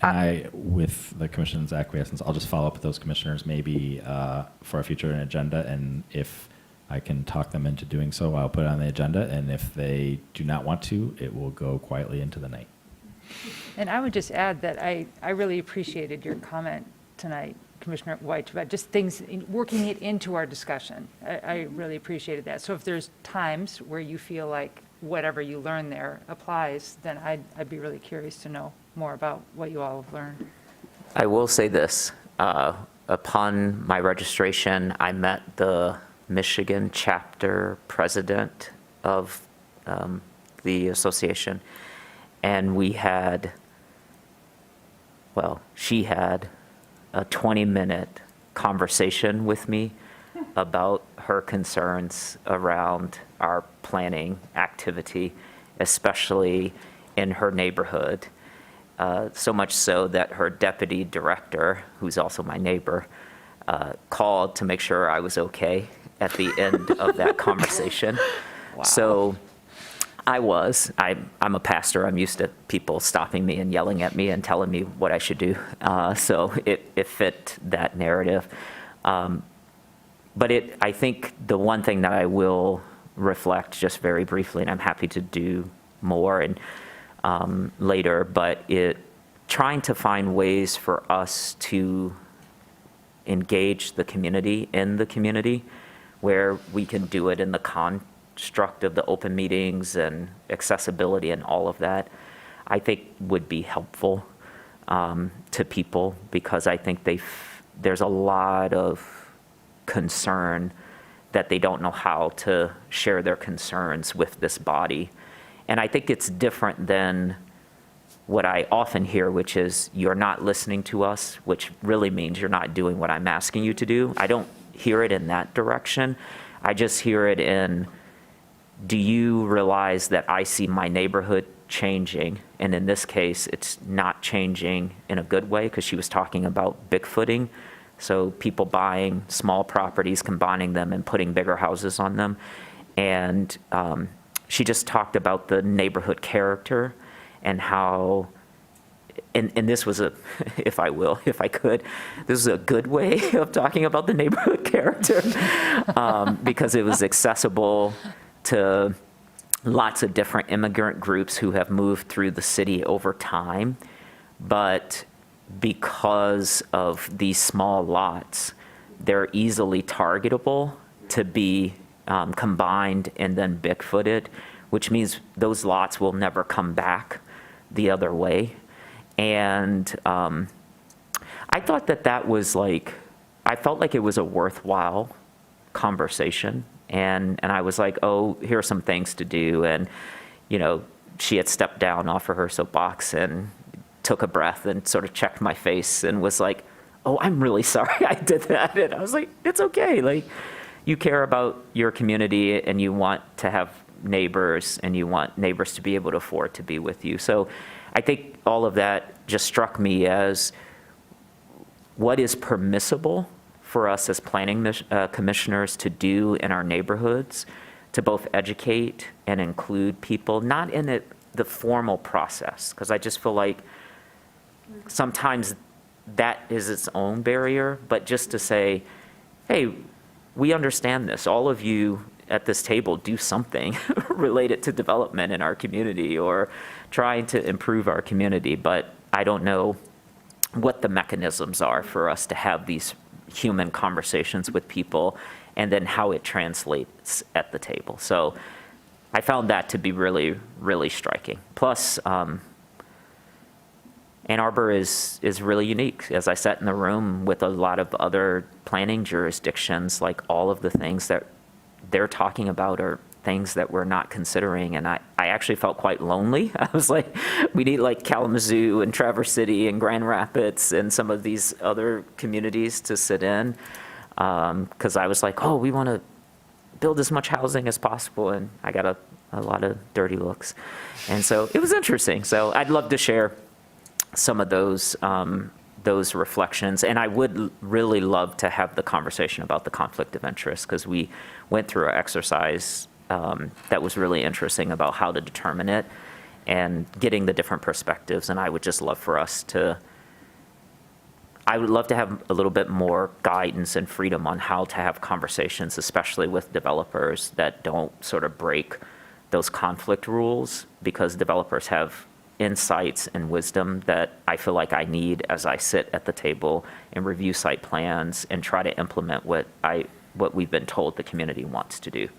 And with the commission's acquiescence, I'll just follow up with those commissioners maybe for a future agenda, and if I can talk them into doing so, I'll put it on the agenda, and if they do not want to, it will go quietly into the night. And I would just add that I really appreciated your comment tonight, Commissioner White, about just things, working it into our discussion. I really appreciated that. So if there's times where you feel like whatever you learn there applies, then I'd be really curious to know more about what you all have learned. I will say this. Upon my registration, I met the Michigan chapter president of the association, and we had, well, she had a 20-minute conversation with me about her concerns around our planning activity, especially in her neighborhood. So much so that her deputy director, who's also my neighbor, called to make sure I was okay at the end of that conversation. So I'm a pastor. I'm used to people stopping me and yelling at me and telling me what I should do. So it fit that narrative. But I think the one thing that I will reflect just very briefly, and I'm happy to do more and later, but trying to find ways for us to engage the community in the community, where we can do it in the construct of the open meetings and accessibility and all of that, I think would be helpful to people, because I think there's a lot of concern that they don't know how to share their concerns with this body. And I think it's different than what I often hear, which is you're not listening to us, which really means you're not doing what I'm asking you to do. I don't hear it in that direction. I just hear it in, do you realize that I see my neighborhood changing? And in this case, it's not changing in a good way, because she was talking about Bigfooting. So people buying small properties, combining them and putting bigger houses on them. And she just talked about the neighborhood character and how, and this was if I could, this is a good way of talking about the neighborhood character, because it was accessible to lots of different immigrant groups who have moved through the city over time. But because of these small lots, they're easily targetable to be combined and then Bigfooted, which means those lots will never come back the other way. And I thought that was I felt like it was a worthwhile conversation. And I was like, oh, here are some things to do. And, she had stepped down off of her soapbox and took a breath and sort of checked my face and was like, oh, I'm really sorry I did that. And I was like, it's okay. You care about your community and you want to have neighbors and you want neighbors to be able to afford to be with you. So I think all of that just struck me as what is permissible for us as planning commissioners to do in our neighborhoods, to both educate and include people, not in the formal process, because I just feel like sometimes that is its own barrier, but just to say, hey, we understand this. All of you at this table do something related to development in our community or trying to improve our community, but I don't know what the mechanisms are for us to have these human conversations with people and then how it translates at the table. So I found that to be really, really striking. Plus, Ann Arbor is really unique. As I sat in the room with a lot of other planning jurisdictions, all of the things that they're talking about are things that we're not considering. And I actually felt quite lonely. I was like, we need Kalamazoo and Traverse City and Grand Rapids and some of these other communities to sit in. Because I was like, oh, we want to build as much housing as possible. And I got a lot of dirty looks. And so it was interesting. So I'd love to share some of those reflections. And I would really love to have the conversation about the conflict of interest, because we went through an exercise that was really interesting about how to determine it and getting the different perspectives. And I would just love for us I would love to have a little bit more guidance and freedom on how to have conversations, especially with developers that don't sort of break those conflict rules, because developers have insights and wisdom that I feel like I need as I sit at the table and review site plans and try to implement what we've been told the community wants to do.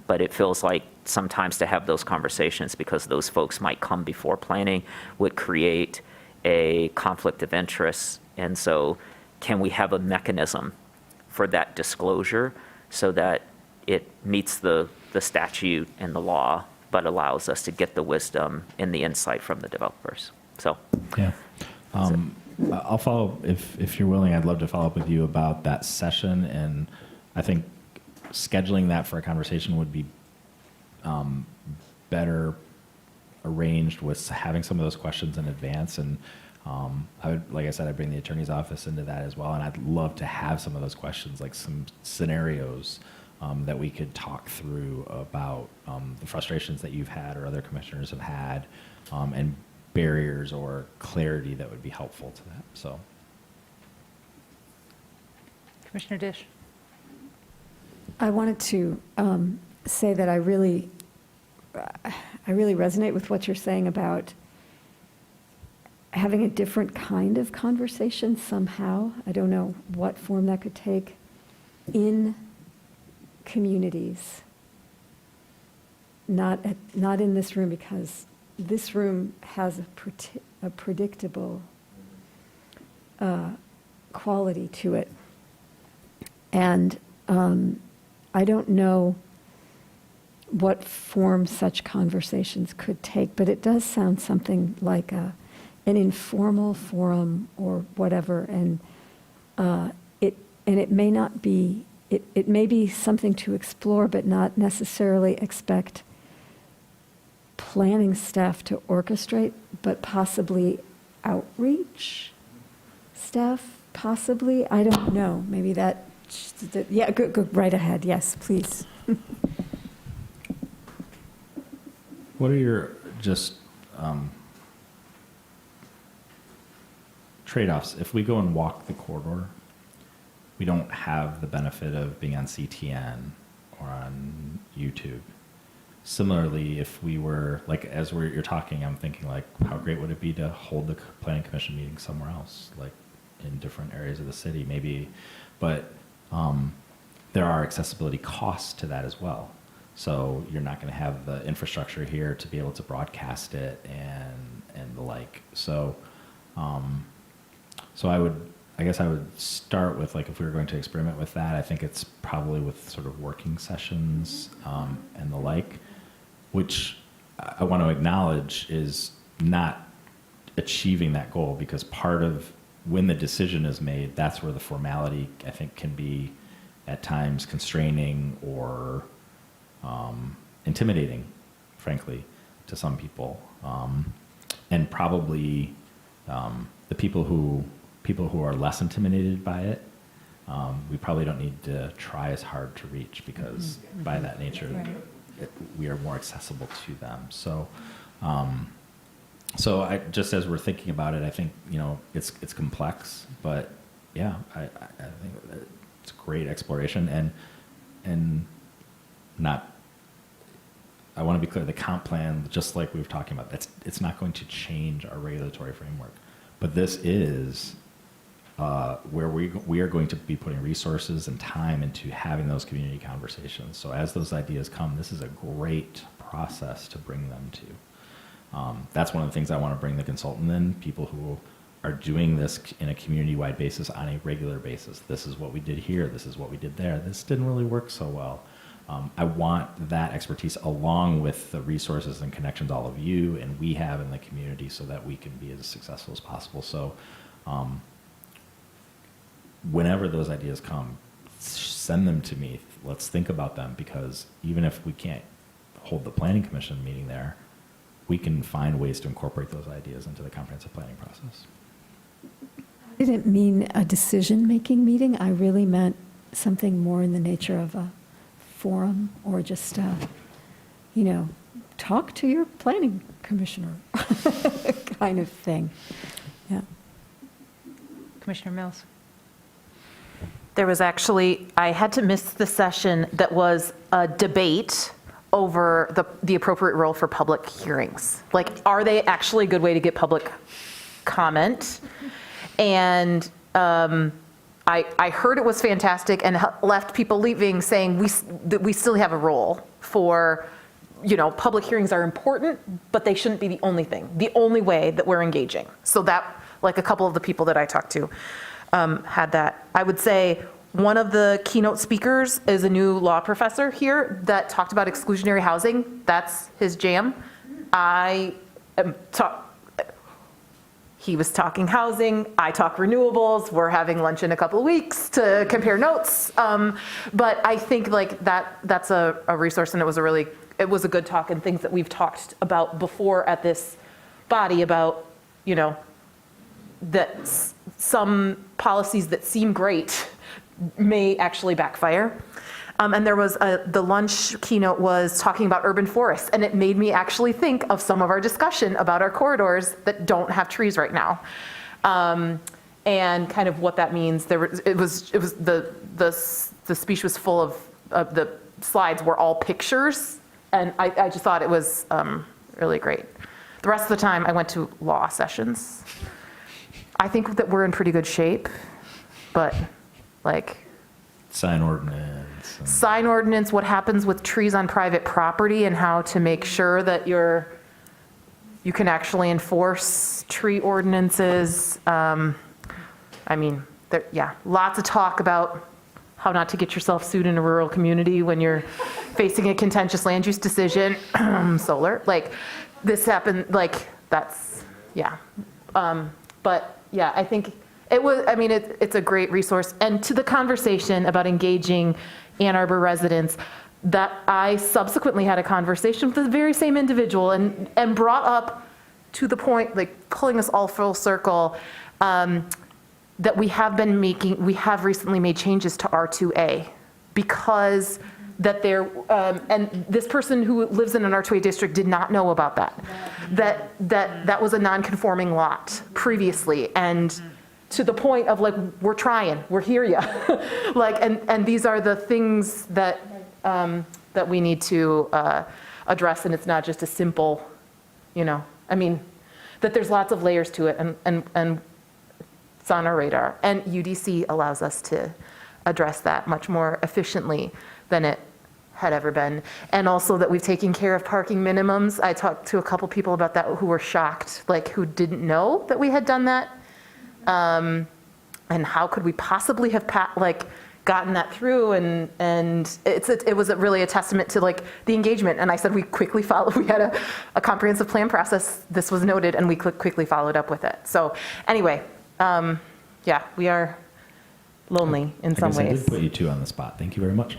But it feels like sometimes to have those conversations, because those folks might come before planning, would create a conflict of interest. And so can we have a mechanism for that disclosure so that it meets the statute and the law, but allows us to get the wisdom and the insight from the developers? So yeah, I'll follow if you're willing. I'd love to follow up with you about that session, and I think scheduling that for a conversation would be better arranged with having some of those questions in advance, and I would, like I said, I'd bring the attorney's office into that as well, and I'd love to have some of those questions, like some scenarios that we could talk through about the frustrations that you've had or other commissioners have had, and barriers or clarity that would be helpful to that. So, Commissioner Dish. I wanted to say that I really resonate with what you're saying about having a different kind of conversation somehow. I don't know what form that could take in communities, not in this room, because this room has a predictable quality to it. And I don't know what form such conversations could take, but it does sound something like an informal forum or whatever, and it may not be. It may be something to explore, but not necessarily expect planning staff to orchestrate, but possibly outreach staff, possibly. I don't know. Maybe that. Yeah, go right ahead. Yes, please. what are your just trade-offs? If we go and walk the corridor, we don't have the benefit of being on CTN or on YouTube. Similarly, if we were, like, as you're talking, I'm thinking, like, how great would it be to hold the planning commission meeting somewhere else, like in different areas of the city, maybe, but there are accessibility costs to that as well. So you're not going to have the infrastructure here to be able to broadcast it and the like. So, I guess I would start with, like, if we were going to experiment with that, I think it's probably with sort of working sessions and the like, which I want to acknowledge is not achieving that goal, because part of when the decision is made, that's where the formality, I think, can be at times constraining or intimidating, frankly, to some people. And probably the people who are less intimidated by it, we probably don't need to try as hard to reach, because by that nature, we are more accessible to them. So, so I, just as we're thinking about it, I think, it's complex, but yeah, I think it's great exploration, and not. I want to be clear, the comp plan, just like we were talking about, it's not going to change our regulatory framework, but this is where we are going to be putting resources and time into having those community conversations. So as those ideas come, this is a great process to bring them to. That's one of the things I want to bring the consultant in, people who are doing this in a community-wide basis on a regular basis. This is what we did here. This is what we did there. This didn't really work so well. I want that expertise along with the resources and connections all of you and we have in the community, so that we can be as successful as possible. So whenever those ideas come, send them to me. Let's think about them, because even if we can't hold the planning commission meeting there, we can find ways to incorporate those ideas into the comprehensive planning process. I didn't mean a decision-making meeting. I really meant something more in the nature of a forum, or just, talk to your planning commissioner kind of thing. Yeah. Commissioner Mills. There was actually, I had to miss the session that was a debate over the appropriate role for public hearings. Like, are they actually a good way to get public comment? And I heard it was fantastic, and left people leaving saying that we still have a role for, public hearings are important, but they shouldn't be the only thing, the only way that we're engaging. So that, like, a couple of the people that I talked to had that. I would say one of the keynote speakers is a new law professor here that talked about exclusionary housing. That's his jam. He was talking housing, I talk renewables, we're having lunch in a couple of weeks to compare notes. But I think, like, that's a resource, and it was a good talk, and things that we've talked about before at this body about, some policies that seem great may actually backfire. And there was the lunch keynote was talking about urban forests, and it made me actually think of some of our discussion about our corridors that don't have trees right now, and kind of what that means. The speech was full of the slides were all pictures, and I just thought it was really great. The rest of the time, I went to law sessions. I think that we're in pretty good shape, but like. Sign ordinance. Sign ordinance, what happens with trees on private property and how to make sure that you can actually enforce tree ordinances. I mean, lots of talk about how not to get yourself sued in a rural community when you're facing a contentious land use decision. Solar, like this happened, like that's, yeah. But yeah, I think it was, I mean, it's a great resource. And to the conversation about engaging Ann Arbor residents, that I subsequently had a conversation with the very same individual and brought up to the point, like pulling us all full circle, that we have recently made changes to R2A because that and this person who lives in an R2A district did not know about that. That was a non-conforming lot previously, and to the point of like, we're trying, we're here ya. Like, and these are the things that that we need to address, and it's not just a simple, I mean, that there's lots of layers to it, and it's on our radar. And UDC allows us to address that much more efficiently than it had ever been. And also that we've taken care of parking minimums. I talked to a couple people about that who were shocked, like who didn't know that we had done that. And how could we possibly have gotten that through? And it was really a testament to like the engagement. And I said, we had a comprehensive plan process. This was noted, and we quickly followed up with it. So anyway, yeah, we are lonely in some ways. I did put you two on the spot. Thank you very much.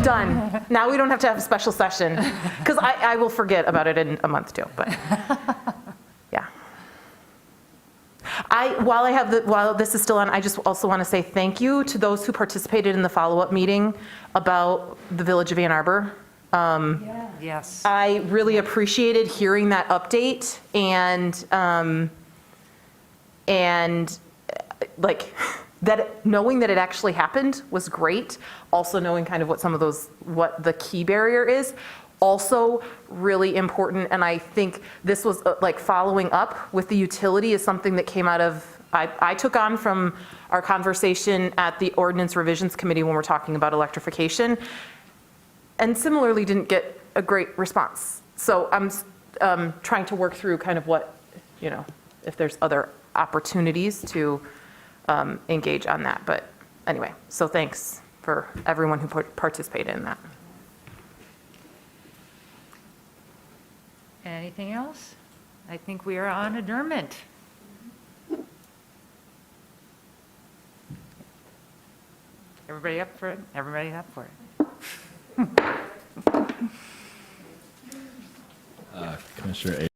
Done. Now we don't have to have a special session, because I will forget about it in a month too, but yeah. While this is still on, I just also want to say thank you to those who participated in the follow-up meeting about the Village of Ann Arbor. Yes. I really appreciated hearing that update and like that, knowing that it actually happened was great. Also knowing kind of what the key barrier is, also really important. And I think this was like following up with the utility is something that came out of, I took on from our conversation at the Ordinance Revisions Committee when we're talking about electrification, and similarly didn't get a great response. So I'm trying to work through kind of what, if there's other opportunities to engage on that. But anyway, so thanks for everyone who participated in that. Anything else? I think we are on adjournment. Everybody up for it? Everybody up for it? Commissioner